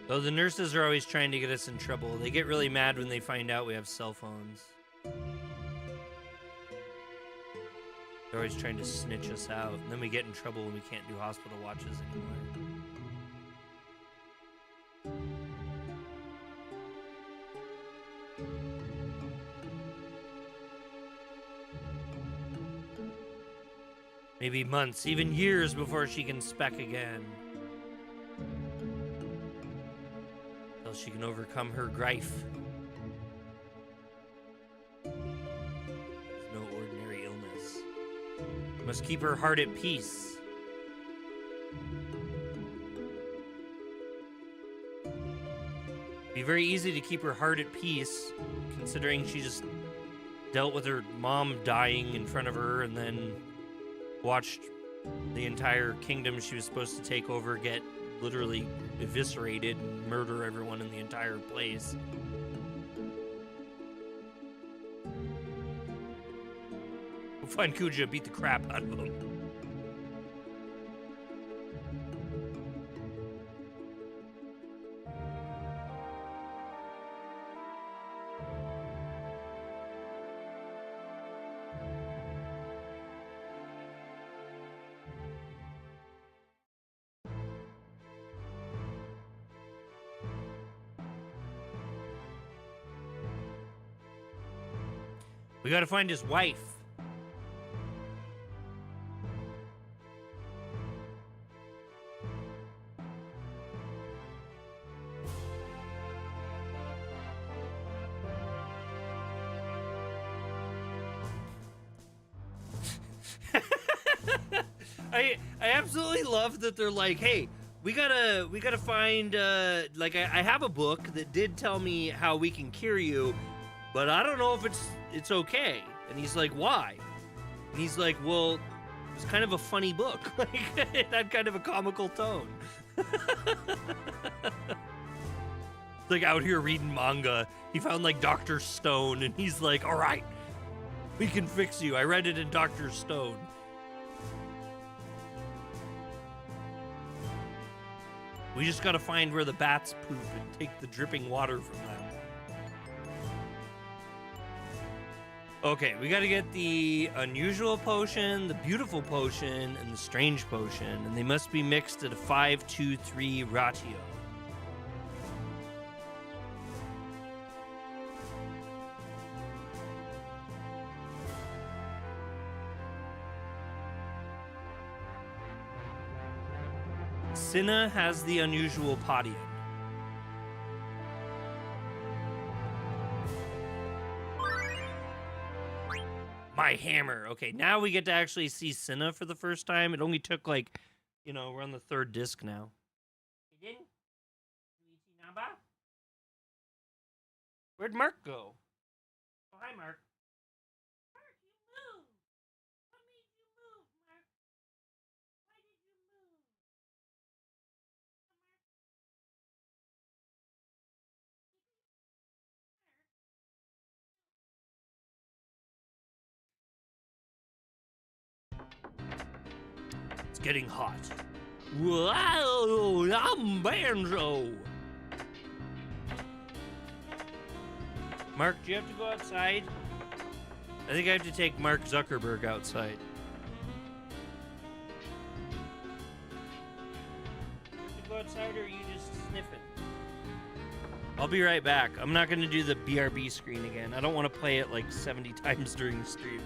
Though the nurses are always trying to get us in trouble. They get really mad when they find out we have cell phones. They're always trying to snitch us out. And then we get in trouble when we can't do hospital watches anymore. Maybe months, even years before she can spec again. Until she can overcome her grief. It's no ordinary illness. Must keep her heart at peace. Be very easy to keep her heart at peace, considering she just dealt with her mom dying in front of her and then watched the entire kingdom she was supposed to take over get literally eviscerated and murder everyone in the entire place. We'll find Kuja, beat the crap out of him. We gotta find his wife. I absolutely love that they're like, hey, we gotta find like I have a book that did tell me how we can cure you, but I don't know if it's okay. And he's like, why? And he's like, well, it was kind of a funny book. Like, it had kind of a comical tone. Like out here reading manga. He found like Dr. Stone and he's like, all right, we can fix you. I read it in Dr. Stone. We just gotta find where the bats poop and take the dripping water from them. Okay, we gotta get the unusual potion, the beautiful potion, and the strange potion, and they must be mixed at a 5-2-3 ratio. Cinna has the unusual Podium. My hammer. Okay, now we get to actually see Cinna for the first time. It only took like, you know, we're on the 3rd disc now. You didn't? Where'd Mark go? Oh, hi, Mark. Mark, you moved. What made you move, Mark? Why did you move? It's getting hot. Wow, I'm Banjo. Mark, do you have to go outside? I think I have to take Mark Zuckerberg outside. Do you have to go outside or are you just sniffing? I'll be right back. I'm not going to do the BRB screen again. I don't want to play it like 70 times during the stream.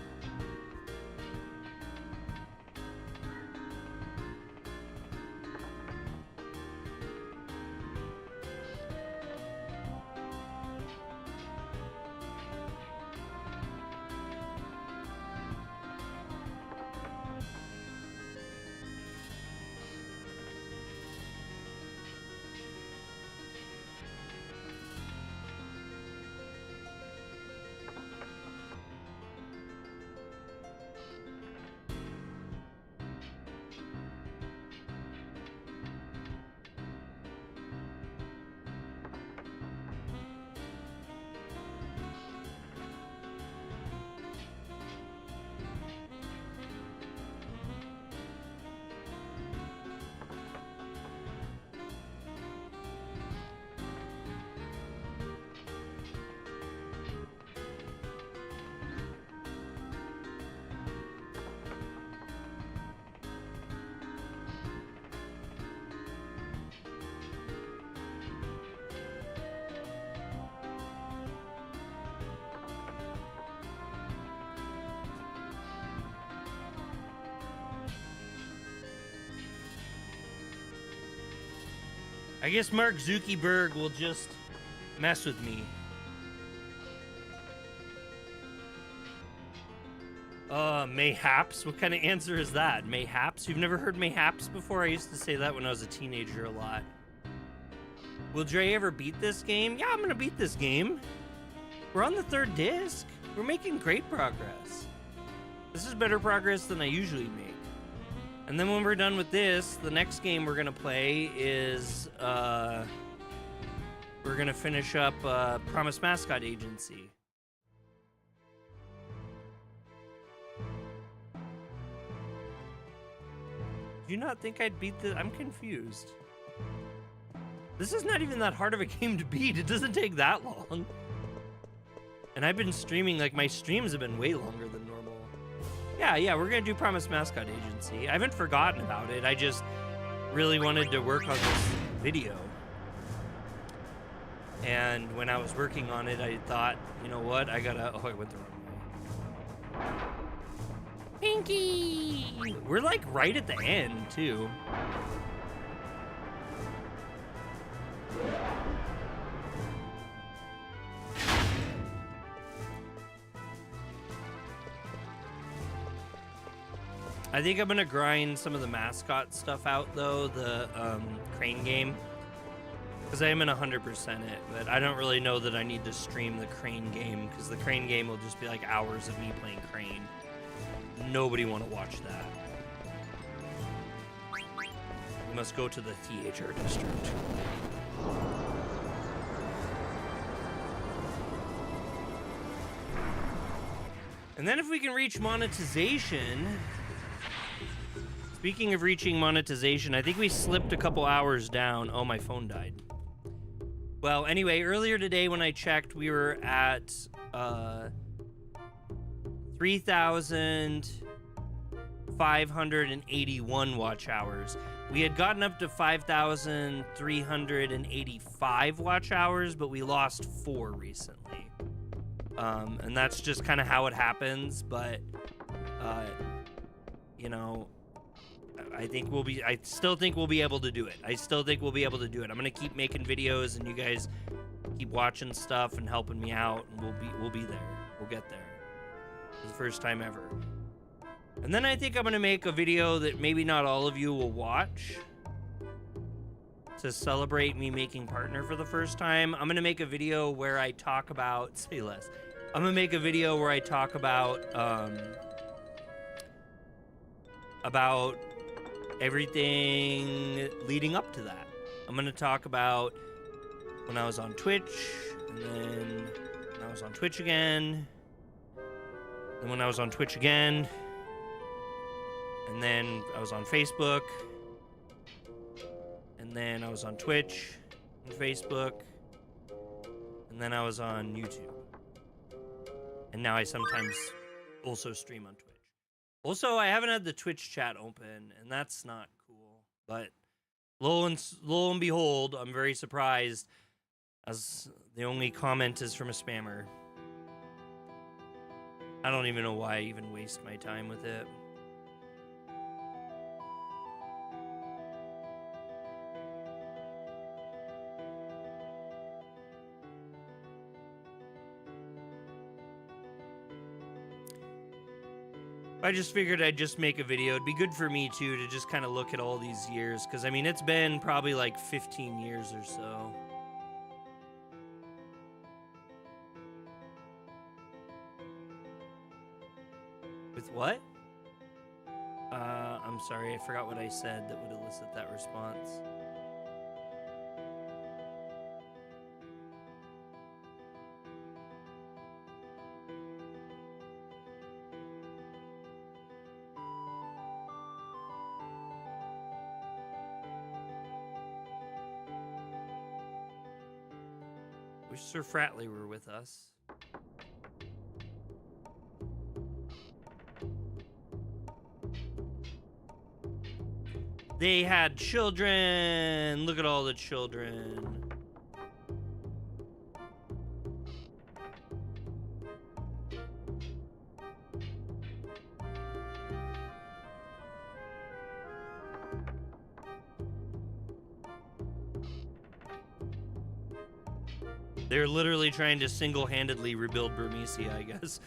I guess Mark Zuckerberg will just mess with me. Mayhaps? What kind of answer is that? Mayhaps? You've never heard mayhaps before? I used to say that when I was a teenager a lot. Will Dre ever beat this game? Yeah, I'm gonna beat this game. We're on the 3rd disc. We're making great progress. This is better progress than I usually make. And then when we're done with this, the next game we're gonna play is we're gonna finish up Promise Mascot Agency. Do you not think I'd beat this? I'm confused. This is not even that hard of a game to beat. It doesn't take that long. And I've been streaming, like my streams have been way longer than normal. Yeah, we're gonna do Promise Mascot Agency. I haven't forgotten about it. I just really wanted to work on this video. And when I was working on it, I thought, you know what? I gotta, oh, I went the wrong way. Pinky! We're like right at the end, too. I think I'm gonna grind some of the mascot stuff out though, the crane game, because I am in 100% it, but I don't really know that I need to stream the crane game, because the crane game will just be like hours of me playing crane. Nobody want to watch that. We must go to the theater district. And then if we can reach monetization... Speaking of reaching monetization, I think we slipped a couple hours down. Oh, my phone died. Well, anyway, earlier today when I checked, we were at 3,581 watch hours. We had gotten up to 5,385 watch hours, but we lost 4 recently. And that's just kind of how it happens, but, you know... I still think we'll be able to do it. I'm gonna keep making videos and you guys keep watching stuff and helping me out, and we'll be there. We'll get there. For the first time ever. And then I think I'm gonna make a video that maybe not all of you will watch to celebrate me making partner for the first time. I'm gonna make a video where I talk about I'm gonna make a video where I talk about everything leading up to that. I'm gonna talk about when I was on Twitch, and then when I was on Twitch again, and when I was on Twitch again, and then I was on Facebook, and then I was on Twitch and Facebook, and then I was on YouTube. And now I sometimes also stream on Twitch. Also, I haven't had the Twitch chat open, and that's not cool. But lo and behold, I'm very surprised, as the only comment is from a spammer. I don't even know why I even waste my time with it. I just figured I'd just make a video. It'd be good for me, too, to just kind of look at all these years. Because, I mean, it's been probably like 15 years or so. With what? I'm sorry. I forgot what I said that would elicit that response. Wish Sir Fratley were with us. They had children. Look at all the children. They're literally trying to single-handedly rebuild Burmecia, I guess.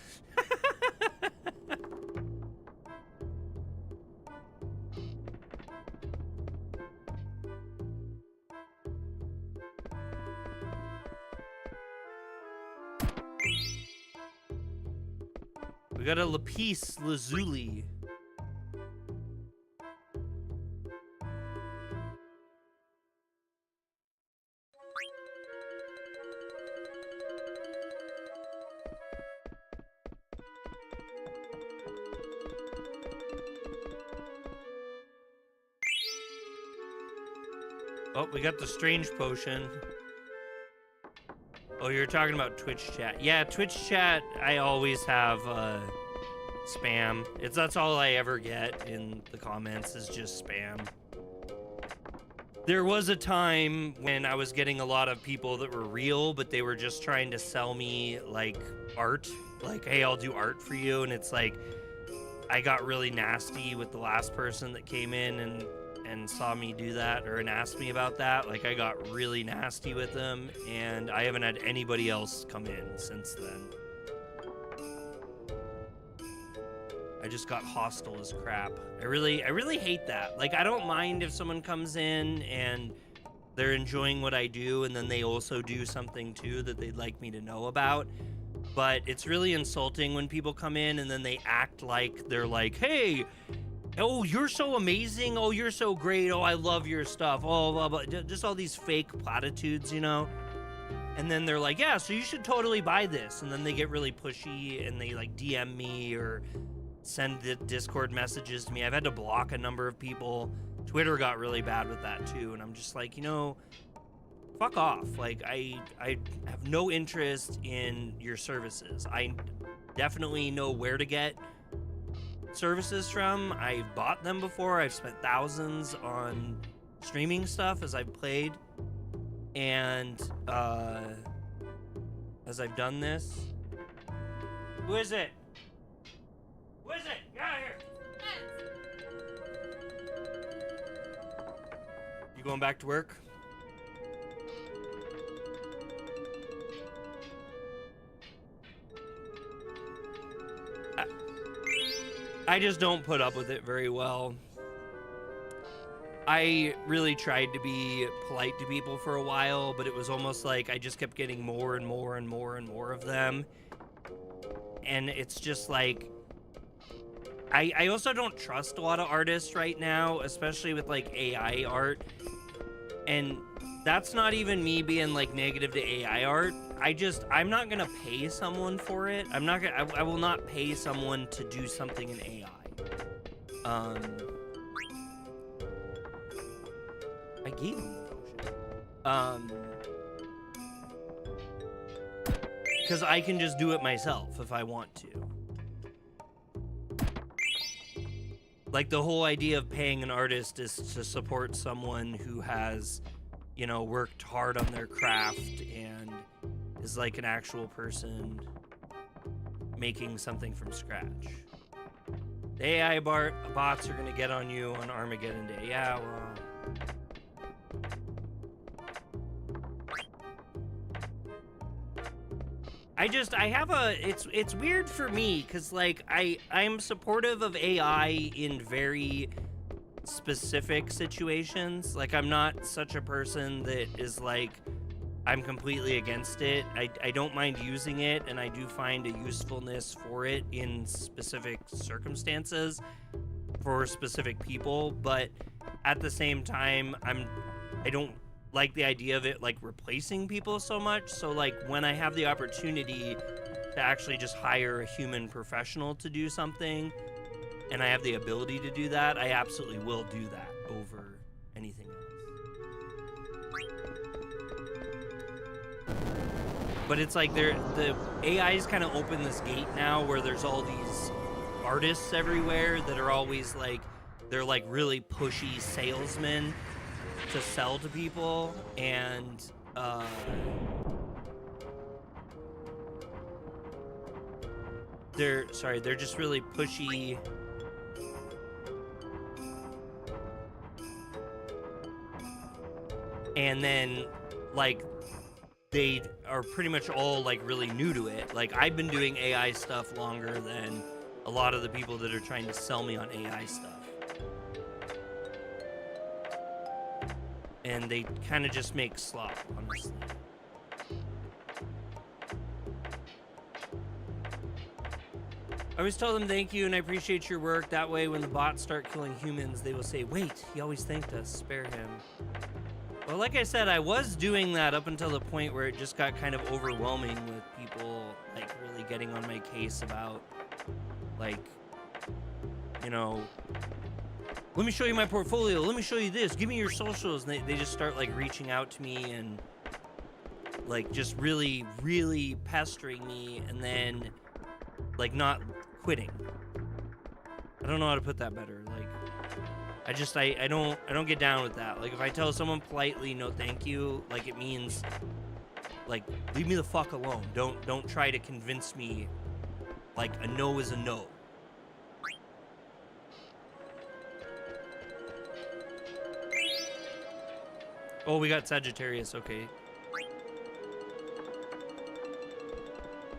We got a Lapis Lazuli. Oh, we got the strange potion. Oh, you're talking about Twitch chat. Yeah, Twitch chat, I always have spam. That's all I ever get in the comments is just spam. There was a time when I was getting a lot of people that were real, but they were just trying to sell me like art. Like, hey, I'll do art for you. And it's like, I got really nasty with the last person that came in and saw me do that and asked me about that. Like, I got really nasty with them, and I haven't had anybody else come in since then. I just got hostile as crap. I really hate that. Like, I don't mind if someone comes in and they're enjoying what I do and then they also do something too that they'd like me to know about. but it's really insulting when people come in and then they act like they're like, hey, oh, you're so amazing. Oh, you're so great. Oh, I love your stuff. Oh, blah, blah. Just all these fake platitudes, you know? And then they're like, yeah, so you should totally buy this. And then they get really pushy and they like DM me or send the Discord messages to me. I've had to block a number of people. Twitter got really bad with that too. And I'm just like, you know, fuck off. Like, I have no interest in your services. I definitely know where to get services from. I've bought them before. I've spent thousands on streaming stuff as I've played. And as I've done this. Who is it? Who is it? Get out of here. You going back to work? I just don't put up with it very well. I really tried to be polite to people for a while, but it was almost like I just kept getting more and more and more and more of them. And it's just like, I also don't trust a lot of artists right now, especially with like AI art. And that's not even me being like negative to AI art. I'm not gonna pay someone for it. I will not pay someone to do something in AI. I gave him the potion. Because I can just do it myself if I want to. Like, the whole idea of paying an artist is to support someone who has, you know, worked hard on their craft and is like an actual person making something from scratch. The AI bots are gonna get on you on Armageddon Day. Yeah, well... it's weird for me because like I'm supportive of AI in very specific situations. Like, I'm not such a person that is like I'm completely against it. I don't mind using it, and I do find a usefulness for it in specific circumstances for specific people, but at the same time I don't like the idea of it like replacing people so much. So like when I have the opportunity to actually just hire a human professional to do something and I have the ability to do that, I absolutely will do that over anything else. But it's like the AI's kind of opened this gate now where there's all these artists everywhere that are always like, they're like really pushy salesmen to sell to people, and they're just really pushy. And then like they are pretty much all like really new to it. Like, I've been doing AI stuff longer than a lot of the people that are trying to sell me on AI stuff. And they kind of just make slop, honestly. I always tell them thank you and I appreciate your work. That way when the bots start killing humans, they will say, wait, he always thanked us, spare him. Well, like I said, I was doing that up until the point where it just got kind of overwhelming with people like really getting on my case about like, you know, let me show you my portfolio, let me show you this, give me your socials. And they just start like reaching out to me and like just really, really pestering me, and then like not quitting. I don't know how to put that better. Like, I don't get down with that. Like, if I tell someone politely no thank you, like it means like leave me the fuck alone. Don't try to convince me like a no is a no. Oh, we got Sagittarius, okay.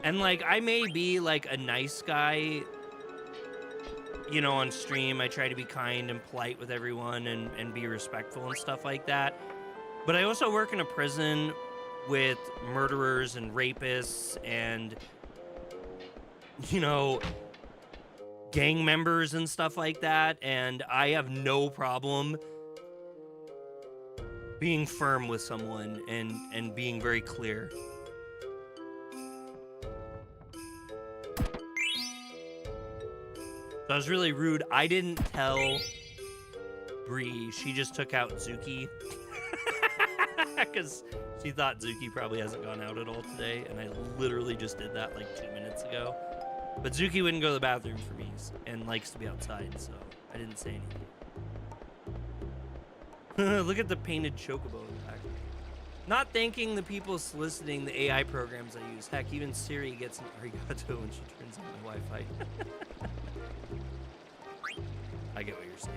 And like, I may be like a nice guy, you know, on stream. I try to be kind and polite with everyone and be respectful and stuff like that. But I also work in a prison with murderers and rapists and you know, gang members and stuff like that, and I have no problem being firm with someone and being very clear. That was really rude. I didn't tell Bree. She just took out Zuki because she thought Zuki probably hasn't gone out at all today, and I literally just did that like 2 minutes ago. But Zuki wouldn't go to the bathroom for me and likes to be outside, so I didn't say anything. Look at the painted Chocobo in the back. Not thanking the people soliciting the AI programs I use. Heck, even Siri gets an arigato when she turns on my Wi-Fi. I get what you're saying.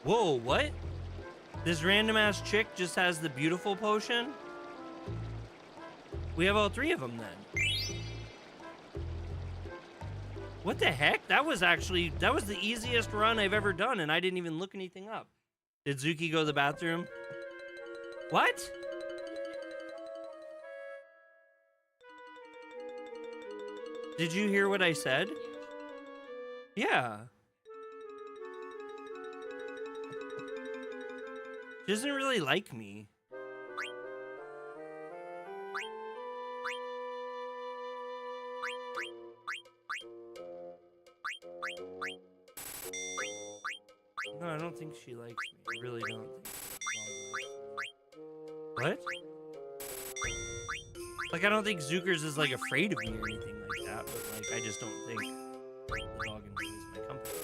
Whoa, what? This random ass chick just has the beautiful potion? We have all 3 of them then. What the heck? That was the easiest run I've ever done, and I didn't even look anything up. Did Zuki go to the bathroom? What? Did you hear what I said? Yeah. She doesn't really like me. No, I don't think she likes me. I really don't think What? Like, I don't think Zookers is, like, afraid of me or anything like that, but, like, I just don't think the dog enjoys my company.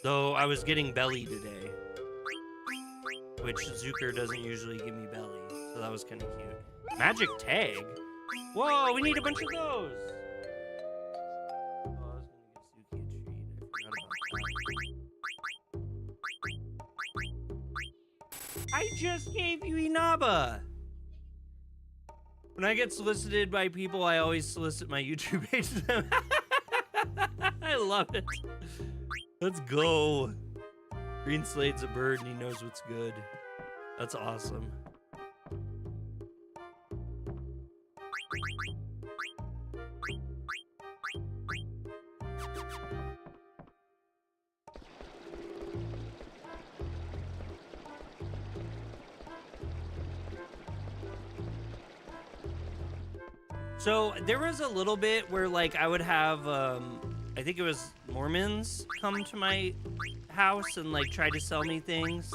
Though I was getting belly today, which Zooker doesn't usually give me belly, so that was kind of cute. Magic tag? Whoa, we need a bunch of those! I just gave you Inaba. When I get solicited by people, I always solicit my YouTube page to them. I love it. Let's go. Green Slade's a bird and he knows what's good. That's awesome. So there was a little bit where, like, I would have, I think it was Mormons come to my house and, like, try to sell me things.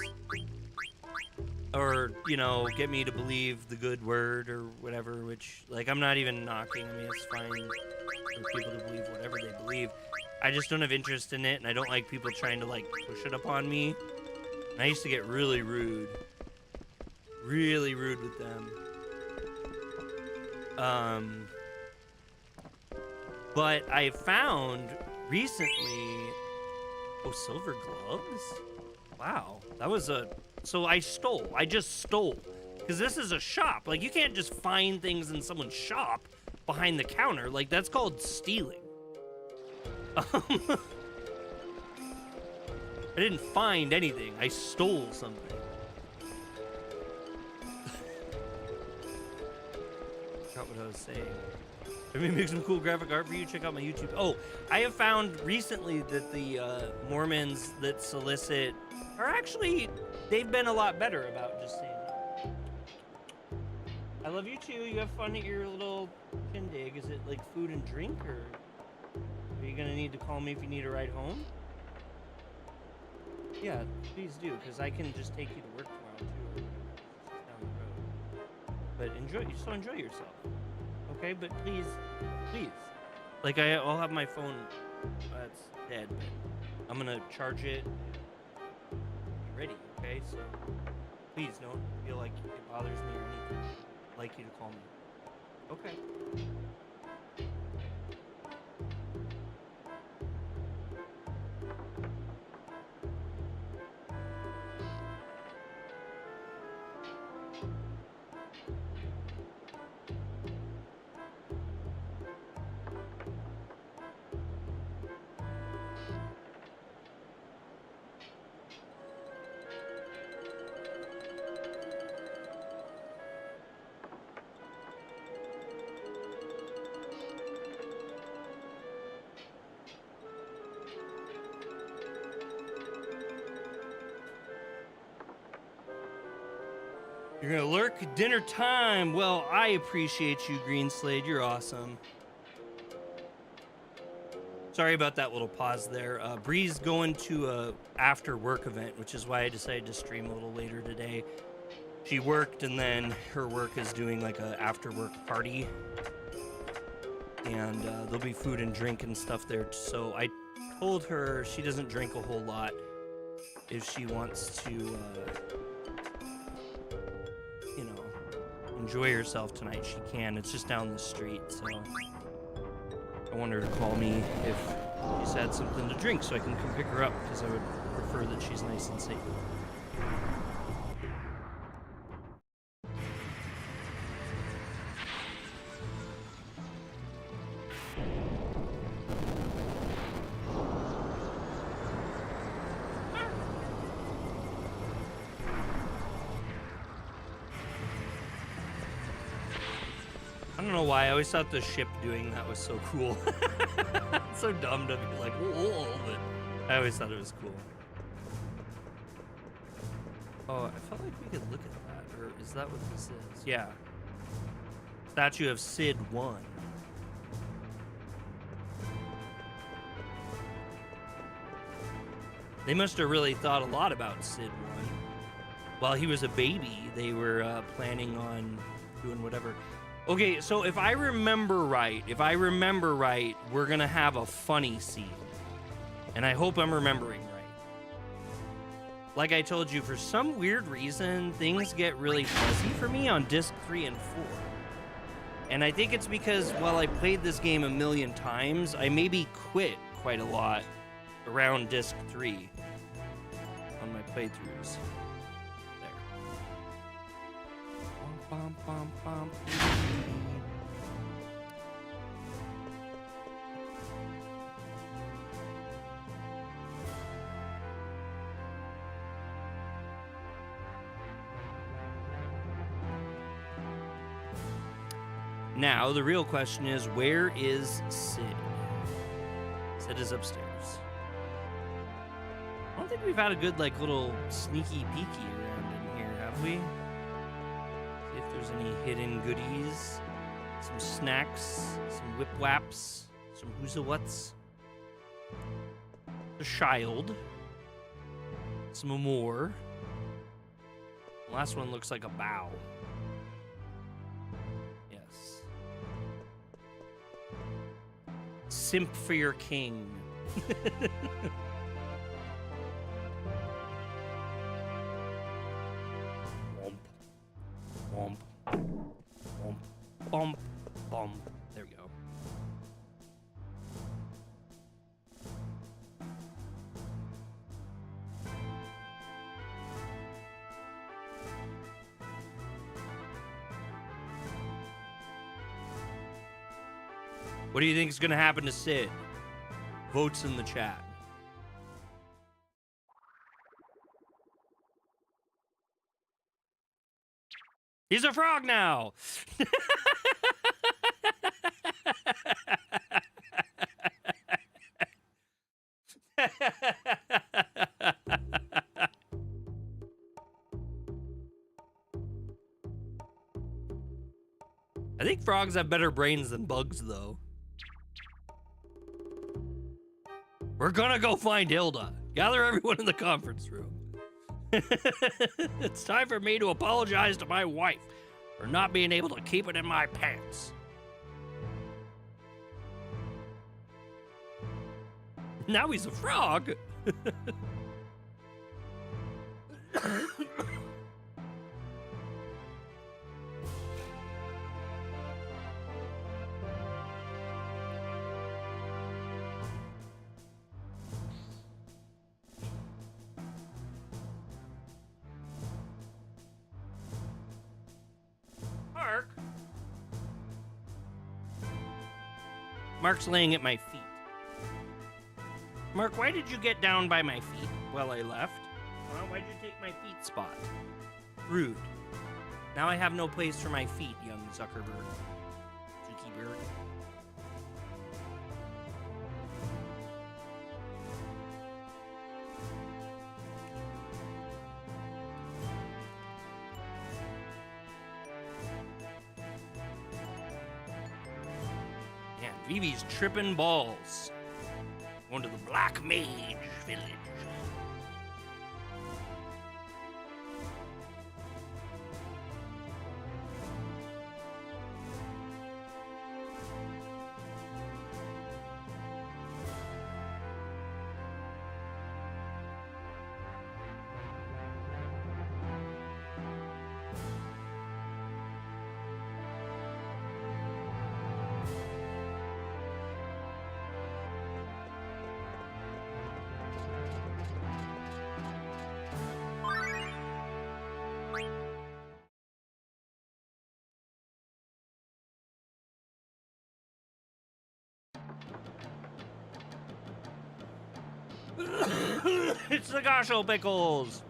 Or, you know, get me to believe the good word or whatever, which, like, I'm not even knocking. I mean, it's fine for people to believe whatever they believe. I just don't have interest in it, and I don't like people trying to, like, push it upon me. And I used to get really rude. Really rude with them. But I found recently, silver gloves? Wow, that was so I just stole, because this is a shop. Like, you can't just find things in someone's shop behind the counter. Like, that's called stealing. I didn't find anything, I stole something. Forgot what I was saying. Let me make some cool graphic art for you. Check out my YouTube. Oh, I have found recently that the Mormons that solicit are actually, they've been a lot better about just saying no. I love you too. You have fun at your little shindig. Is it like food and drink, or are you gonna need to call me if you need a ride home? Yeah, please do, because I can just take you to work tomorrow too, down the road. But enjoy yourself. Okay, but please, like, I'll have my phone, it's dead, but I'm gonna charge it, get ready, okay? So, please don't feel like it bothers me or anything. I'd like you to call me. Okay. You're gonna lurk? Dinner time. Well, I appreciate you, Greenslade. You're awesome. Sorry about that little pause there. Bree's going to a after work event, which is why I decided to stream a little later today. She worked, and then her work is doing like a after work party, and there'll be food and drink and stuff there. So I told her she doesn't drink a whole lot. If she wants to, you know, enjoy herself tonight, she can. It's just down the street, so I want her to call me if she's had something to drink so I can come pick her up, because I would prefer that she's nice and safe. I don't know why, I always thought the ship doing that was so cool. It's so dumb to be like, whoa, but I always thought it was cool. Oh, I felt like we could look at that, or is that what this is? Yeah. Statue of Sid 1. They must have really thought a lot about Sid 1. While he was a baby, they were planning on doing whatever. Okay, so if I remember right, we're gonna have a funny scene. And I hope I'm remembering right. Like I told you, for some weird reason, things get really fuzzy for me on disc 3 and 4. And I think it's because while I played this game a million times, I maybe quit quite a lot around disc 3 on my playthroughs. Bum, bum, bum. Now, the real question is, where is Sid? Sid is upstairs. I don't think we've had a good, like, little sneaky peeky around in here, have we? See if there's any hidden goodies. Some snacks, some whip waps, some hoozawuts. A child. Some more. The last one looks like a bow. Yes. Simp for your king. Womp. Womp. Bump. Bump. There we go. What do you think is going to happen to Sid? Votes in the chat. He's a frog now. I think frogs have better brains than bugs, though. We're gonna go find Hilda. Gather everyone in the conference room. It's time for me to apologize to my wife for not being able to keep it in my pants. Now he's a frog. Mark's laying at my feet. Mark, why did you get down by my feet while I left? Well, why'd you take my feet spot? Rude. Now I have no place for my feet, young Zuckerberg. Zuckerberg. Vivi's tripping balls. Going to the Black Mage village. It's the Gasho pickles.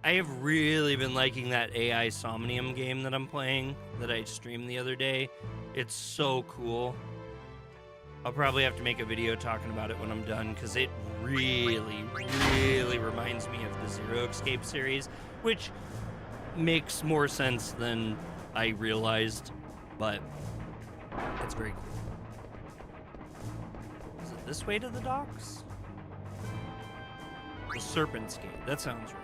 I have really been liking that AI Somnium game that I'm playing, that I streamed the other day. It's so cool. I'll probably have to make a video talking about it when I'm done, because it really, really reminds me of the Zero Escape series, which makes more sense than I realized, but it's very cool. Is it this way to the docks? The Serpent's Gate, that sounds right.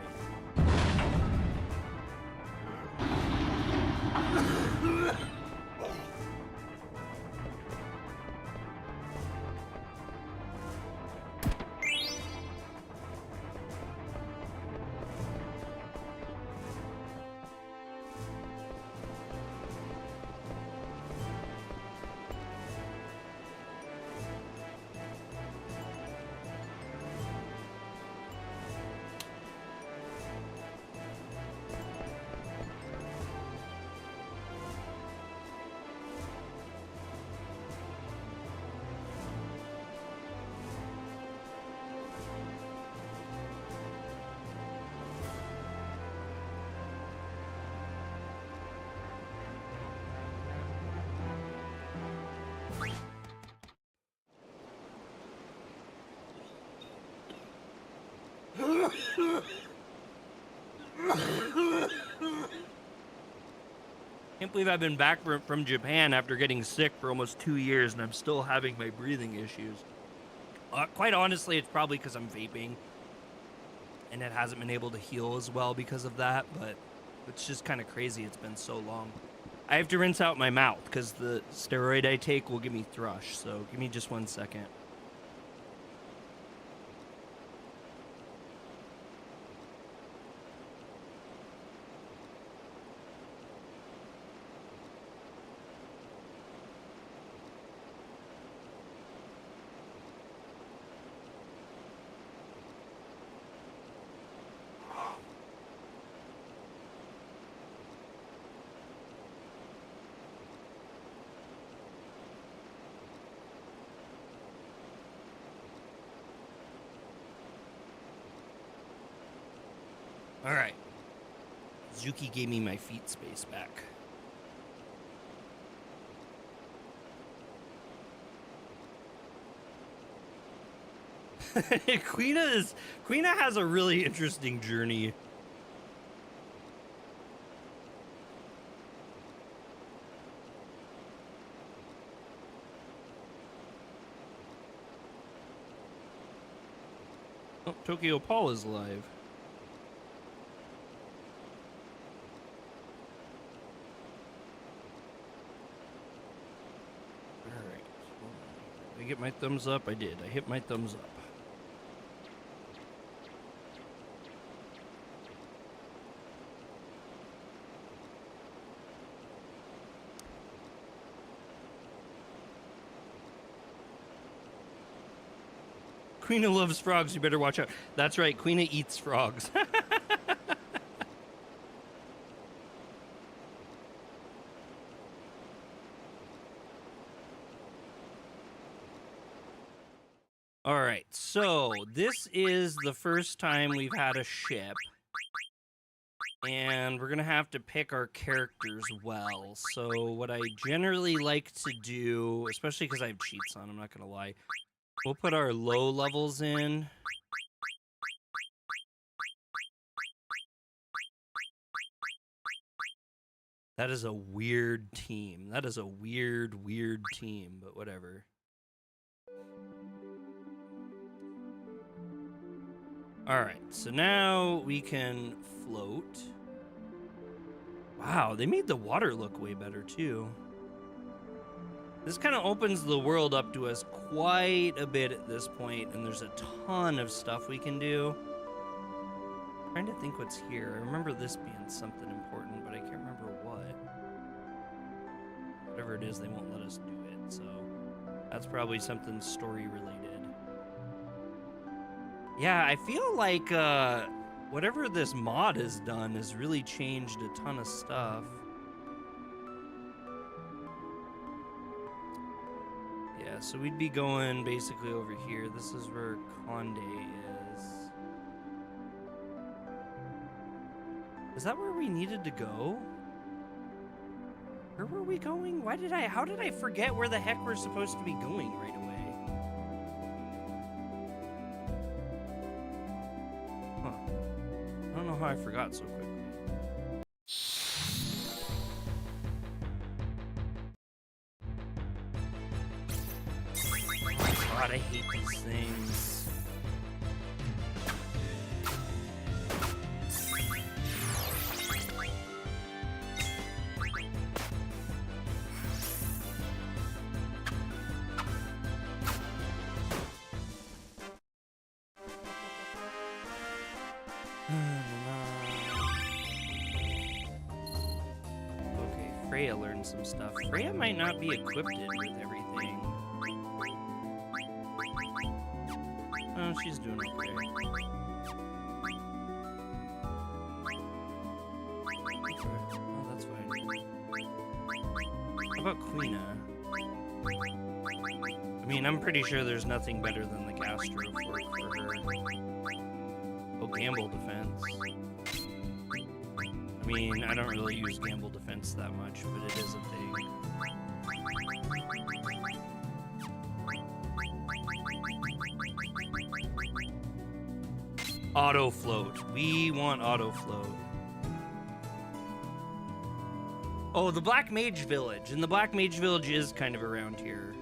Can't believe I've been back from Japan after getting sick for almost 2 years and I'm still having my breathing issues. Quite honestly, it's probably because I'm vaping and it hasn't been able to heal as well because of that, but it's just kind of crazy. It's been so long. I have to rinse out my mouth because the steroid I take will give me thrush, so give me just 1 second. All right. Zuki gave me my feet space back. Queena has a really interesting journey. Oh, Tokyo Paul is live. Did I get my thumbs up? I did. I hit my thumbs up. Queena loves frogs. You better watch out. That's right. Queena eats frogs. All right. So this is the first time we've had a ship. And we're going to have to pick our characters well. So what I generally like to do, especially because I have cheats on, I'm not going to lie. We'll put our low levels in. That is a weird team. That is a weird team, but whatever. Alright, so now we can float. Wow, they made the water look way better too. This kind of opens the world up to us quite a bit at this point, and there's a ton of stuff we can do. I'm trying to think what's here. I remember this being something important, but I can't remember what. Whatever it is, they won't let us do it, so that's probably something story related. Yeah, I feel like whatever this mod has done has really changed a ton of stuff. Yeah, so we'd be going basically over here. This is where Conde is. Is that where we needed to go? Where were we going? How did I forget where the heck we're supposed to be going right away? I don't know how I forgot so quickly. God, I hate these things. Freya learned some stuff. Freya might not be equipped with everything. Oh, she's doing okay. Oh, that's fine. How about Queena? I mean, I'm pretty sure there's nothing better than the Gastro for her. Oh, Gamble Defense. I mean, I don't really use Gamble Defense that much, but it is a thing. Auto Float. We want Auto Float. Oh, the Black Mage Village. And the Black Mage Village is kind of around here.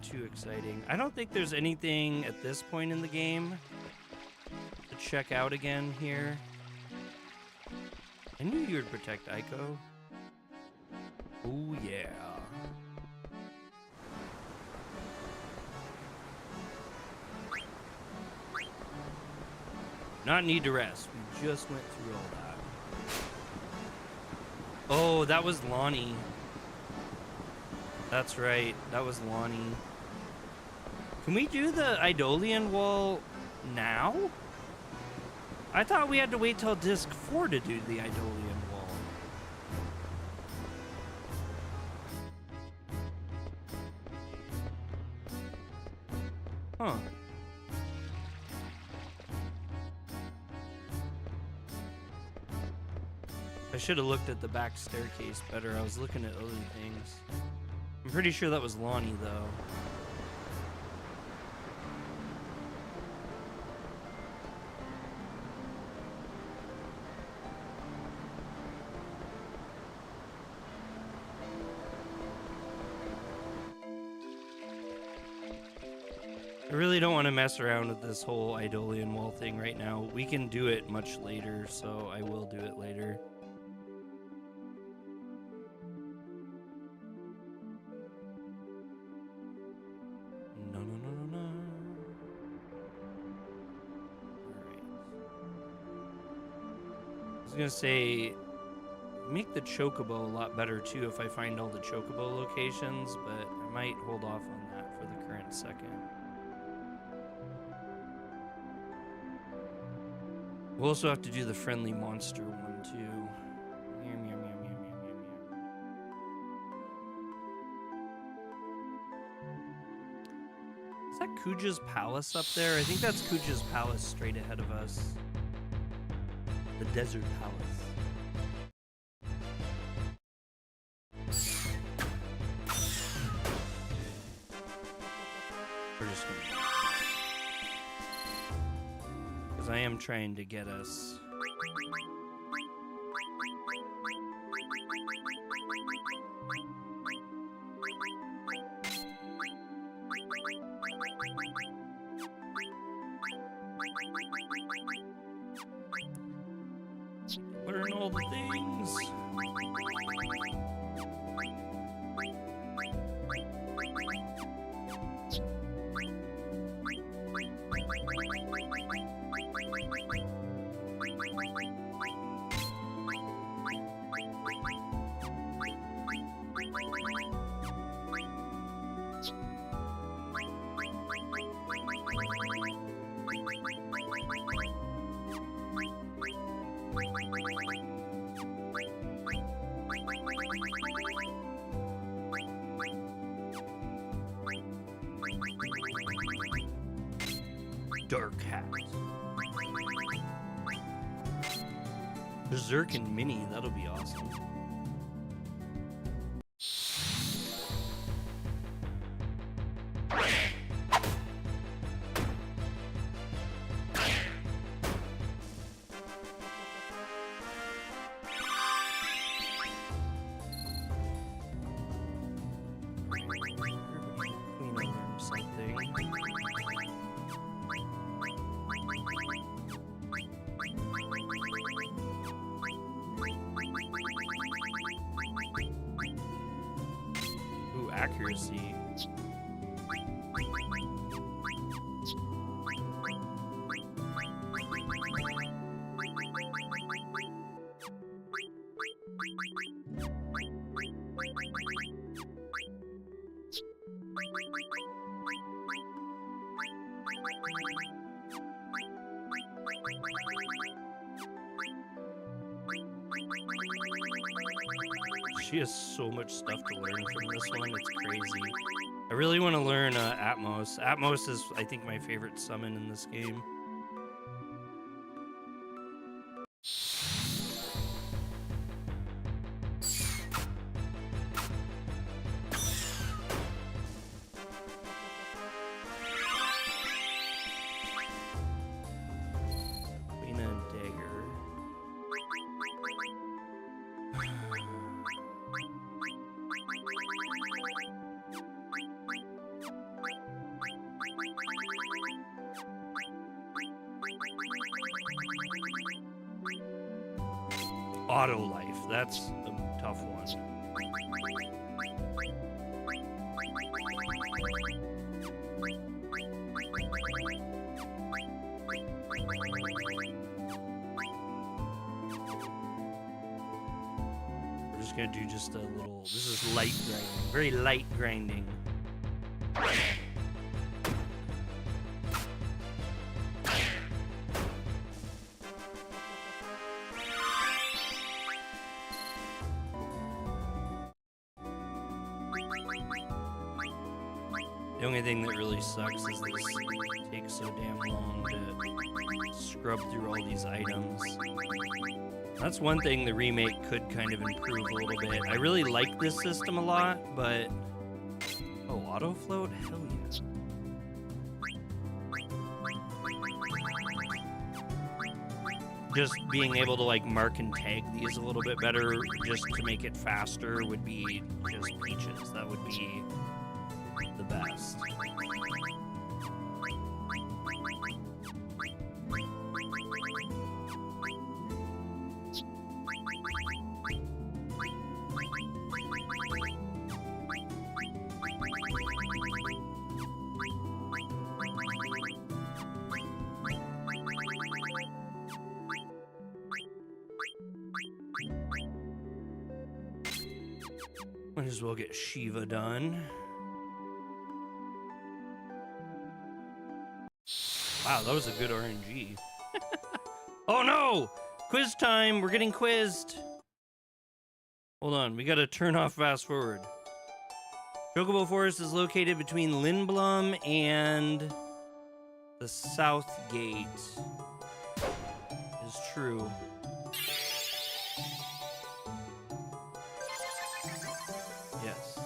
Too exciting. I don't think there's anything at this point in the game to check out again here. I knew you would protect Ico. Oh yeah. Not need to rest. We just went through all that. Oh, that was Lonnie. That's right. That was Lonnie. Can we do the Eidolian wall now? I thought we had to wait till disc 4 to do the Eidolian wall. Huh. I should have looked at the back staircase better. I was looking at other things. I'm pretty sure that was Lonnie, though. I really don't want to mess around with this whole Eidolian wall thing right now. We can do it much later, so I will do it later. gonna say, make the Chocobo a lot better too if I find all the Chocobo locations, but I might hold off on that for the current second. We'll also have to do the friendly monster one too. Meow, meow, meow, meow, meow, meow, meow. Is that Kuja's palace up there? I think that's Kuja's palace straight ahead of us. The desert palace. We're just gonna... Because I am trying to get us... Learn all the things. Dark hat. Berserk and Mini, that'll be awesome. Accuracy. She has so much stuff to learn from this one, it's crazy. I really want to learn Atmos. Atmos is, I think, my favorite summon in this game. Auto life, that's a tough one. We're just gonna do just a little, this is light grinding, very light grinding. The only thing that really sucks is this takes so damn long to scrub through all these items. That's one thing the remake could kind of improve a little bit. I really like this system a lot, but... Oh, auto float? Hell yeah. Just being able to like mark and tag these a little bit better just to make it faster would be just peaches. That would be the best. Might as well get Shiva done. Wow, that was a good RNG. Oh no! Quiz time! We're getting quizzed! Hold on, we gotta turn off fast forward. Chocobo Forest is located between Lindblum and the South Gate. Is true. Yes.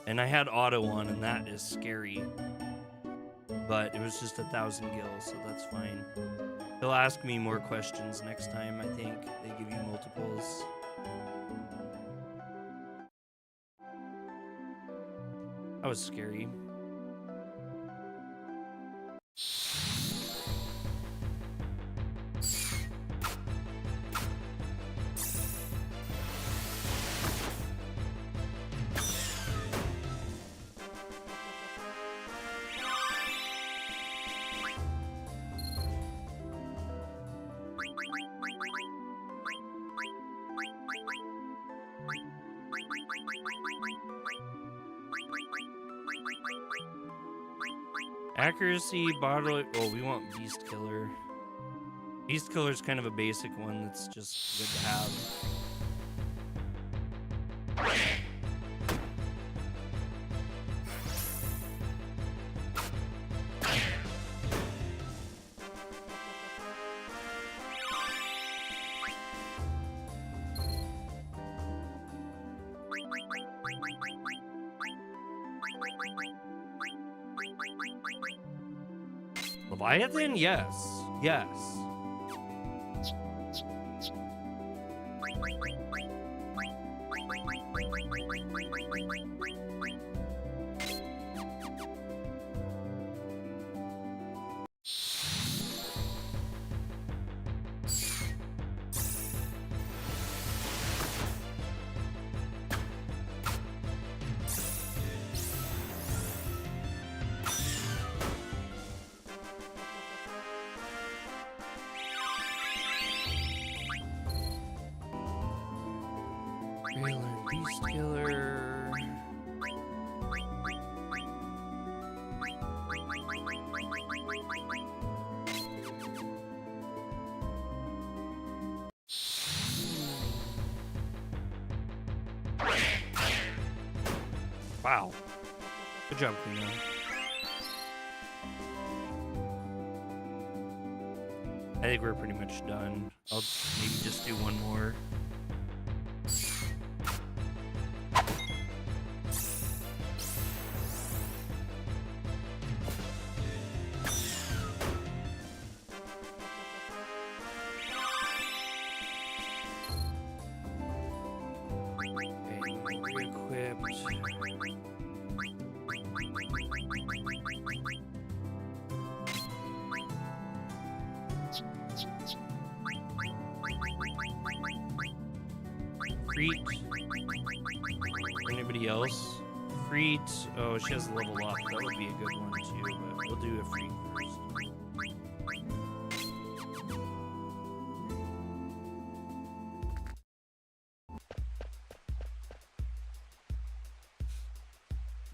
And I had auto on, and that is scary. But it was just 1,000 gills, so that's fine. They'll ask me more questions next time, I think. They give you multiples. That was scary. Accuracy, bottle. Oh, we want Beast Killer. Beast Killer is kind of a basic one that's just good to have. Leviathan? Yes. Yes. Beast Killer. Wow. Good job, Treno. I think we're pretty much done. I'll maybe just do one more. Anybody else? Freet. Oh, she has a level up. That would be a good one too, but we'll do a Freet first.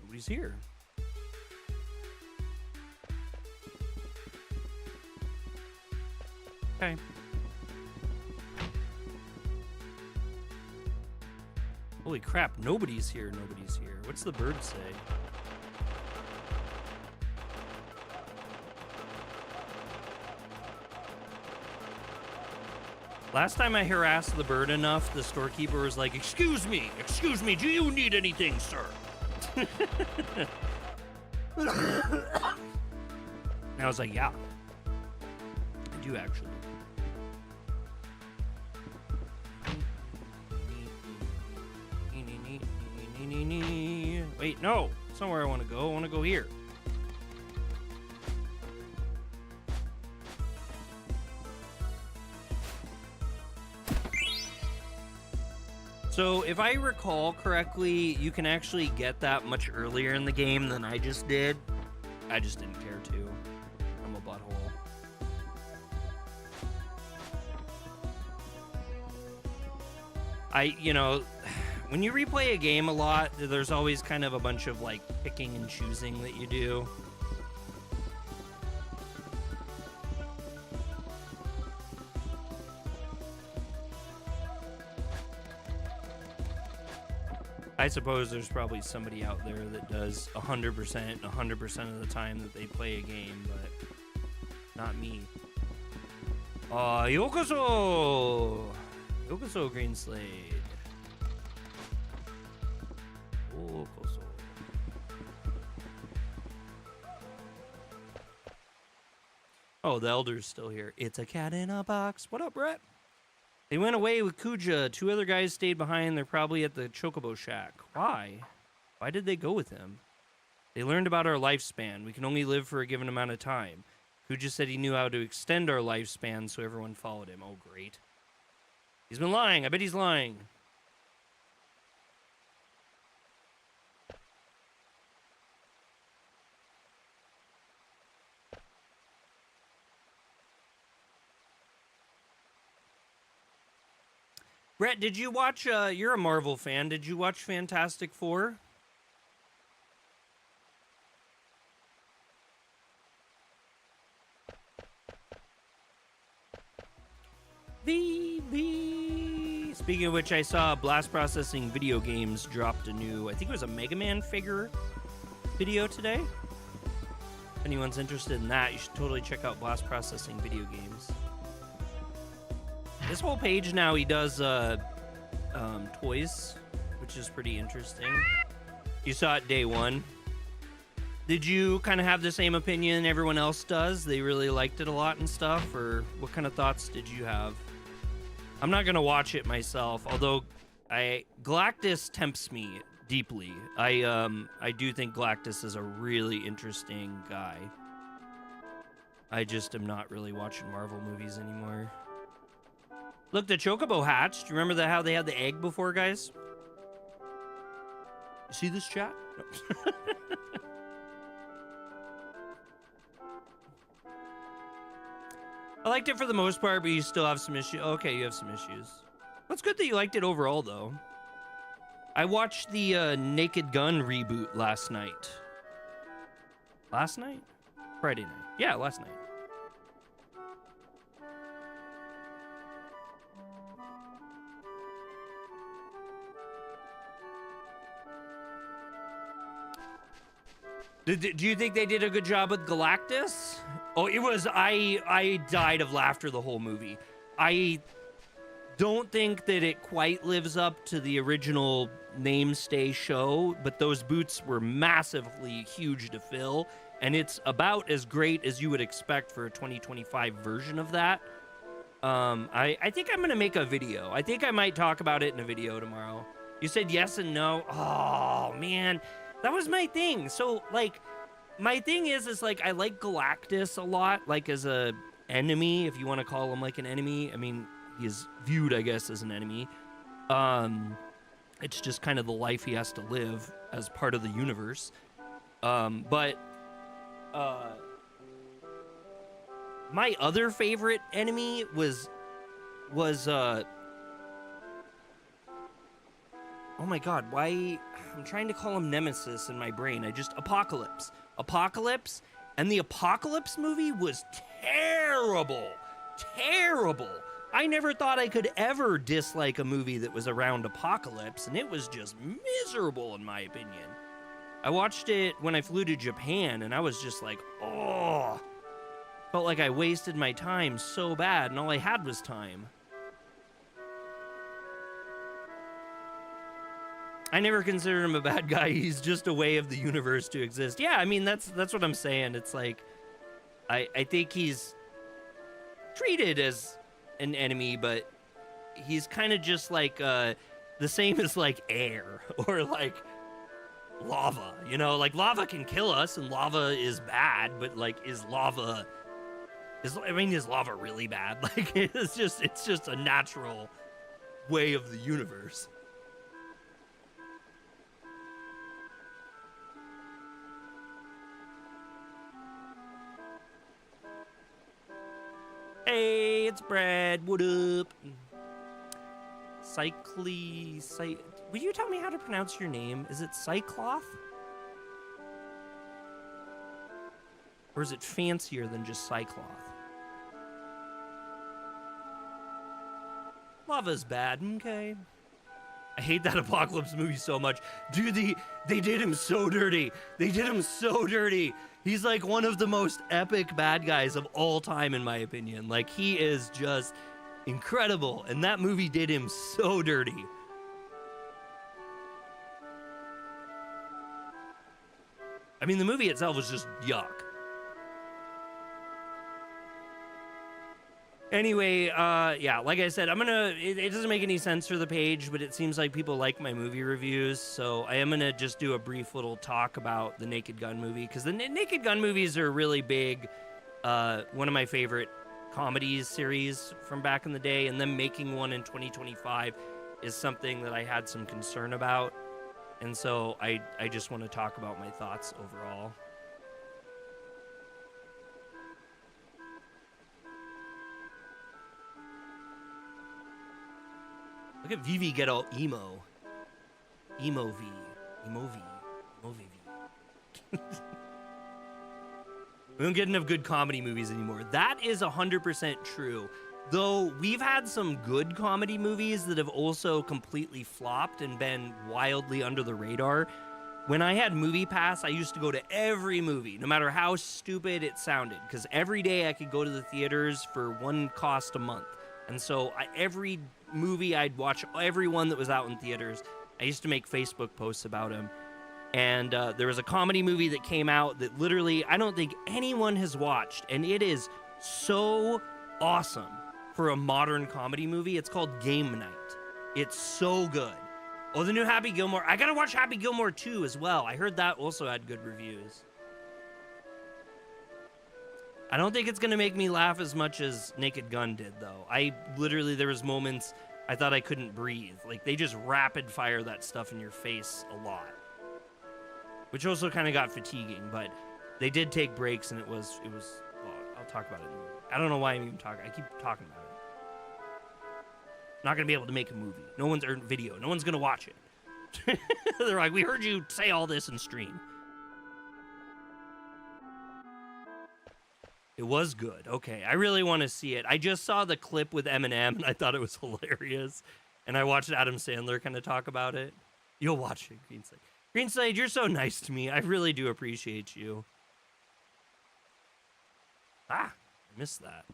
Nobody's here. Okay. Holy crap, nobody's here, nobody's here. What's the bird say? Last time I harassed the bird enough, the storekeeper was like, excuse me, do you need anything, sir? And I was like, yeah, I do actually. Wait, no, it's not where I want to go. I want to go here. So if I recall correctly, you can actually get that much earlier in the game than I just did. I just didn't care to. I'm a butthole. when you replay a game a lot, there's always kind of a bunch of like picking and choosing that you do. I suppose there's probably somebody out there that does 100% of the time that they play a game, but not me. Yokoso! Yokoso, Green Slade. Yokoso. Oh, the Elder's still here. It's a cat in a box. What up, Brett? They went away with Kuja. 2 other guys stayed behind. They're probably at the Chocobo shack. Why? Why did they go with him? They learned about our lifespan. We can only live for a given amount of time. Kuja said he knew how to extend our lifespan, so everyone followed him. Oh, great. He's been lying. I bet he's lying. Brett, did you watch, you're a Marvel fan, did you watch Fantastic Four? Speaking of which, I saw Blast Processing Video Games dropped a new, I think it was a Mega Man figure video today. If anyone's interested in that, you should totally check out Blast Processing Video Games. This whole page now he does toys, which is pretty interesting. You saw it day 1. Did you kind of have the same opinion everyone else does? They really liked it a lot and stuff, or what kind of thoughts did you have? I'm not gonna watch it myself, although Galactus tempts me deeply. I do think Galactus is a really interesting guy. I just am not really watching Marvel movies anymore. Look, the Chocobo hatched. Do you remember how they had the egg before, guys? You see this chat? No. I liked it for the most part, but you still have some issues. Okay, you have some issues. That's good that you liked it overall, though. I watched the Naked Gun reboot last night. Last night? Friday night. Yeah, last night. Do you think they did a good job with Galactus? Oh, it was, I died of laughter the whole movie. I don't think that it quite lives up to the original namestay show, but those boots were massively huge to fill, and it's about as great as you would expect for a 2025 version of that. I think I'm gonna make a video. I think I might talk about it in a video tomorrow. You said yes and no. Oh, man. That was my thing. So, like, my thing is like, I like Galactus a lot, like, as a enemy, if you want to call him, like, an enemy. I mean, he is viewed, I guess, as an enemy. It's just kind of the life he has to live as part of the universe. But my other favorite enemy was oh my god, why? I'm trying to call him Nemesis in my brain. Apocalypse. Apocalypse, and the Apocalypse movie was terrible. Terrible. I never thought I could ever dislike a movie that was around Apocalypse, and it was just miserable in my opinion. I watched it when I flew to Japan, and I was just like, oh. Felt like I wasted my time so bad, and all I had was time. I never considered him a bad guy. He's just a way of the universe to exist. Yeah, I mean, that's what I'm saying. It's like, I think he's treated as an enemy, but he's kind of just like the same as like air or like lava, you know? Like lava can kill us and lava is bad, but like is lava really bad? Like it's just a natural way of the universe. Hey, it's Brad. What up? will you tell me how to pronounce your name? Is it Cycloth? Or is it fancier than just Cycloth? Lava's bad, okay. I hate that Apocalypse movie so much. Dude, they did him so dirty. They did him so dirty. He's like one of the most epic bad guys of all time, in my opinion. Like, he is just incredible. And that movie did him so dirty. I mean, the movie itself was just yuck. Anyway, yeah, like I said, it doesn't make any sense for the page, but it seems like people like my movie reviews, so I am gonna just do a brief little talk about the Naked Gun movie, because the Naked Gun movies are really big, one of my favorite comedies series from back in the day, and them making one in 2025 is something that I had some concern about, and so I just want to talk about my thoughts overall. Look at Vivi get all emo. Emo V. Emo V. Emo V. We don't get enough good comedy movies anymore. That is 100% true. Though we've had some good comedy movies that have also completely flopped and been wildly under the radar. When I had Movie Pass, I used to go to every movie, no matter how stupid it sounded, because every day I could go to the theaters for one cost a month. And so every movie I'd watch, every one that was out in theaters. I used to make Facebook posts about them. And there was a comedy movie that came out that literally I don't think anyone has watched. And it is so awesome for a modern comedy movie. It's called Game Night. It's so good. Oh, the new Happy Gilmore. I gotta watch Happy Gilmore 2 as well. I heard that also had good reviews. I don't think it's gonna make me laugh as much as Naked Gun did, though. There was moments I thought I couldn't breathe. Like, they just rapid fire that stuff in your face a lot. Which also kind of got fatiguing, but they did take breaks, and it was, well, I'll talk about it in a minute. I don't know why I'm even talking. I keep talking about it. I'm not gonna be able to make a movie. No one's earned video. No one's gonna watch it. They're like, we heard you say all this in stream. It was good. Okay, I really want to see it. I just saw the clip with Eminem, and I thought it was hilarious. And I watched Adam Sandler kind of talk about it. You'll watch it, Greenslade. Greenslade, you're so nice to me. I really do appreciate you. Ah, I missed that.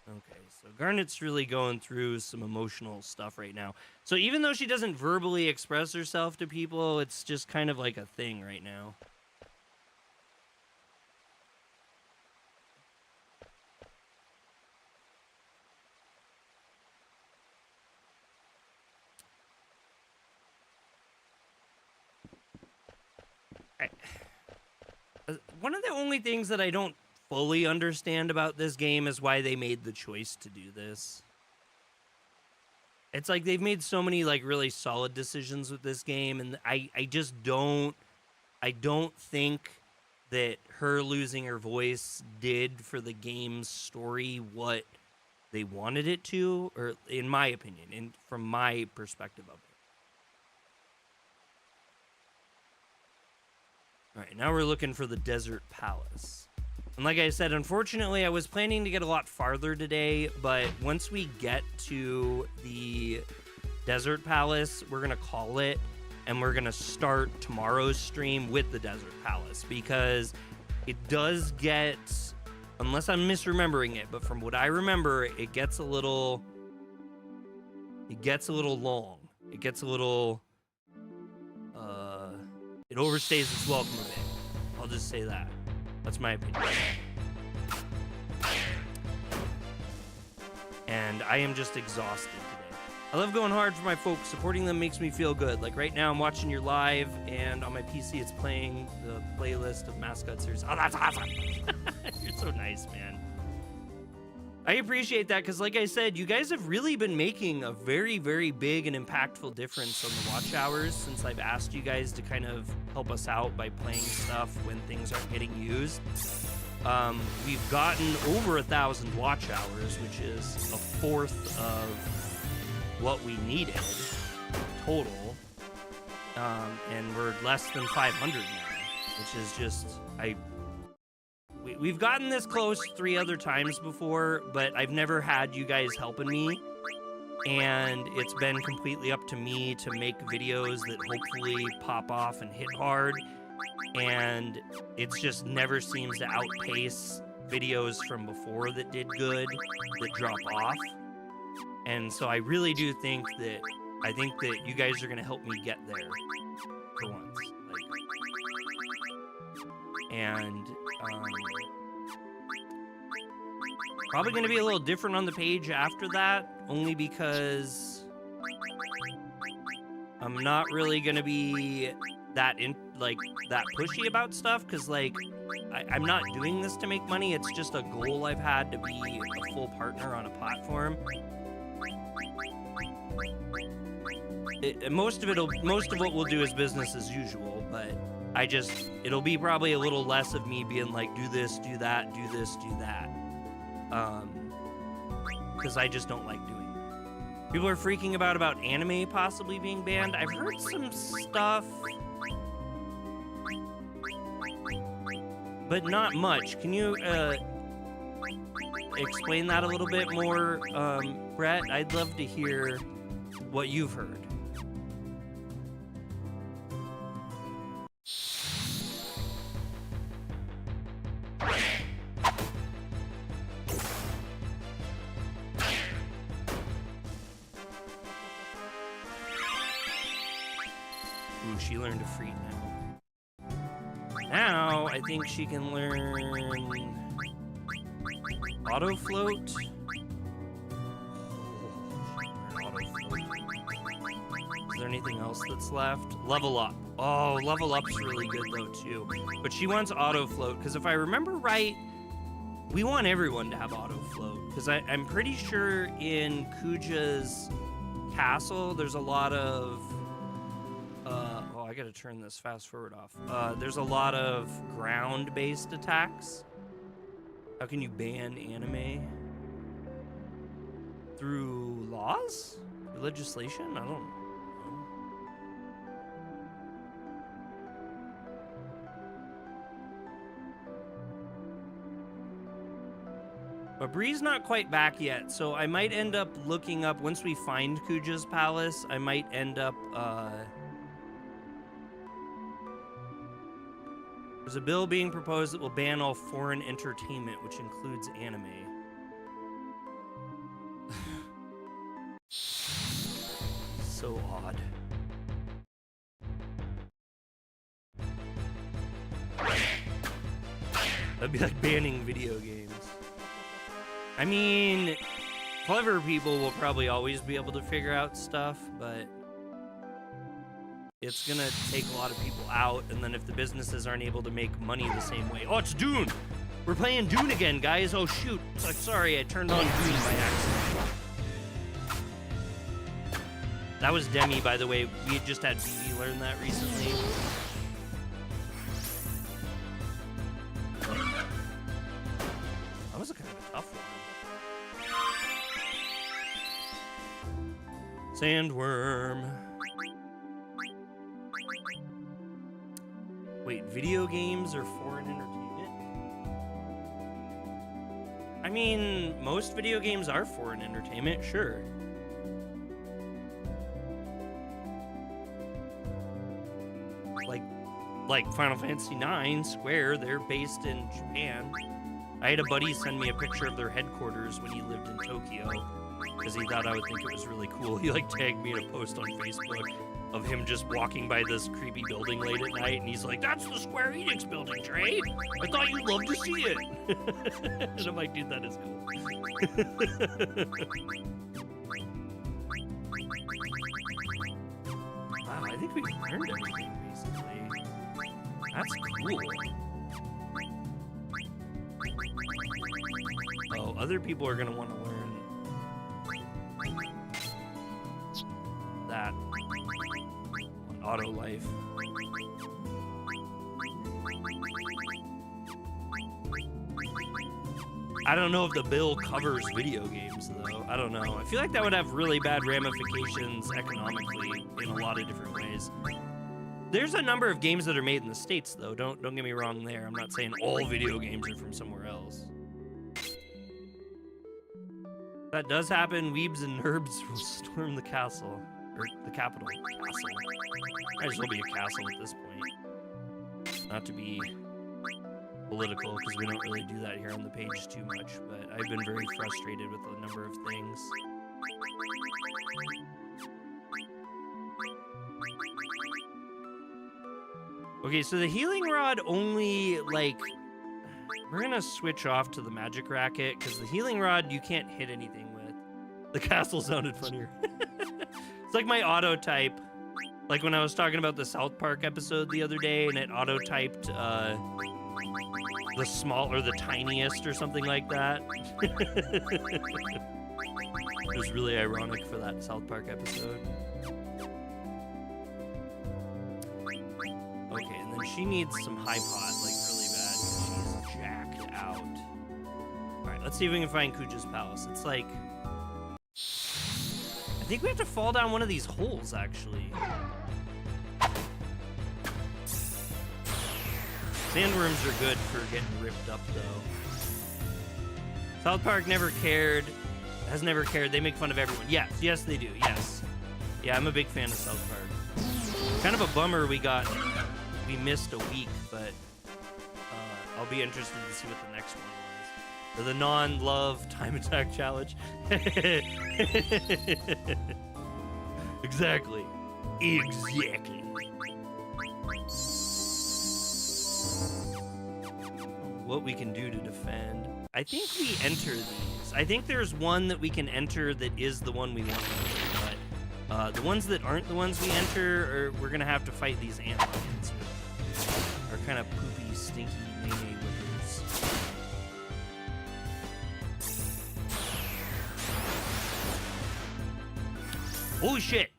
Okay, so Garnet's really going through some emotional stuff right now. So even though she doesn't verbally express herself to people, it's just kind of like a thing right now. One of the only things that I don't fully understand about this game is why they made the choice to do this. It's like they've made so many like really solid decisions with this game, and I don't think that her losing her voice did for the game's story what they wanted it to, or in my opinion, and from my perspective of it. All right, now we're looking for the Desert Palace. And like I said, unfortunately, I was planning to get a lot farther today, but once we get to the Desert Palace, we're going to call it, and we're going to start tomorrow's stream with the Desert Palace, because it does get, unless I'm misremembering it, but from what I remember, it gets a little long. It gets a little... it overstays its welcome a bit. I'll just say that. That's my opinion. And I am just exhausted today. I love going hard for my folks. Supporting them makes me feel good. Like right now I'm watching your live, and on my PC it's playing the playlist of Mascot Series. Oh, that's awesome. You're so nice, man. I appreciate that, because like I said, you guys have really been making a very, very big and impactful difference on the watch hours since I've asked you guys to kind of help us out by playing stuff when things aren't getting used. We've gotten over 1,000 watch hours, which is a fourth of what we needed total. And we're less than 500 now, which is just, we've gotten this close 3 other times before, but I've never had you guys helping me. And it's been completely up to me to make videos that hopefully pop off and hit hard. And it's just never seems to outpace videos from before that did good, that drop off. And so I really do think that, you guys are going to help me get there for once. And probably going to be a little different on the page after that, only because I'm not really going to be that pushy about stuff, because I'm not doing this to make money. It's just a goal I've had to be a full partner on a platform. Most of what we'll do is business as usual, but it'll be probably a little less of me being like, do this, do that, do this, do that. Because I just don't like doing it. People are freaking about anime possibly being banned. I've heard some stuff, but not much. Can you explain that a little bit more, Brett? I'd love to hear what you've heard. Ooh, she learned to freet now. Now, I think she can learn auto float. Is there anything else that's left? Level up. Oh, level up's really good though too. But she wants auto float, because if I remember right, we want everyone to have auto float. Because I'm pretty sure in Kuja's castle, there's a lot of oh, I gotta turn this fast forward off. There's a lot of ground-based attacks. How can you ban anime? Through laws? Legislation? I don't know. But Bree's not quite back yet, so I might end up looking up, once we find Kuja's palace, I might end up, there's a bill being proposed that will ban all foreign entertainment, which includes anime. So odd. That'd be like banning video games. I mean, clever people will probably always be able to figure out stuff, but it's gonna take a lot of people out, and then if the businesses aren't able to make money the same way. Oh, it's Dune! We're playing Dune again, guys. Oh, shoot. Sorry, I turned on Dune by accident. That was Demi, by the way. We had just had Vivi learn that recently. That was a kind of a tough one. Sandworm. Wait, video games are foreign entertainment? I mean, most video games are foreign entertainment, sure. Like Final Fantasy IX, Square, they're based in Japan. I had a buddy send me a picture of their headquarters when he lived in Tokyo, because he thought I would think it was really cool. He tagged me in a post on Facebook of him just walking by this creepy building late at night, and he's like, "That's the Square Enix building, Trey! I thought you'd love to see it!" And I'm like, dude, that is cool. Wow, I think we've learned everything recently. That's cool. Oh, other people are gonna want to learn that on auto life. I don't know if the bill covers video games, though. I don't know. I feel like that would have really bad ramifications economically in a lot of different ways. There's a number of games that are made in the States, though. Don't get me wrong there. I'm not saying all video games are from somewhere else. If that does happen, weebs and nerbs will storm the castle. Or the capital. Castle. Might as well be a castle at this point. Not to be political, because we don't really do that here on the page too much, but I've been very frustrated with a number of things. Okay, so the healing rod only, like, we're gonna switch off to the magic racket, because the healing rod you can't hit anything with. The castle sounded funnier. It's like my auto type, like when I was talking about the South Park episode the other day, and it auto typed the small or the tiniest or something like that. It was really ironic for that South Park episode. Okay, and then she needs some high pot, like really bad, because she's jacked out. Alright, let's see if we can find Kuja's palace. It's like, I think we have to fall down one of these holes, actually. Sandworms are good for getting ripped up, though. South Park never cared, has never cared. They make fun of everyone. Yes, they do, yes. Yeah, I'm a big fan of South Park. Kind of a bummer we missed a week, but I'll be interested to see what the next one was. Or the non-love time attack challenge. Exactly. What we can do to defend. I think we enter these. I think there's one that we can enter that is the one we want to enter, but the ones that aren't the ones we enter, we're gonna have to fight these ant lions. Are kind of poopy, stinky, nay whippers. Holy shit!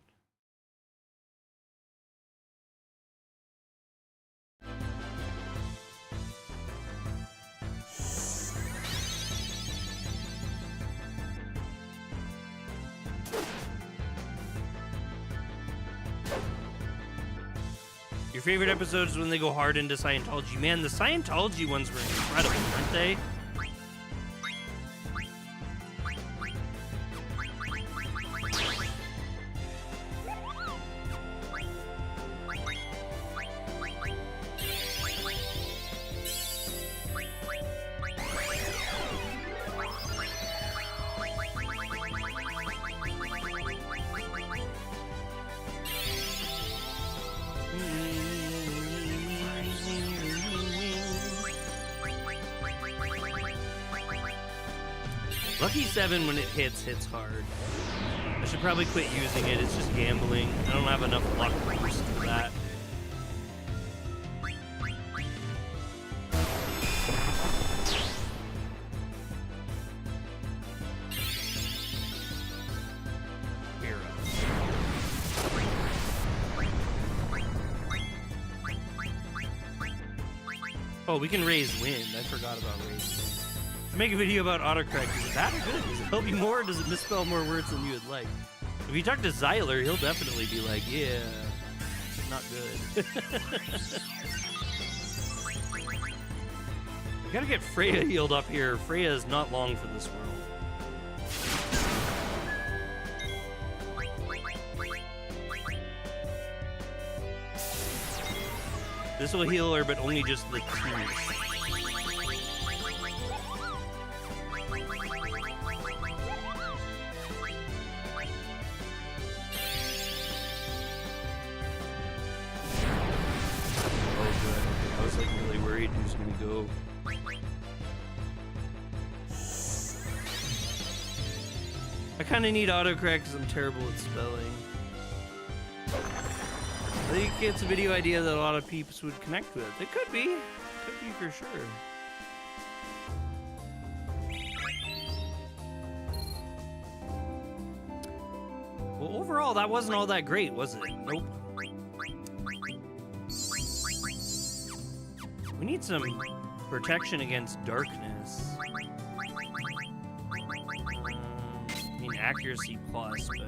Your favorite episodes when they go hard into Scientology. Man, the Scientology ones were incredible, weren't they? Lucky 7 when it hits hard. I should probably quit using it, it's just gambling. I don't have enough luck boost for that. Oh, we can raise wind. I forgot about raise wind. Make a video about autocorrect. Is it bad or good? Does it help you more, or does it misspell more words than you would like? If you talk to Xyler, he'll definitely be like, yeah, not good. We gotta get Freya healed up here. Freya is not long for this world. This will heal her, but only just the teeth. I kind of need autocorrect because I'm terrible at spelling. I think it's a video idea that a lot of peeps would connect with. It could be. Could be for sure. Well, overall, that wasn't all that great, was it? Nope. We need some protection against darkness. accuracy plus, but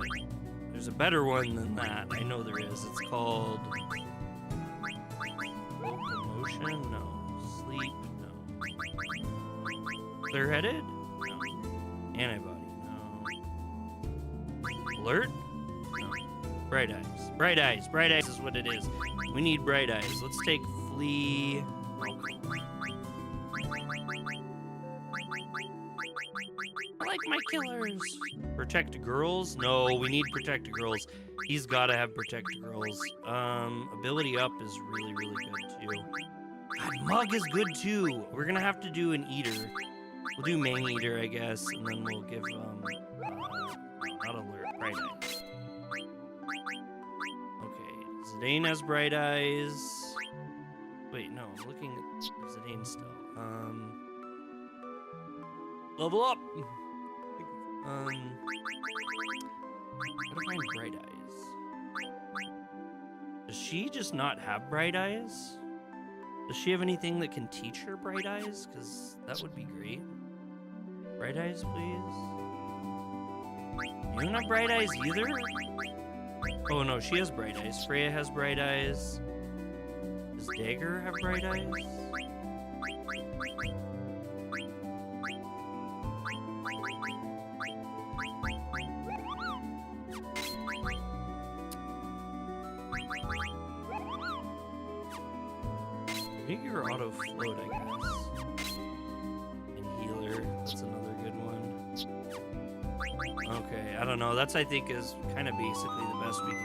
there's a better one than that. I know there is. It's called locomotion? No. Sleep? No. Clear-headed? No. Antibody? No. Alert? No. Bright eyes. Bright eyes. Bright eyes is what it is. We need bright eyes. Let's take flea. I like my killers. Protect girls? No, we need protect girls. He's gotta have protect girls. Ability up is really, really good too. God, mug is good too. We're gonna have to do an eater. We'll do main eater, I guess, and then we'll give not alert, bright eyes. Okay, Zidane has bright eyes. Wait, no, I'm looking at Zidane still. Level up. Gotta find bright eyes. Does she just not have bright eyes? Does she have anything that can teach her bright eyes? Because that would be great. Bright eyes, please. You don't have bright eyes either? Oh no, she has bright eyes. Freya has bright eyes. Does Dagger have bright eyes? Vigor auto float, I guess. And healer, that's another good one. Okay, I don't know. That's, I think, is kind of basically the best we can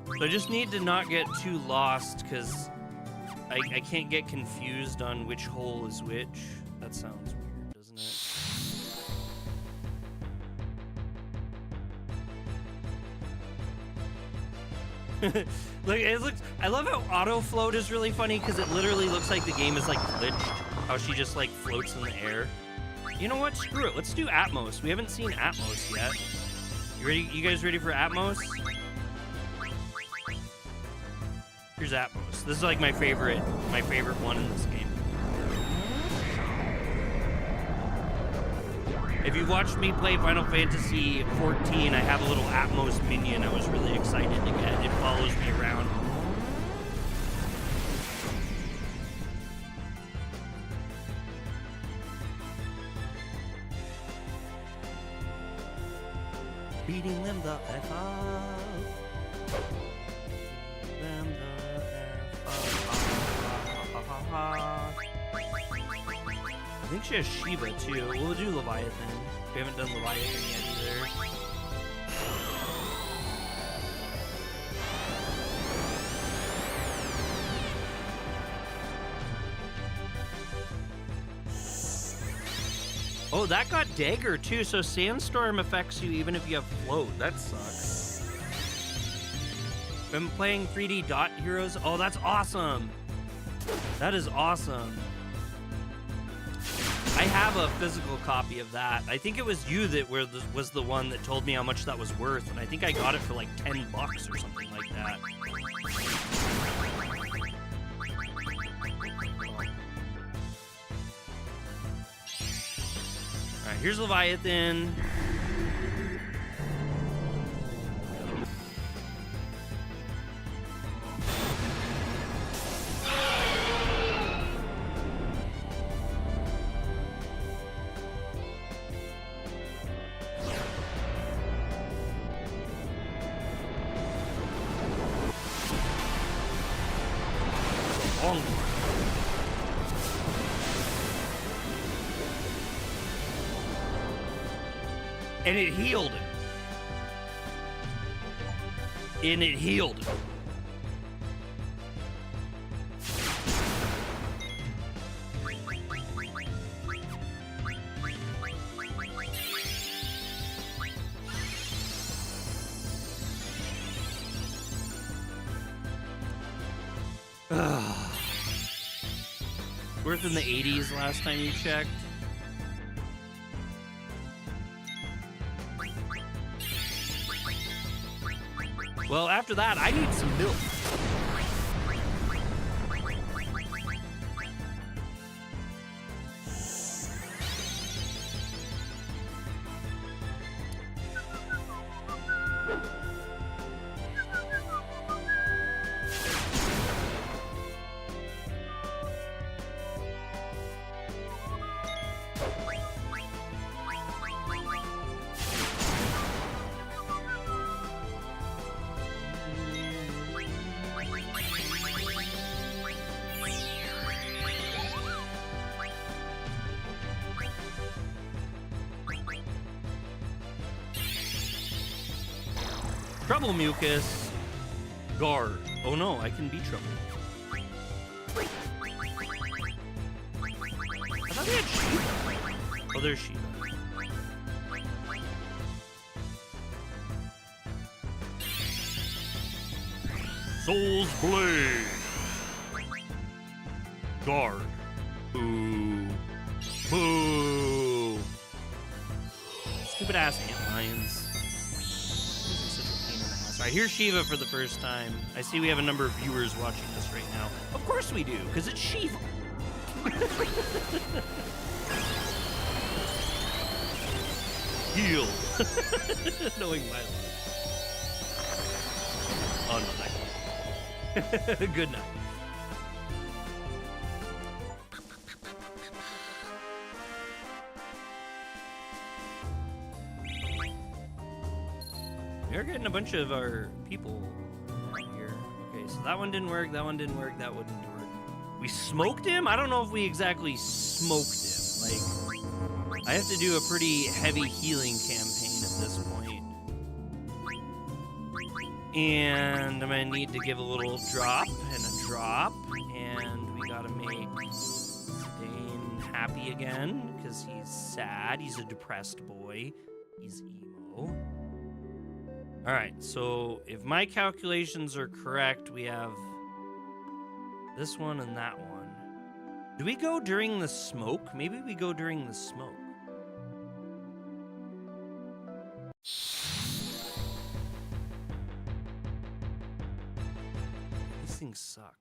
do. So I just need to not get too lost, because I can't get confused on which hole is which. That sounds weird, doesn't it? Look, it looks. I love how auto float is really funny because it literally looks like the game is like glitched. How she just like floats in the air. You know what? Screw it. Let's do Atmos. We haven't seen Atmos yet. You ready? You guys ready for Atmos? Here's Atmos. This is like my favorite one in this game. If you watched me play Final Fantasy 14, I have a little Atmos minion I was really excited to get. It follows me around. Beating them the F up. Them the F up. I think she has Shiva too. We'll do Leviathan. We haven't done Leviathan yet either. Oh, that got Dagger too, so Sandstorm affects you even if you have Float. That sucks. Been playing 3D Dot Heroes. Oh, that's awesome. That is awesome. I have a physical copy of that. I think it was you that was the one that told me how much that was worth, and I think I got it for like $10 or something like that. All right, here's Leviathan. And it healed him. And it healed him. Worth in the 80s last time you checked. Well, after that, I need some milk. Trouble Mucus. Guard. Oh no, I can be Trouble. I thought we had Shiva. Oh, there's Shiva. Soul's Blade. Guard. Boo. Boo. Stupid ass ant lions. These are such a pain in the ass. Alright, here's Shiva for the first time. I see we have a number of viewers watching this right now. Of course we do, because it's Shiva. Heal. Knowing my life. Oh no, night. Good night. We're getting a bunch of our people out here. Okay, so that one didn't work, that one didn't work, that one didn't work. We smoked him? I don't know if we exactly smoked him. Like, I have to do a pretty heavy healing campaign at this point. And I'm gonna need to give a little drop and a drop. And we gotta make Madain happy again, because he's sad. He's a depressed boy. He's emo. Alright, so if my calculations are correct, we have this one and that one. Do we go during the smoke? Maybe we go during the smoke. These things suck.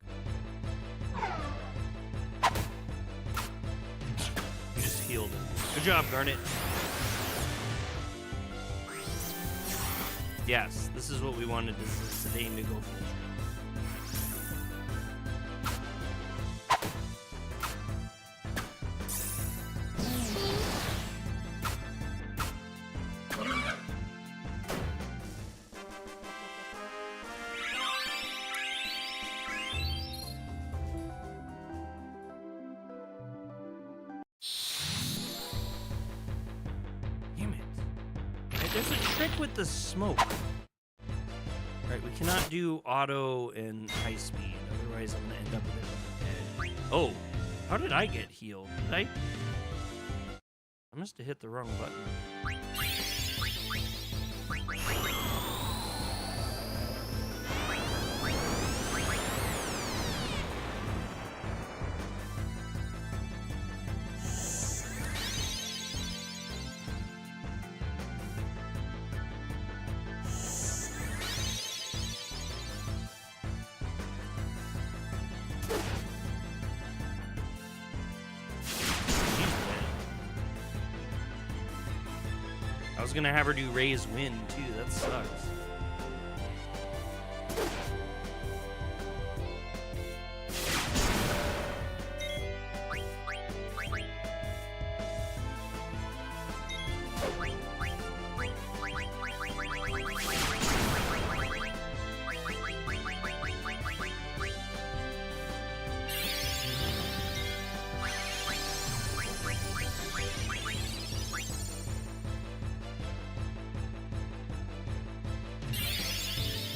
You just healed him. Good job, Garnet. Yes, this is what we wanted Madain to go for. There's a trick with the smoke. Right, we cannot do auto and high speed, otherwise I'm gonna end up with it dead. Oh, how did I get healed? Did I must have hit the wrong button. I was gonna have her do Ray's Wind too, that sucks.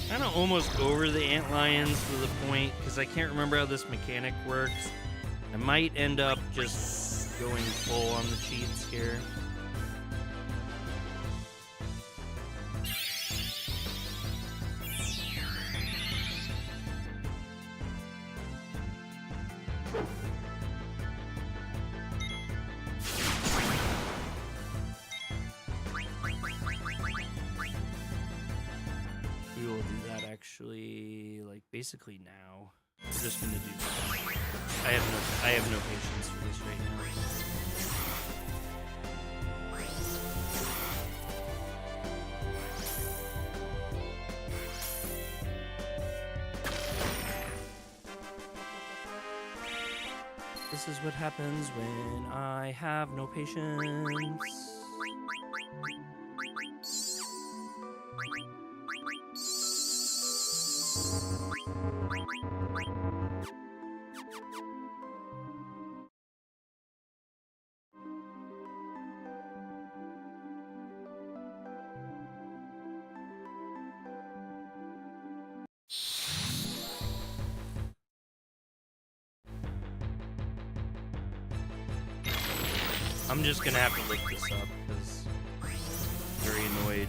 Kind of almost over the antlions to the point, because I can't remember how this mechanic works. I might end up just going full on the cheats here. Basically now. We're just gonna do that. I have no patience for this right now. This is what happens when I have no patience. I'm just gonna have to look this up because I'm very annoyed.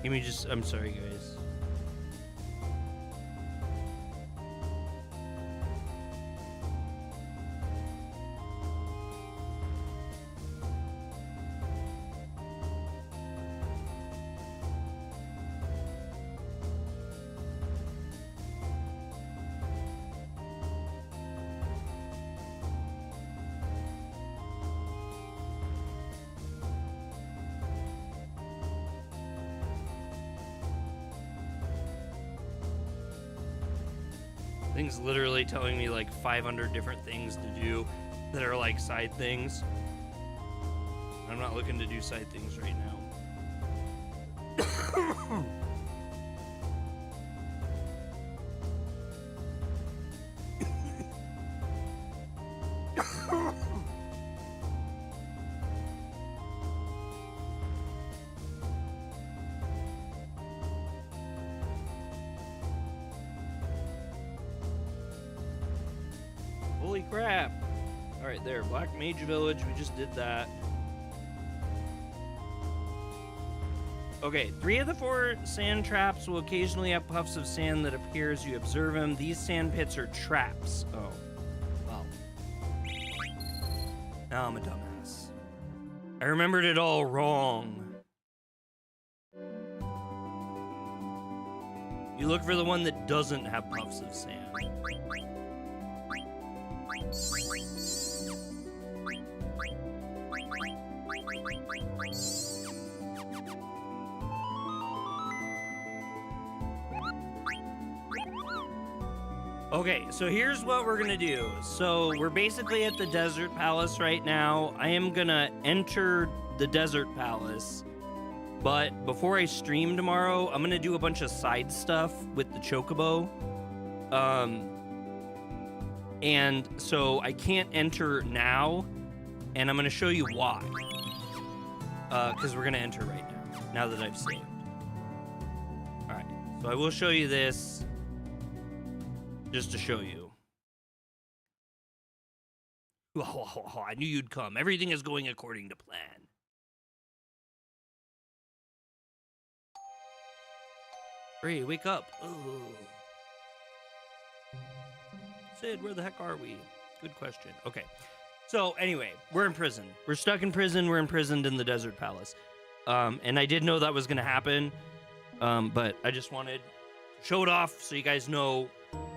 Give me just, I'm sorry, guys. Thing's literally telling me like 500 different things to do that are like side things. I'm not looking to do side things right now. Holy crap. Alright, there. Black Mage Village. We just did that. Okay, 3 of the 4 sand traps will occasionally have puffs of sand that appear as you observe them. These sand pits are traps. Oh. Well. Now I'm a dumbass. I remembered it all wrong. You look for the one that doesn't have puffs of sand. Okay, so here's what we're gonna do. So we're basically at the Desert Palace right now. I am gonna enter the Desert Palace, but before I stream tomorrow, I'm gonna do a bunch of side stuff with the Chocobo. And so I can't enter now, and I'm gonna show you why. Because we're gonna enter right now that I've saved. All right, so I will show you this. Just to show you. Oh, I knew you'd come. Everything is going according to plan. Bree, wake up. Oh. Sid, where the heck are we? Good question. Okay. So, anyway, we're in prison. We're stuck in prison. We're imprisoned in the Desert Palace. And I did know that was going to happen. But I just wanted to show it off so you guys know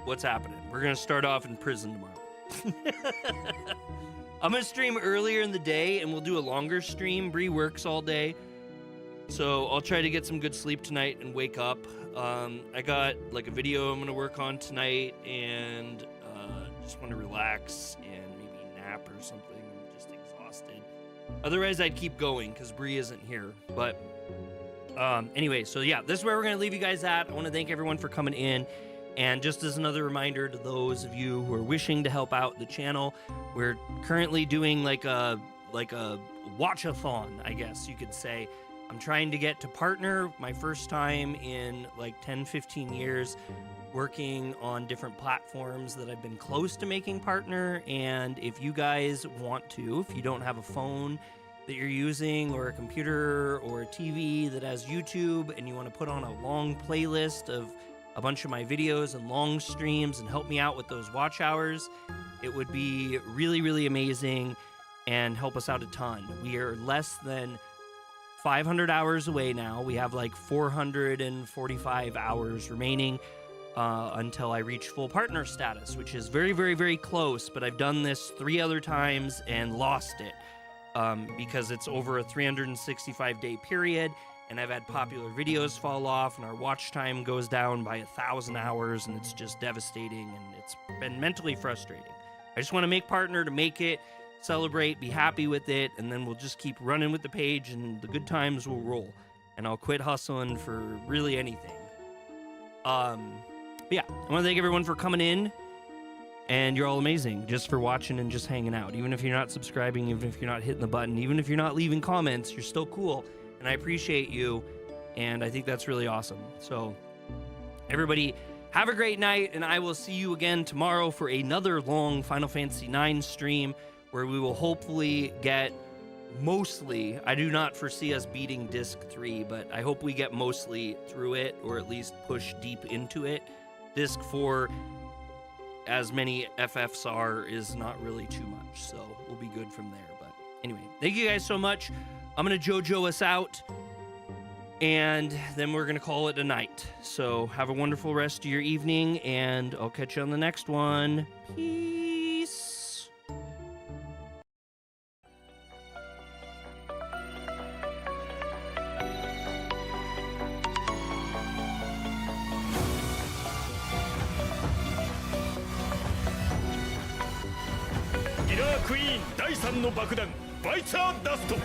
what's happening. We're gonna start off in prison tomorrow. I'm gonna stream earlier in the day and we'll do a longer stream. Bree works all day, so I'll try to get some good sleep tonight and wake up. I got like a video I'm gonna work on tonight, and just want to relax and maybe nap or something. I'm just exhausted. Otherwise I'd keep going because Bree isn't here. But anyway, so yeah, this is where we're gonna leave you guys at. I want to thank everyone for coming in. And just as another reminder to those of you who are wishing to help out the channel, we're currently doing like a watch-a-thon, I guess you could say. I'm trying to get to partner, my first time in like 10-15 years working on different platforms that I've been close to making partner. And if you guys want to, if you don't have a phone that you're using or a computer or a TV that has YouTube and you want to put on a long playlist of a bunch of my videos and long streams and help me out with those watch hours, it would be really, really amazing and help us out a ton. We are less than 500 hours away now. We have like 445 hours remaining until I reach full partner status, which is very, very, very close, but I've done this 3 other times and lost it because it's over a 365-day period. and I've had popular videos fall off, and our watch time goes down by 1,000 hours, and it's just devastating, and it's been mentally frustrating. I just want to make partner to make it, celebrate, be happy with it, and then we'll just keep running with the page, and the good times will roll. And I'll quit hustling for really anything. But yeah, I want to thank everyone for coming in, and you're all amazing just for watching and just hanging out. Even if you're not subscribing, even if you're not hitting the button, even if you're not leaving comments, you're still cool, and I appreciate you, and I think that's really awesome. So everybody, have a great night, and I will see you again tomorrow for another long Final Fantasy IX stream, where we will hopefully get mostly, I do not foresee us beating Disc 3, but I hope we get mostly through it, or at least push deep into it. Disc 4, as many FFs are, is not really too much, so we'll be good from there. But anyway, thank you guys so much. I'm going to JoJo us out, and then we're going to call it a night. So have a wonderful rest of your evening, and I'll catch you on the next one. Peace. クイーン第3の爆弾バイツァーダスト